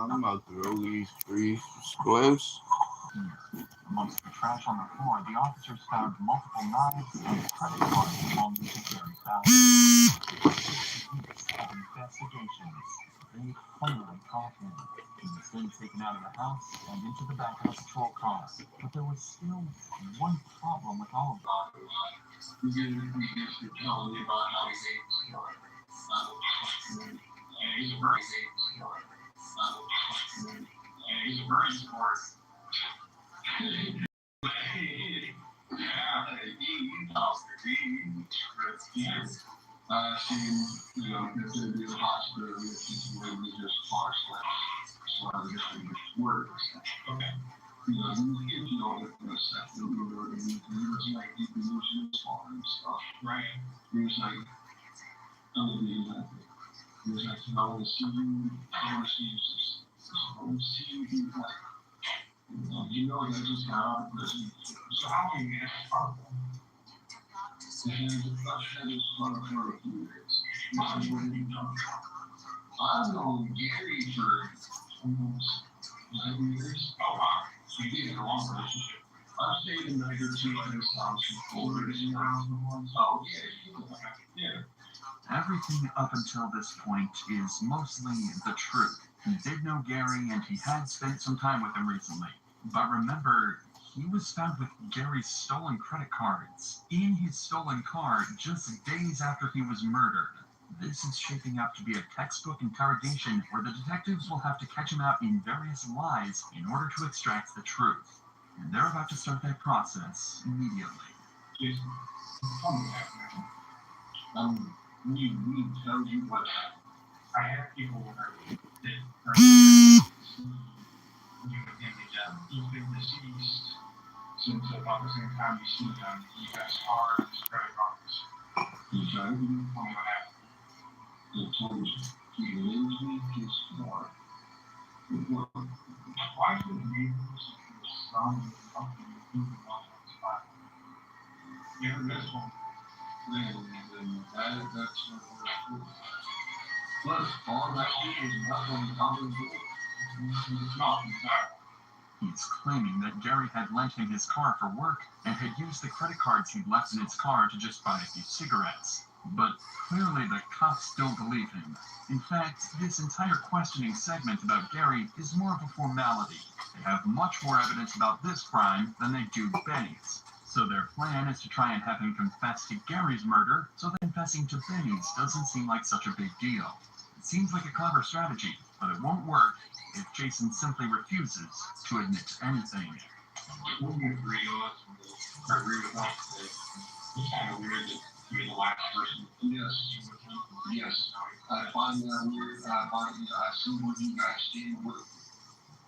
S1: I'm about to roll these 3 spliffs.
S13: Amongst the trash on the floor, the officers found multiple knives and credit cards belonging to Gary Fowler. Weeks of investigations, they finally caught him. He was then taken out of the house and into the back of a patrol car. But there was still one problem with all of them.
S10: You know, you get you all that kind of stuff. You'll be really, it's like you can use your spot and stuff. Right. It's like, I'm gonna be like, it's like, I want to see you, I want to see you, I want to see you do that. You know, that just got out of prison. So how can you get out of prison? And I've had this for a few years. What have you done? I've known Gary for almost 9 years. Oh, wow. So you did in a long relationship. I've stayed a night or two at his house before. Oh, yeah.
S11: Everything up until this point is mostly the truth. He did know Gary and he had spent some time with him recently. But remember, he was found with Gary's stolen credit cards in his stolen car just days after he was murdered. This is shaping up to be a textbook interrogation where the detectives will have to catch him out in various lies in order to extract the truth. And they're about to start that process immediately.
S10: Jason, tell me what happened. We tell you what happened. I have people that you you've been deceased since about the same time you see them. You guys are credit cards. You tell me what happened. He told you he lives with his car. Why would neighbors and his son and something do on his spot? Yeah, that's one. Then that's what we're doing. Plus, all that is not going to come It's not exactly.
S11: He's claiming that Gary had lent him his car for work and had used the credit cards he'd left in his car to just buy a few cigarettes. But clearly the cops don't believe him. In fact, this entire questioning segment about Gary is more of a formality. They have much more evidence about this crime than they do Benny's. So their plan is to try and have him confess to Gary's murder, so that confessing to Benny's doesn't seem like such a big deal. It seems like a clever strategy, but it won't work if Jason simply refuses to admit to anything.
S10: Wouldn't you agree with us? It's kind of weird that you're the last person. Yes. I find that weird. I see where you guys stand with it.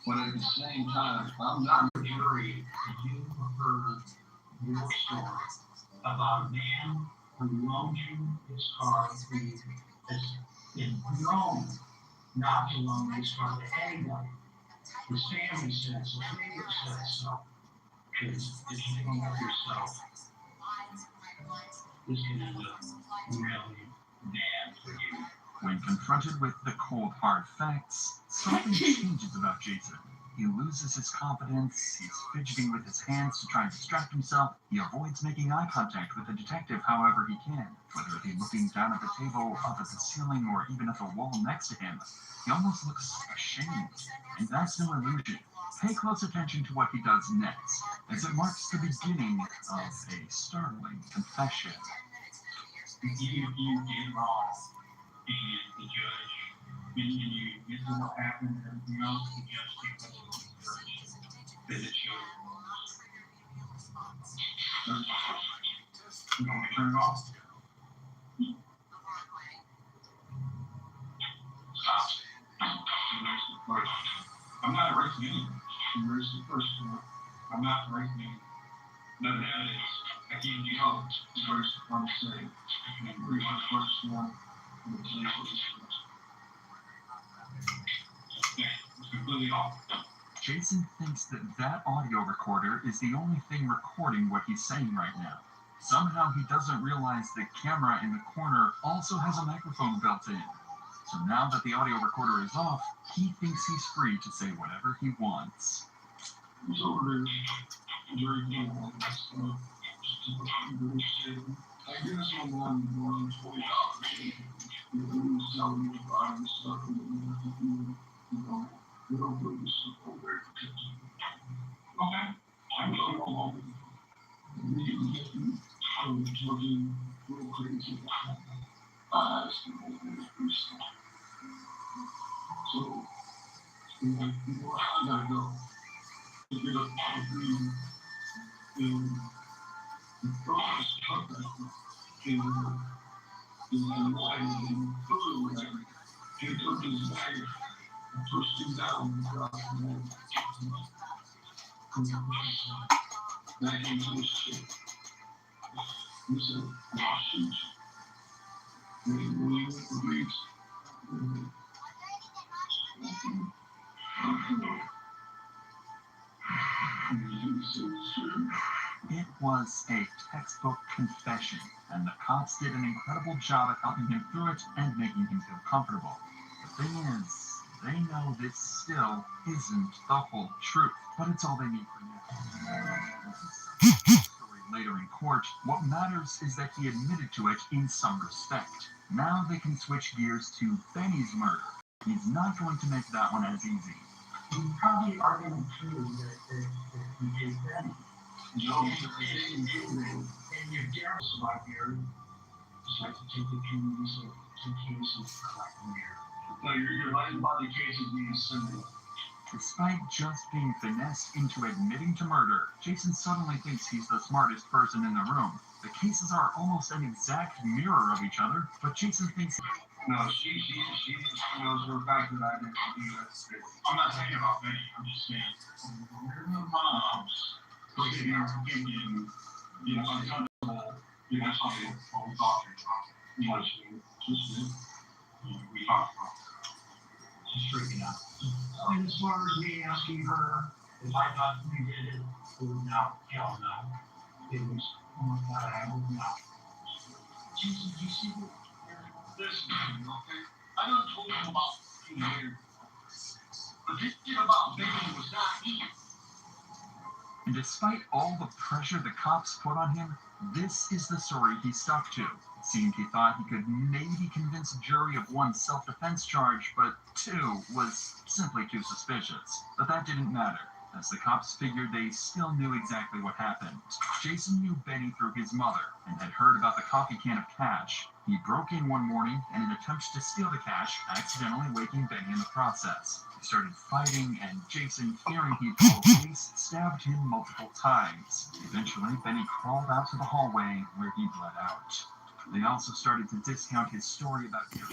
S10: But at the same time, I'm not jury. You heard your story about a man who loaned you his car, who has been known not to loan his car to anyone. His family says, his neighbor says so. Because if you don't know yourself, this is really bad for you.
S11: When confronted with the cold, hard facts, something changes about Jason. He loses his confidence, he's fidgeting with his hands to try and distract himself, he avoids making eye contact with the detective however he can, whether it be looking down at the table, up at the ceiling, or even at the wall next to him. He almost looks ashamed, and that's no illusion. Pay close attention to what he does next, as it marks the beginning of a startling confession.
S10: You did wrong, and the judge, and this is what happened, and everything else, the judge takes us to the judge. That it showed. You want me to turn it off? Stop. I'm not erasing anything. I'm erasing the first one. I'm not erasing nothing evidence. I can't do all the first one to say. I'm pretty much first one. I'm going to tell you what this was. Okay, it's completely off.
S11: Jason thinks that audio recorder is the only thing recording what he's saying right now. Somehow he doesn't realize the camera in the corner also has a microphone built in. So now that the audio recorder is off, he thinks he's free to say whatever he wants.
S10: So there's very little. I guess I'm on $20. You can sell me buying stuff and you don't put this stuff over there. Okay. I'm going along. You can get me talking real crazy. I So, I gotta go. To get up out of green and the first truck and lighting and food and everything. He took his wife and pushed him down and dropped him in.
S13: It was a textbook confession, and the cops did an incredible job at helping him through it and making him feel comfortable. The thing is, they know this still isn't the whole truth, but it's all they need for now. Later in court, what matters is that he admitted to it in some respect. Now they can switch gears to Benny's murder. He's not going to make that one as easy.
S10: You probably are going to prove that you did Benny. And your dare survive here. Just like to take the communities of two cases collecting here. No, you're lying about the cases being similar.
S13: Despite just being finessed into admitting to murder, Jason suddenly thinks he's the smartest person in the room. The cases are almost an exact mirror of each other, but Jason thinks...
S10: No, she knows for a fact that I didn't do that. I'm not talking about Benny. I'm just saying. Your mom's looking at her opinion, uncomfortable, something what we thought you were talking. We talked about. She's freaking out. And as far as me asking her if I thought you did it, no, hell no. It was no. Jesus, you see what? Listen, okay? I done told you about being here. But this shit about Benny was not me.
S13: And despite all the pressure the cops put on him, this is the story he stuck to. It seemed he thought he could maybe convince a jury of one self-defense charge, but two was simply too suspicious. But that didn't matter, as the cops figured they still knew exactly what happened. Jason knew Benny through his mother, and had heard about the coffee can of cash. He broke in one morning, and in an attempt to steal the cash, accidentally waking Benny in the process. They started fighting, and Jason, fearing he'd call police, stabbed him multiple times. Eventually, Benny crawled out to the hallway, where he bled out. They also started to discount his story about getting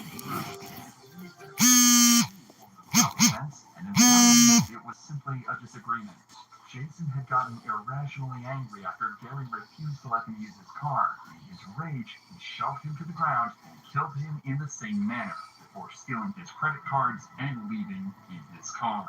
S13: and in reality, it was simply a disagreement. Jason had gotten irrationally angry after Gary refused to let him use his car. In his rage, he shoved him to the ground and killed him in the same manner, before stealing his credit cards and leaving in his car.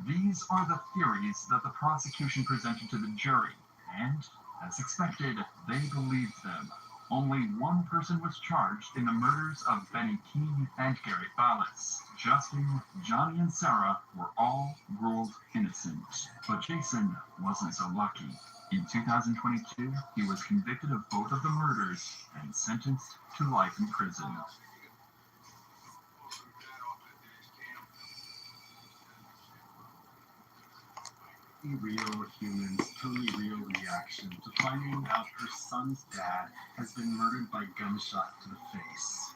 S13: These are the theories that the prosecution presented to the jury, and, as expected, they believed them. Only one person was charged in the murders of Benny Keene and Gary Ballas. Justin, Johnny, and Sarah were all ruled innocent. But Jason wasn't so lucky. In 2022, he was convicted of both of the murders and sentenced to life in prison.
S2: Real humans, totally real reaction to finding out her son's dad has been murdered by gunshot to the face.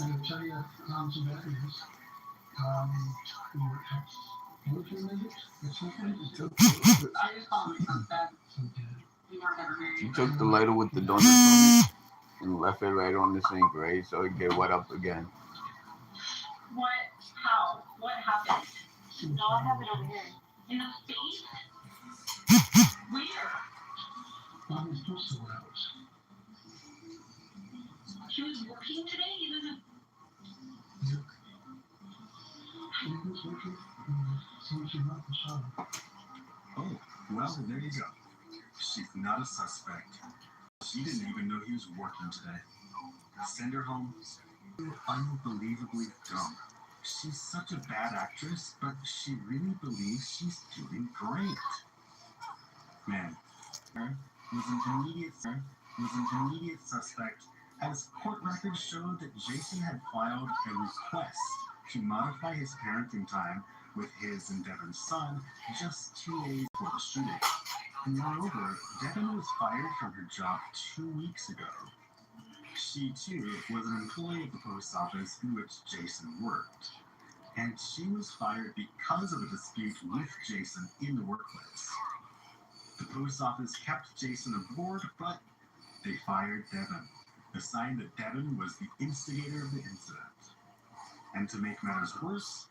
S10: And I'll tell you, some bad news. Your ex-military visit or something? I just called my son's dad.
S1: She took the lighter with the donuts on it and left it right on the sink, right? So it get wet up again.
S21: What? How? What happened? No, I have it over here. In the face? Where?
S10: On his personal hours.
S21: She was working today? He doesn't...
S10: Yep. She was working. So she left the shower.
S2: Oh, well, there you go. She's not a suspect. She didn't even know he was working today. Send her home. Unbelievably dumb. She's such a bad actress, but she really believes she's doing great. Man, was an immediate suspect, as court records showed that Jason had filed a request to modify his parenting time with his and Devin's son just 2 days before the shooting. And moreover, Devin was fired from her job 2 weeks ago. She, too, was an employee of the post office in which Jason worked. And she was fired because of a dispute with Jason in the workplace. The post office kept Jason aboard, but they fired Devin, a sign that Devin was the instigator of the incident. And to make matters worse,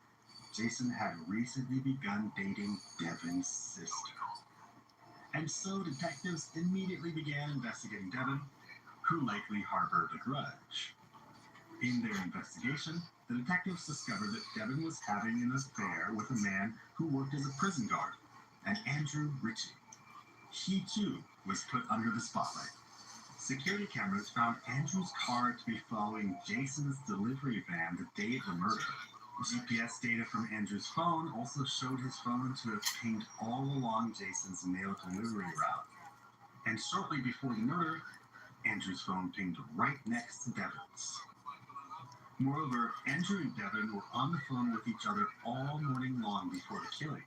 S2: Jason had recently begun dating Devin's sister. And so detectives immediately began investigating Devin, who likely harbored a grudge. In their investigation, the detectives discovered that Devin was having an affair with a man who worked as a prison guard, an Andrew Ritchie. He too was put under the spotlight. Security cameras found Andrew's car to be following Jason's delivery van the day of the murder. GPS data from Andrew's phone also showed his phone to have pinged all along Jason's mail delivery route. And shortly before the murder, Andrew's phone pinged right next to Devin's. Moreover, Andrew and Devin were on the phone with each other all morning long before the killing.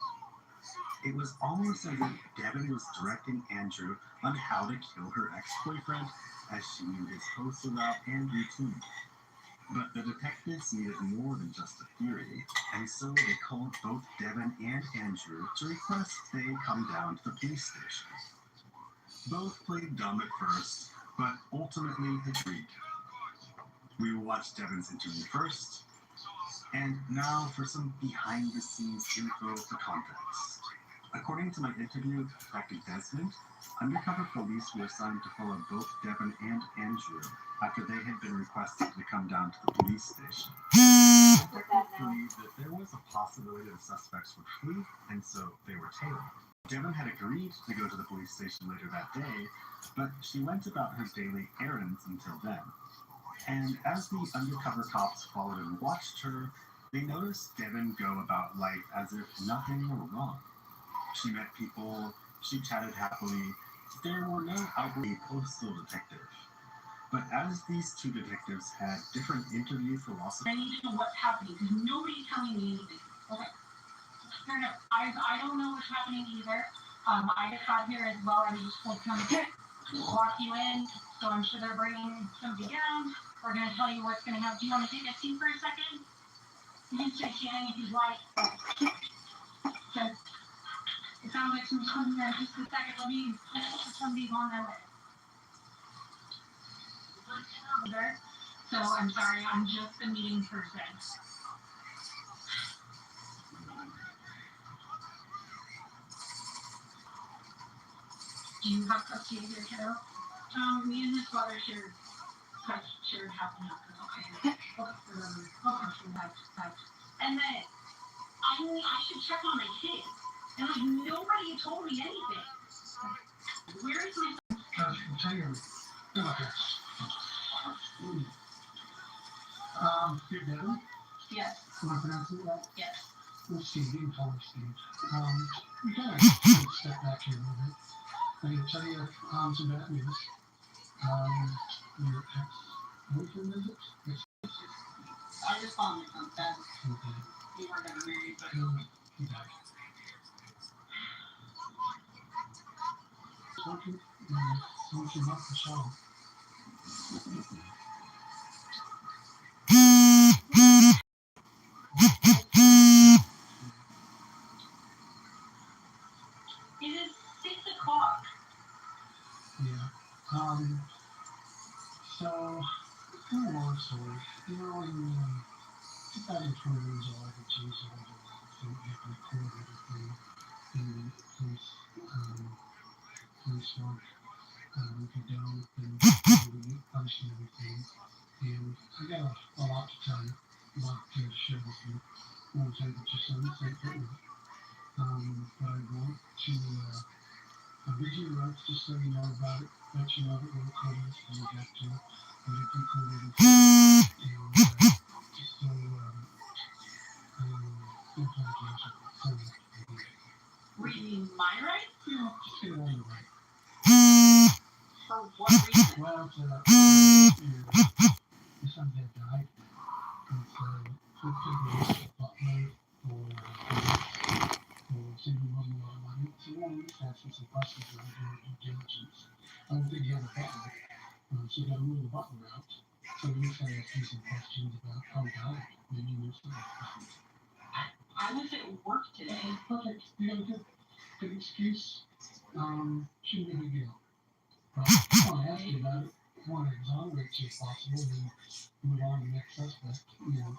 S2: It was almost as if Devin was directing Andrew on how to kill her ex-boyfriend, as she knew his postal route and routine. But the detectives needed more than just a theory, and so they called both Devin and Andrew to request they come down to the police station. Both played dumb at first, but ultimately agreed. We will watch Devin's interview first, and now for some behind-the-scenes info for context. According to my interview with Detective Desmond, undercover police were assigned to follow both Devin and Andrew after they had been requested to come down to the police station. Detectives believed that there was a possibility the suspects would flee, and so they were tailed. Devin had agreed to go to the police station later that day, but she went about her daily errands until then. And as the undercover cops followed and watched her, they noticed Devin go about life as if nothing were wrong. She met people, she chatted happily. There were no outwardly postal detective. But as these two detectives had different interview philosophies,
S21: I need to know what's happening because nobody's telling me anything. Okay. Fair enough. I don't know what's happening either. I just got here as well and just told them to walk you in. So I'm sure they're bringing somebody down. We're going to tell you what's going to happen. Do you want to take a seat for a second? You can say Shannon if you'd like. Okay. It sounds like somebody's coming here in just a second. Let me somebody's on their way. So I'm sorry, I'm just a meeting person. Do you have custody of your kiddo? Me and his father shared half and half. Okay. And then I should check on my kid. And like nobody told me anything. Where is my
S8: You're Devin?
S21: Yes.
S8: Am I pronouncing that?
S21: Yes.
S8: Well, Steve, you can call me Steve. We kind of step back here a little bit. I'm going to tell you some bad news. Your ex-boyfriend, is it?
S21: I just found it on that.
S8: Okay.
S21: We weren't gonna marry, but
S8: He died. Something, something off the show.
S21: it is 6 o'clock.
S8: Yeah. So, kind of long story. You know, in 2020 was all I could choose over the thing, you have to record everything in the police work. If you don't, then you get punished and everything. And I got a lot to tell you, a lot to share with you. I won't take it just on this thing, but I want to give you the rights just so you know about it, let you know that we're recording this, and you have to let it conclude everything. And just so apologize for something.
S21: Reading my rights?
S8: You know, just get it on the right.
S21: For what reason?
S8: Well, your son had died, and so it could be a butler or saving money a lot of money. So we want to just ask you some questions around your due diligence. I don't think you have a butler, so you got to move the butler out. So we just ask you some questions about how he died. Maybe you know something about it.
S21: I was at work today.
S8: Perfect. You got a good excuse. Shouldn't be a big deal. But I want to ask you about it. I want to exonerate you if possible, and move on to the next suspect. You know,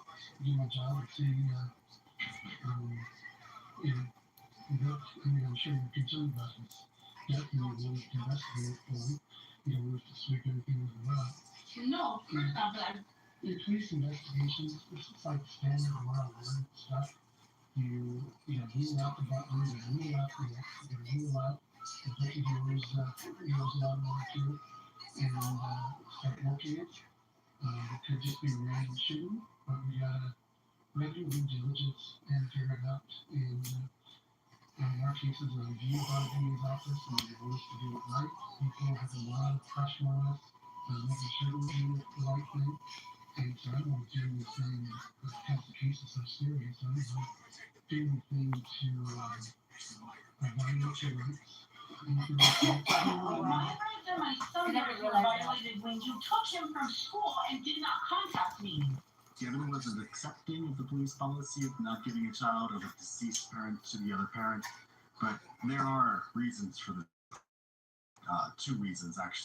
S8: do my job and see, you know, I'm sure you're concerned about this.
S10: definitely wanted to investigate for them. Was to sweep everything as well.
S21: No, of course not, but
S10: Police investigations, it's like standard a lot of weird stuff. You rule out the buttons, you rule out the X, you rule out the button doors, loud one too, and start working it. It could just be random shooting, but we gotta do due diligence and figure it out. And in our cases, are reviewed by the DA's office, and we want to do it right. People have a lot of pressure on us, making sure we're doing the right thing. And so I don't want to do anything because the case is so serious. I don't want to do anything to violate your rights. Anything like that.
S21: my son were violated when you took him from school and did not contact me.
S2: Given was accepting of the police policy of not giving a child of a deceased parent to the other parent, but there are reasons for the two reasons actually.